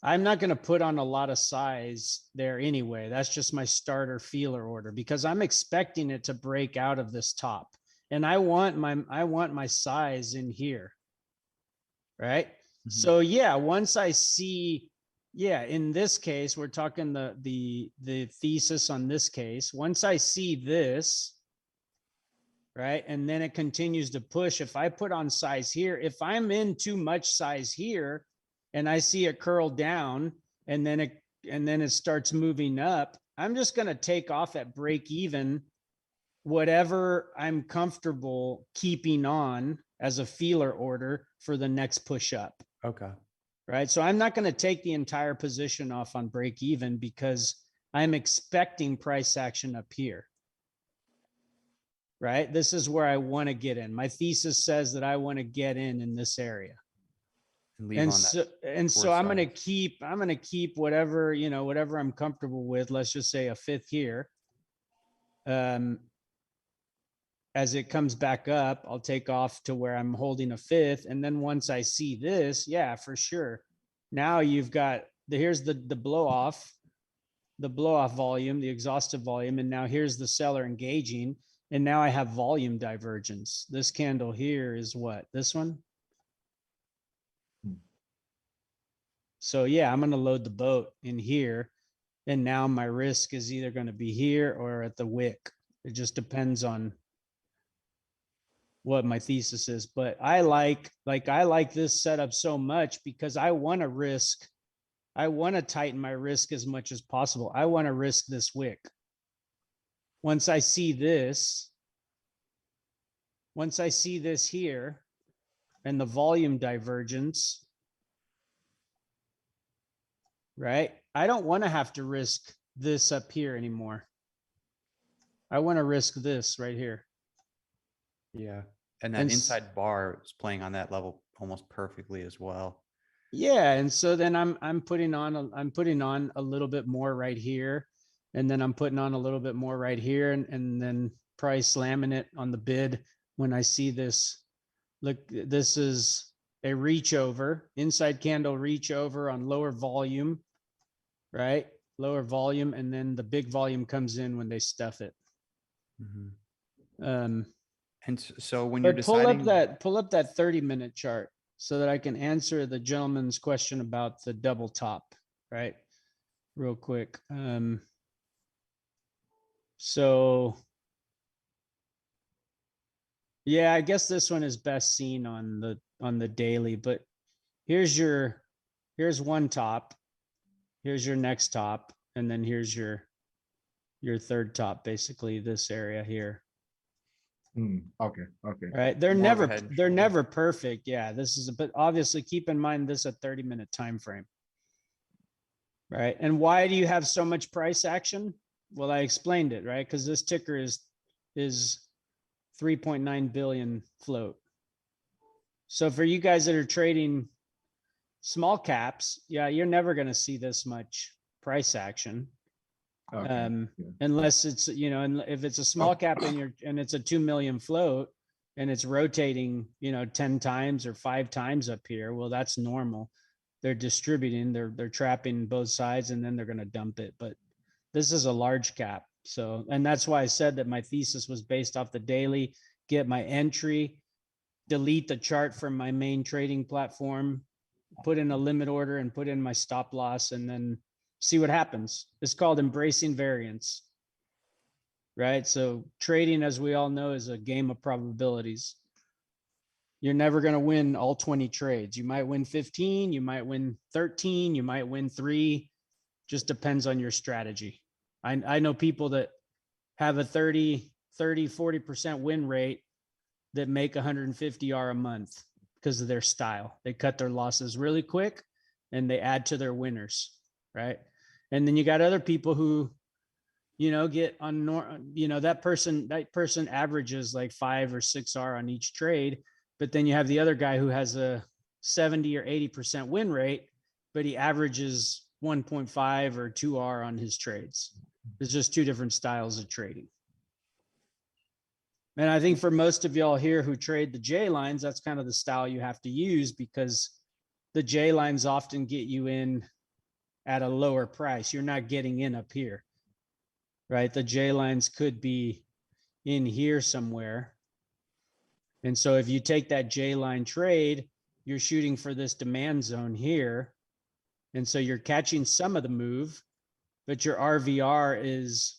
I'm not going to put on a lot of size there anyway. That's just my starter feeler order because I'm expecting it to break out of this top. And I want my size in here. Right? Mhm. So yeah, once I see, yeah, in this case, we're talking the thesis on this case. Once I see this, right, and then it continues to push. If I put on size here, if I'm in too much size here and I see it curl down and then it starts moving up, I'm just going to take off at break even whatever I'm comfortable keeping on as a feeler order for the next push up. Okay. Right. So I'm not going to take the entire position off on break even because I'm expecting price action up here. Right. This is where I want to get in. My thesis says that I want to get in this area. And leave And on so, that so I'm going to size. keep whatever, whatever I'm comfortable with. Let's just say a fifth here. As it comes back up, I'll take off to where I'm holding a fifth. And then once I see this, yeah, for sure. Now you've got here's the blow off volume, the exhaustive volume. And now here's the seller engaging. And now I have volume divergence. This candle here is what? This one? So yeah, I'm going to load the boat in here. And now my risk is either going to be here or at the wick. It just depends on what my thesis is, but I like this setup so much because I want to tighten my risk as much as possible. I want to risk this wick. Once I see this here and the volume divergence, right? I don't want to have to risk this up here anymore. I want to risk this right here. Yeah. And that And inside bar is playing on that level almost perfectly as well. Yeah, and so then I'm putting on a little bit more right here, and then I'm putting on a little bit more right here, and then probably slamming it on the bid when I see this. Look, this is a reach over, inside candle reach over on lower volume, right? Lower volume, and then the big volume comes in when they stuff it. Mhm. Um, And so when you're but pull up deciding, that 30-minute chart so that I can answer the gentleman's question about the double top, right? Real quick. So yeah, I guess this one is best seen on the daily, but here's one top, Here's your next top, and then here's your third top, basically this area here. Okay. Okay. Right? They're More of a never head and they're shoulder. never perfect. Yeah, this is but obviously keep in mind this a 30-minute time frame. Right? And why do you have so much price action? Well, I explained it, right? Because this ticker is 3.9 billion float. So for you guys that are trading small caps, yeah, you're never going to see this much price action. Okay. Unless it's, and if it's a small cap and it's a 2 million float and it's rotating, 10 times or 5 times up here, well, that's normal. They're distributing, they're trapping both sides, and then they're going to dump it. But this is a large cap. So, and that's why I said that my thesis was based off the daily, get my entry, delete the chart from my main trading platform, put in a limit order and put in my stop loss, and then see what happens. It's called embracing variance, right? So trading, as we all know, is a game of probabilities. You're never going to win all 20 trades. You might win 15, you might win 13, you might win 3. Just depends on your strategy. I know people that have a 40% win rate that make 150 R a month because of their style. They cut their losses really quick and they add to their winners, right? And then you got other people who, get on, that person averages like 5 or 6 R on each trade. But then you have the other guy who has a 70 or 80% win rate, but he averages 1.5 or 2 R on his trades. There's just two different styles of trading. And I think for most of y'all here who trade the J lines, that's kind of the style you have to use, because the J lines often get you in at a lower price. You're not getting in up here, right? The J lines could be in here somewhere. And so if you take that J line trade, you're shooting for this demand zone here. And so you're catching some of the move, but your RVR is,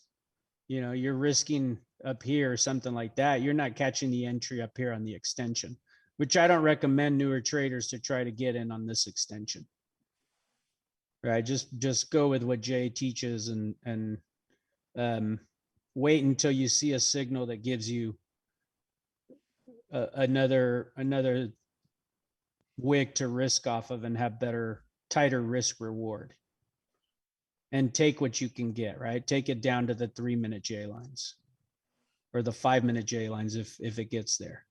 you're risking up here or something like that. You're not catching the entry up here on the extension, which I don't recommend newer traders to try to get in on this extension. Right? Just go with what Jay teaches and wait until you see a signal that gives you another wick to risk off of and have tighter risk reward. And take what you can get, right? Take it down to the 3-minute J lines or the 5-minute J lines if it gets there.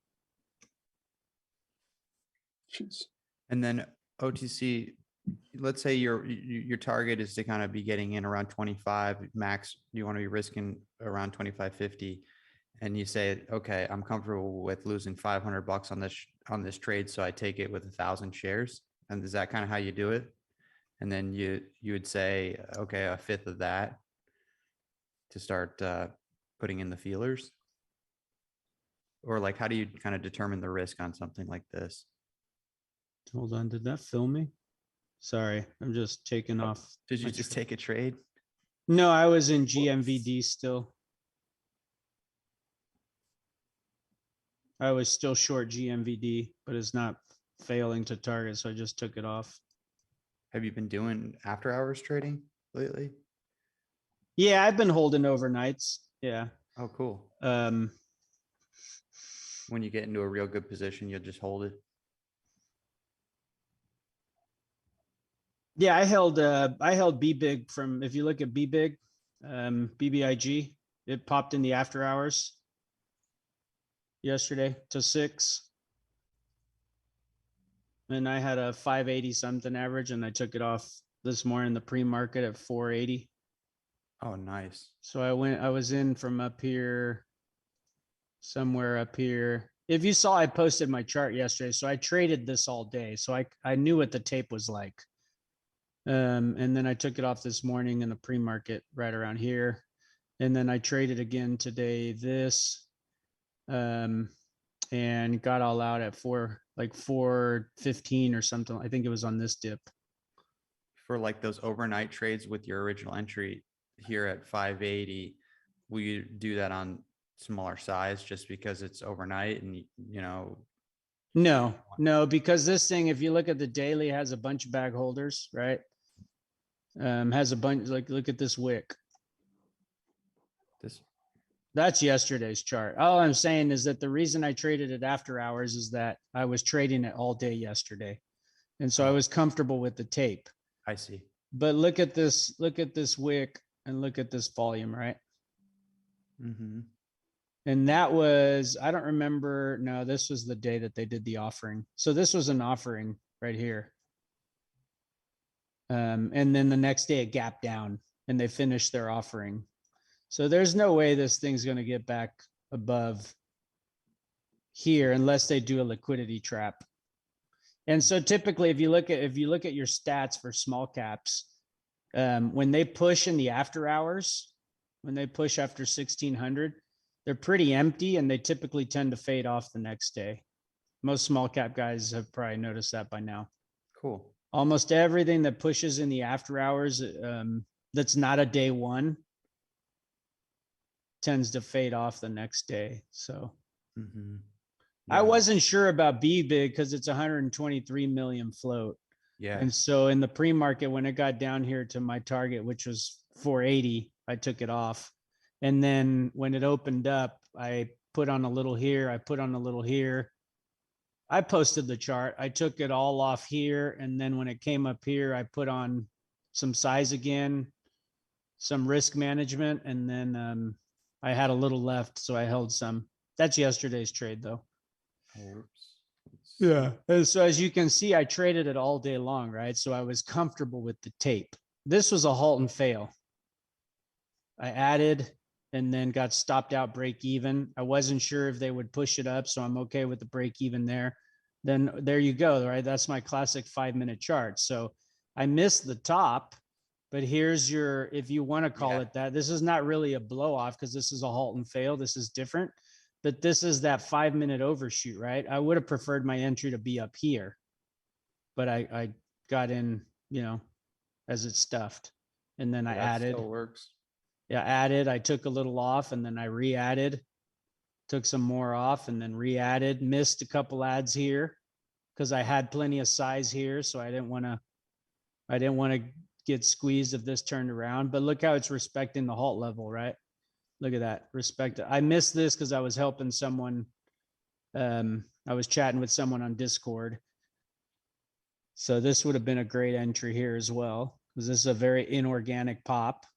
Jeez. And then OTC, let's say your target is to kind of be getting in around 25 max. You want to be risking around 25.50, and you say, okay, I'm comfortable with losing $500 on this trade, so I take it with 1,000 shares. And is that kind of how you do it? And then you would say, okay, a fifth of that to start putting in the feelers? Or like, how do you kind of determine the risk on something like this? Hold on, did that film me? Sorry, I'm just taking off. Did you just take a trade? No, I was in GMVD still. I was still short GMVD, but it's not failing to target, so I just took it off. Have you been doing after hours trading lately? Yeah, I've been holding overnights. Yeah. Oh, cool. Um, When you get into a real good position, you'll just hold it. yeah, I held BBIG from, if you look at BBIG, BBIG, it popped in the after hours yesterday to 6. And I had a 580 something average, and I took it off this morning, the pre-market at 480. Oh, nice. So I was in from up here, somewhere up here. If you saw, I posted my chart yesterday. So I traded this all day. So I knew what the tape was like. And then I took it off this morning in the pre-market right around here. And then I traded again today, this, and got all out at 4:15 or something. I think it was on this dip. For like those overnight trades with your original entry here at 580, will you do that on smaller size just because it's overnight and No, because this thing, if you look at the daily, has a bunch of bag holders, right? Has a bunch, like, look at this wick. This. That's yesterday's chart. All I'm saying is that the reason I traded it after hours is that I was trading it all day yesterday. And so I was comfortable with the tape. I see. But look at this wick and look at this volume, right? Mm-hmm. And that was, I don't remember. No, this was the day that they did the offering. So this was an offering right here. And then the next day it gapped down and they finished their offering. So there's no way this thing's going to get back above here unless they do a liquidity trap. And so typically, if you look at your stats for small caps, when they push in the after hours, when they push after 1600, they're pretty empty and they typically tend to fade off the next day. Most small cap guys have probably noticed that by now. Cool. Almost everything that pushes in the after hours, that's not a day one, tends to fade off the next day. So Mm-hmm. I wasn't sure about B big because it's 123 million float. Yeah. And so in the pre-market, when it got down here to my target, which was 480, I took it off. And then when it opened up, I put on a little here, I put on a little here. I posted the chart. I took it all off here. And then when it came up here, I put on some size again, some risk management. And then I had a little left, so I held some. That's yesterday's trade though. Yeah. And so as you can see, I traded it all day long, right? So I was comfortable with the tape. This was a halt and fail. I added and then got stopped out break even. I wasn't sure if they would push it up, so I'm okay with the break even there. Then there you go, right? That's my classic 5-minute chart. So I missed the top, but here's your, if you want to call it that, this is not really a blow off because this is a halt and fail. This is different. But this is that 5-minute overshoot, right? I would have preferred my entry to be up here, but I got in, as it stuffed. And then I added. Still works. Yeah, added. I took a little off and then I re-added, took some more off and then re-added, missed a couple ads here because I had plenty of size here. So I didn't want to get squeezed if this turned around, but look how it's respecting the halt level, right? Look at that, respect it. I missed this because I was helping someone. I was chatting with someone on Discord. So this would have been a great entry here as well, because this is a very inorganic pop.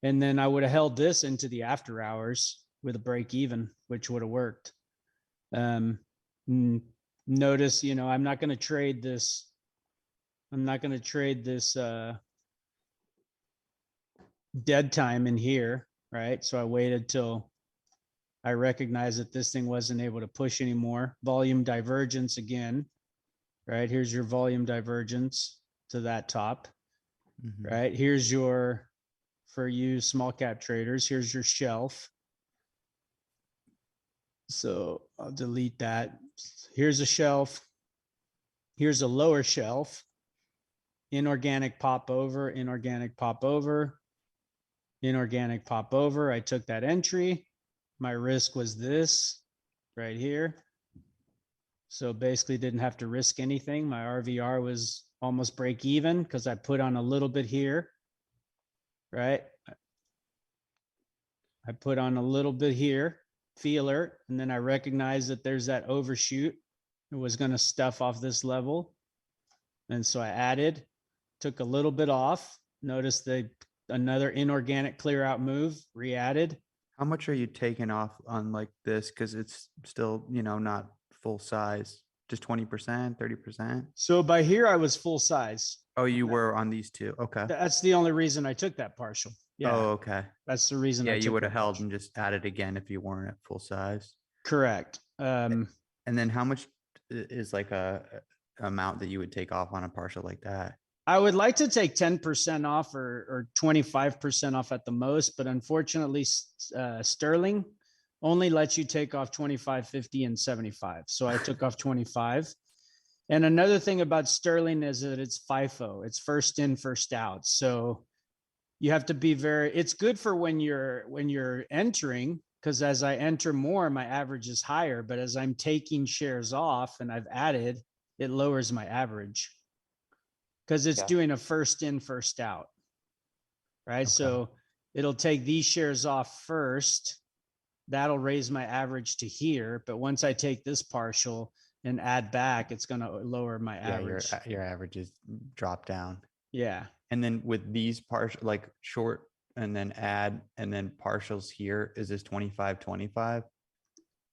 And then I would have held this into the after hours with a break even, which would have worked. Notice, I'm not going to trade this. I'm not going to trade this dead time in here. Right. So I waited till I recognized that this thing wasn't able to push anymore. Volume divergence again. Right. Here's your volume divergence to that top. Mm-hmm. Right. Here's your, for you small cap traders, here's your shelf. So I'll delete that. Here's a shelf. Here's a lower shelf. Inorganic pop over, inorganic pop over. Inorganic pop over. I took that entry. My risk was this right here. So basically didn't have to risk anything. My RVR was almost break even because I put on a little bit here, right? I put on a little bit here, fee alert, and then I recognized that there's that overshoot. It was going to stuff off this level. And so I added, took a little bit off. Notice another inorganic clear out move, re-added. How much are you taking off on like this? Because it's still, not full size, just 20%, 30%. So by here, I was full size. Oh, you were on these two. Okay. That's the only reason I took that partial. Yeah. Oh, okay. That's the reason. Yeah, you would have held and just added again if you weren't at full size. Correct. And then how much is like a amount that you would take off on a partial like that? I would like to take 10% off or 25% off at the most, but unfortunately, Sterling only lets you take off 25, 50, and 75. So I took off 25. And another thing about Sterling is that it's FIFO. It's first in, first out. So you have to be it's good for when you're entering, because as I enter more, my average is higher. But as I'm taking shares off and I've added, it lowers my average. Because it's doing a first in, first out. right? Okay. So it'll take these shares off first. That'll raise my average to here. But once I take this partial and add back, it's going to lower my Yeah, average. your averages drop down. Yeah. And then with these partial, like short and then add and then partials here, is this 25, 25?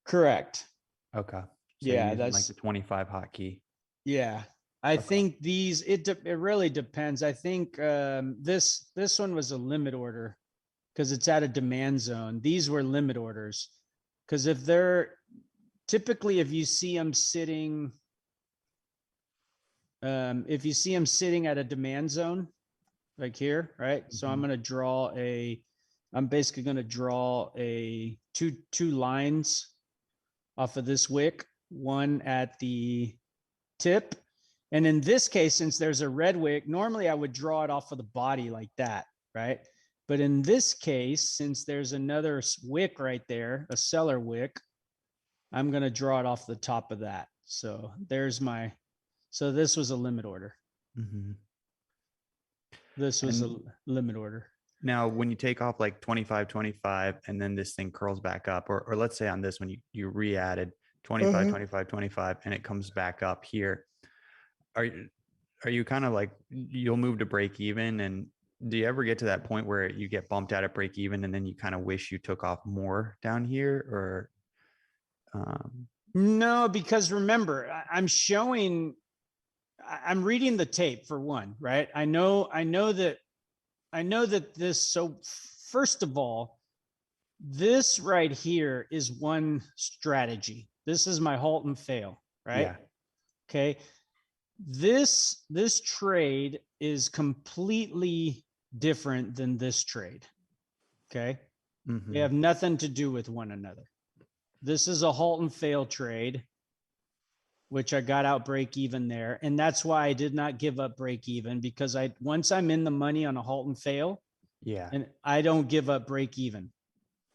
Correct. Okay. So Yeah, you're using like that's the 25 hotkey. yeah. I Okay. think these it really depends. I think this one was a limit order because it's at a demand zone. These were limit orders because if they're typically if you see them sitting at a demand zone like here, right? So I'm Mhm. going to draw I'm basically going to draw two lines off of this wick, one at the tip. And in this case, since there's a red wick, normally I would draw it off of the body like that, right? But in this case, since there's another wick right there, a seller wick, I'm going to draw it off the top of that. So so this was a limit order. Mhm. This was a And- limit order. Now, when you take off like 25, 25, and then this thing curls back up, or let's say on this one, you re-added 25, 25, 25, and it comes back up here. Are you kind of like, you'll move to break even? And do you ever get to that point where you get bumped out at break even and then you kind of wish you took off more down here? Or No, because remember, I'm reading the tape for one, right? I know that this, so first of all, this right here is one strategy. This is my halt and fail, right? Yeah. Okay. This trade is completely different than this trade. Okay. Mhm. They have nothing to do with one another. This is a halt and fail trade, which I got out break even there. And that's why I did not give up break even, because once I'm in the money on a halt and fail, Yeah. and I don't give up break even.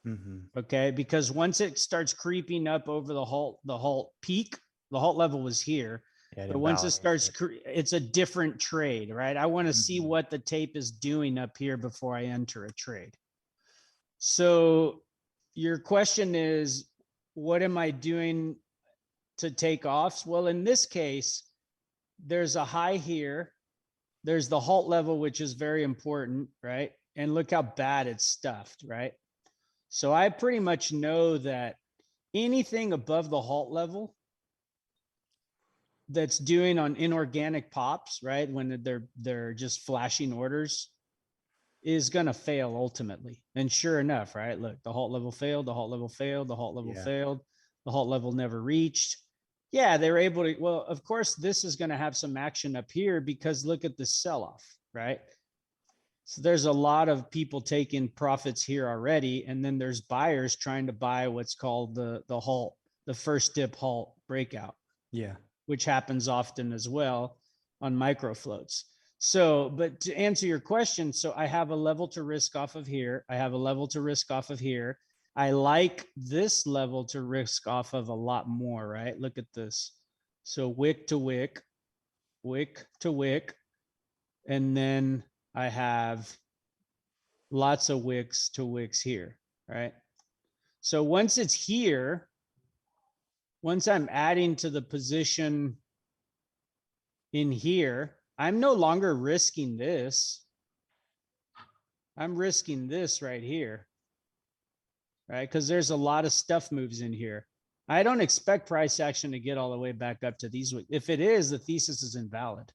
Mhm. Okay. Because once it starts creeping up over the halt peak, the halt level was here. Yeah, But once it starts, it's a different trade, right? I want to see Mhm. what the tape is doing up here before I enter a trade. So your question is, what am I doing to take off? Well, in this case, there's a high here. There's the halt level, which is very important, right? And look how bad it's stuffed, right? So I pretty much know that anything above the halt level that's doing on inorganic pops, right? When they're just flashing orders, is going to fail ultimately. And sure enough, right? Look, the halt level failed, the halt level failed, the halt level Yeah. failed, the halt level never reached. Yeah, they were able to, well, of course, this is going to have some action up here because look at the sell-off, right? So there's a lot of people taking profits here already. And then there's buyers trying to buy what's called the halt, the first dip halt breakout, Yeah. which happens often as well on micro floats. So, but to answer your question, so I have a level to risk off of here. I have a level to risk off of here. I like this level to risk off of a lot more, right? Look at this. So wick to wick, wick to wick. And then I have lots of wicks to wicks here, right? So once it's here, once I'm adding to the position in here, I'm no longer risking this. I'm risking this right here, right? Because there's a lot of stuff moves in here. I don't expect price action to get all the way back up to these. If it is, the thesis is invalid.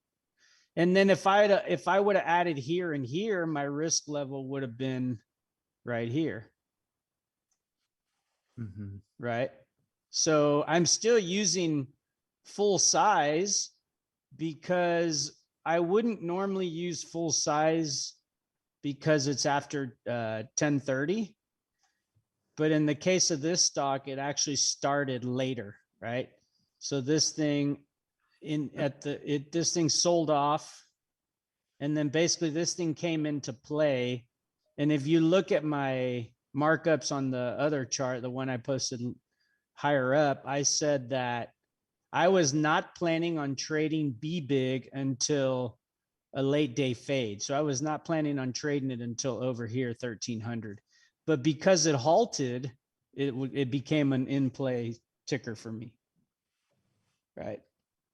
And then if I would have added here and here, my risk level would have been right here, Mhm. right? So I'm still using full size because I wouldn't normally use full size because it's after 10:30. But in the case of this stock, it actually started later, right? So this thing this thing sold off, and then basically this thing came into play. And if you look at my markups on the other chart, the one I posted higher up, I said that I was not planning on trading B big until a late day fade. So I was not planning on trading it until over here, 1300. But because it halted, it became an in play ticker for me. Right.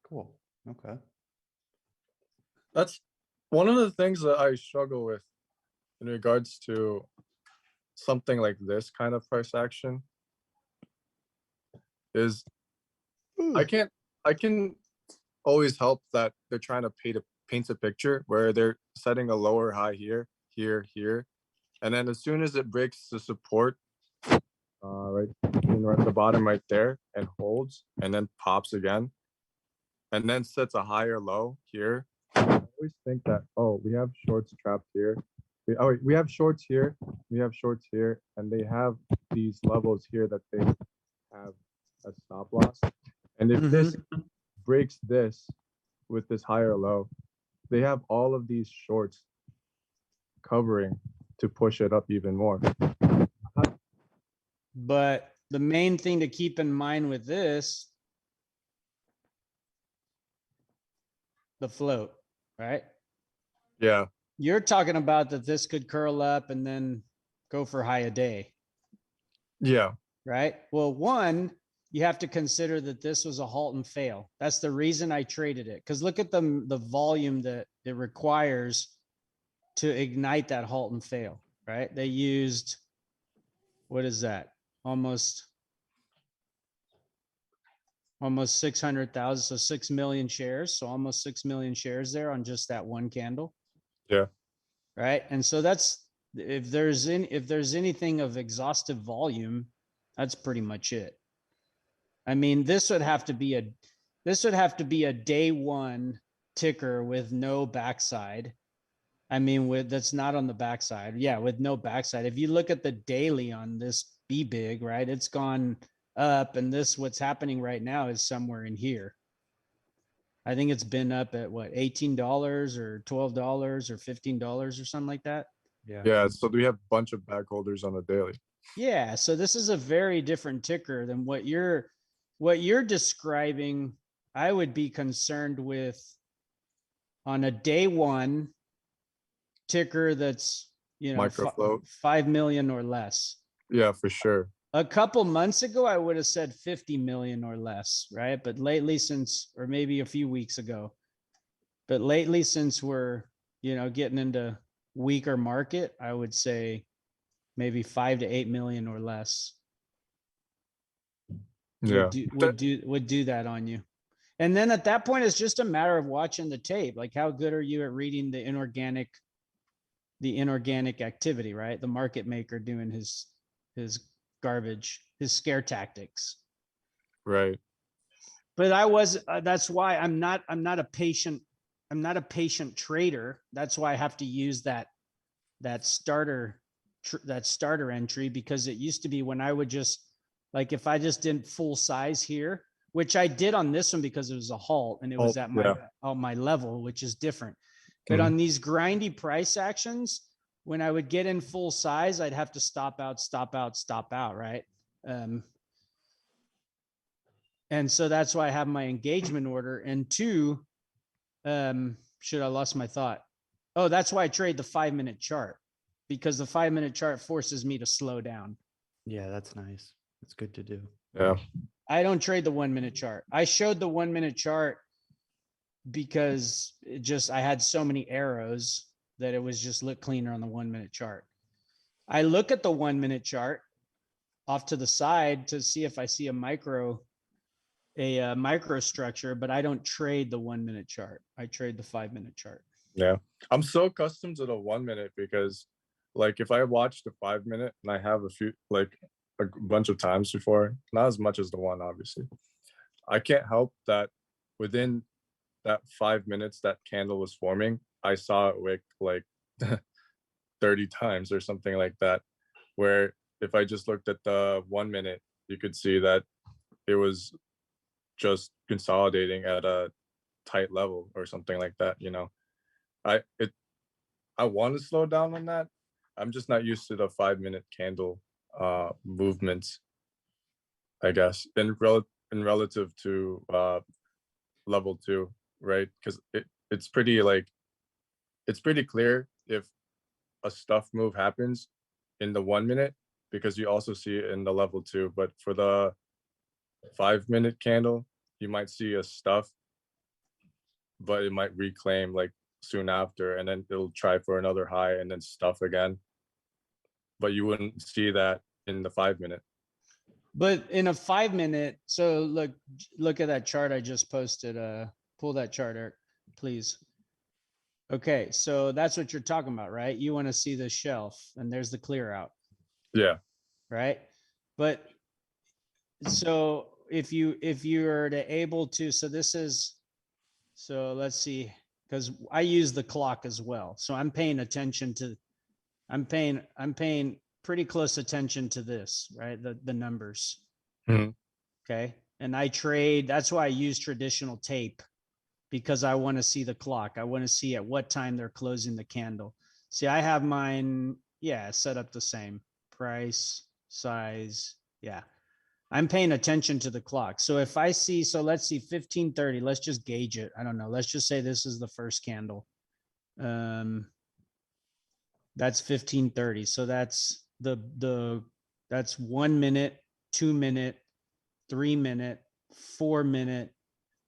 Cool. Okay. That's one of the things that I struggle with in regards to something like this kind of price action is I can always help that they're trying to paint a picture where they're setting a lower high here, here. And then as soon as it breaks the support, right at the bottom right there and holds and then pops again and then sets a higher low here. I always think that, oh, we have shorts trapped here. We have shorts here, we have shorts here, and they have these levels here that they have a stop loss. And if this breaks this with this higher low, they have all of these shorts covering to push it up even more. But the main thing to keep in mind with this, the float, right? Yeah. You're talking about that this could curl up and then go for high a day, Yeah. right? Well, one, you have to consider that this was a halt and fail. That's the reason I traded it. Because look at the volume that it requires to ignite that halt and fail, right? They used, what is that? Almost 600,000. So 6 million shares. So almost 6 million shares there on just that one candle. Yeah. Right. And so that's, if there's anything of exhaustive volume, that's pretty much it. I mean, this would have to be a day one ticker with no backside. I mean, that's not on the backside. Yeah, with no backside. If you look at the daily on this B big, right, it's gone up, and what's happening right now is somewhere in here. I think it's been up at what, $18 or $12 or $15 or something like that. Yeah. So we have a bunch of back holders on the daily. Yeah. So this is a very different ticker than what you're describing. I would be concerned with on a day one ticker that's, Micro float. 5 million or less. Yeah, for sure. A couple months ago, I would have said 50 million or less, right? But lately, or maybe a few weeks ago, but lately, since we're, getting into weaker market, I would say maybe 5 to 8 million or less. Yeah. Would do that on you. And then at that point, it's just a matter of watching the tape. Like, how good are you at reading the inorganic activity, right? The market maker doing his garbage, his scare tactics. Right. But that's why I'm not a patient trader. That's why I have to use that starter entry, because it used to be when I would just, like, if I just did full size here, which I did on this one because it was a halt and it was at my level, which is different. But on these grindy price actions, when I would get in full size, I'd have to stop out, right? And so that's why I have my engagement order. And two, should I lost my thought? Oh, that's why I trade the 5-minute chart, because the 5-minute chart forces me to slow down. Yeah, that's nice. It's good to do. Yeah. I don't trade the 1-minute chart. I showed the 1-minute chart because I had so many arrows that it was just look cleaner on the 1-minute chart. I look at the 1-minute chart off to the side to see if I see a micro structure, but I don't trade the 1-minute chart. I trade the 5-minute chart. Yeah. I'm so accustomed to the 1 minute because, like, if I watch the 5 minute, and I have a bunch of times before, not as much as the one, obviously, I can't help that within that 5 minutes that candle was forming, I saw it wick like 30 times or something like that, where if I just looked at the 1 minute, you could see that it was just consolidating at a tight level or something like that. I want to slow down on that. I'm just not used to the 5-minute candle movements, I guess, in relative to level 2, right? Because it's pretty, like, it's pretty clear if a stuff move happens in the 1 minute, because you also see it in the level 2. But for the 5-minute candle, you might see a stuff, but it might reclaim like soon after, and then it'll try for another high and then stuff again. But you wouldn't see that in the 5-minute. But in a 5-minute, so look at that chart I just posted. Pull that chart, Eric, please. Okay, so that's what you're talking about, right? You want to see the shelf, and there's the clear out, Yeah. right? But so if you are to able to, so this is, so let's see, because I use the clock as well. So I'm paying attention to, I'm paying pretty close attention to this, right? The numbers. Mhm. Okay. And I trade, that's why I use traditional tape, because I want to see the clock. I want to see at what time they're closing the candle. See, I have mine, yeah, set up the same price, size. Yeah. I'm paying attention to the clock. So if I see, so let's see 15:30, let's just gauge it. I don't know. Let's just say this is the first candle. That's 15:30. So that's that's 1 minute, 2 minute, 3 minute, 4 minute,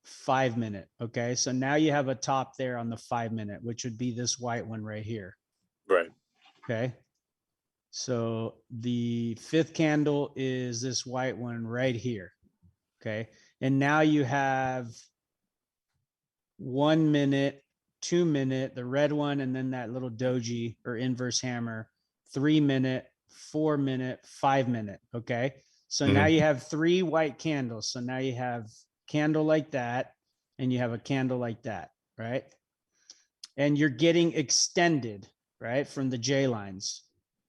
5 minute. Okay. So now you have a top there on the 5 minute, which would be this white one right here. Right. Okay. So the fifth candle is this white one right here. Okay. And now you have 1 minute, 2 minute, the red one, and then that little doji or inverse hammer, 3 minute, 4 minute, 5 minute. Okay. So now you have 3 white candles. So now you have candle like that, and you have a candle like that, right? And you're getting extended, right? From the J lines,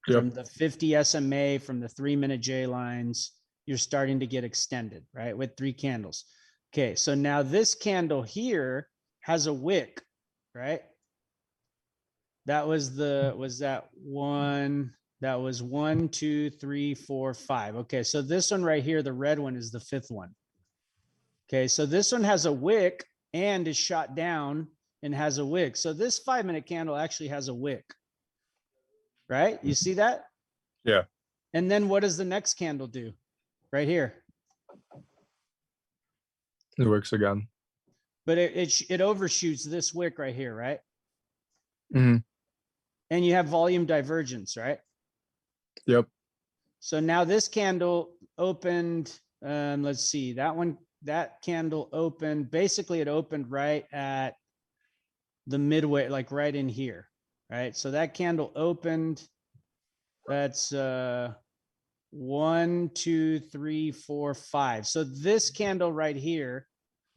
from the 50 SMA, from the 3 minute J lines, you're starting to get extended, right? With 3 candles. Okay. So now this candle here has a wick, right? That was that was 1, 2, 3, 4, 5. Okay. So this one right here, the red one, is the 5th one. Okay. So this one has a wick and is shot down and has a wick. So this 5 minute candle actually has a wick, right? You see that? Yeah. And then what does the next candle do? Right here. It works again. But it overshoots this wick right here, right? Mm-hmm. And you have volume divergence, right? Yep. So now this candle opened, let's see, that candle opened, basically it opened right at the midway, like right in here, right? So that candle opened, that's 1, 2, 3, 4, 5. So this candle right here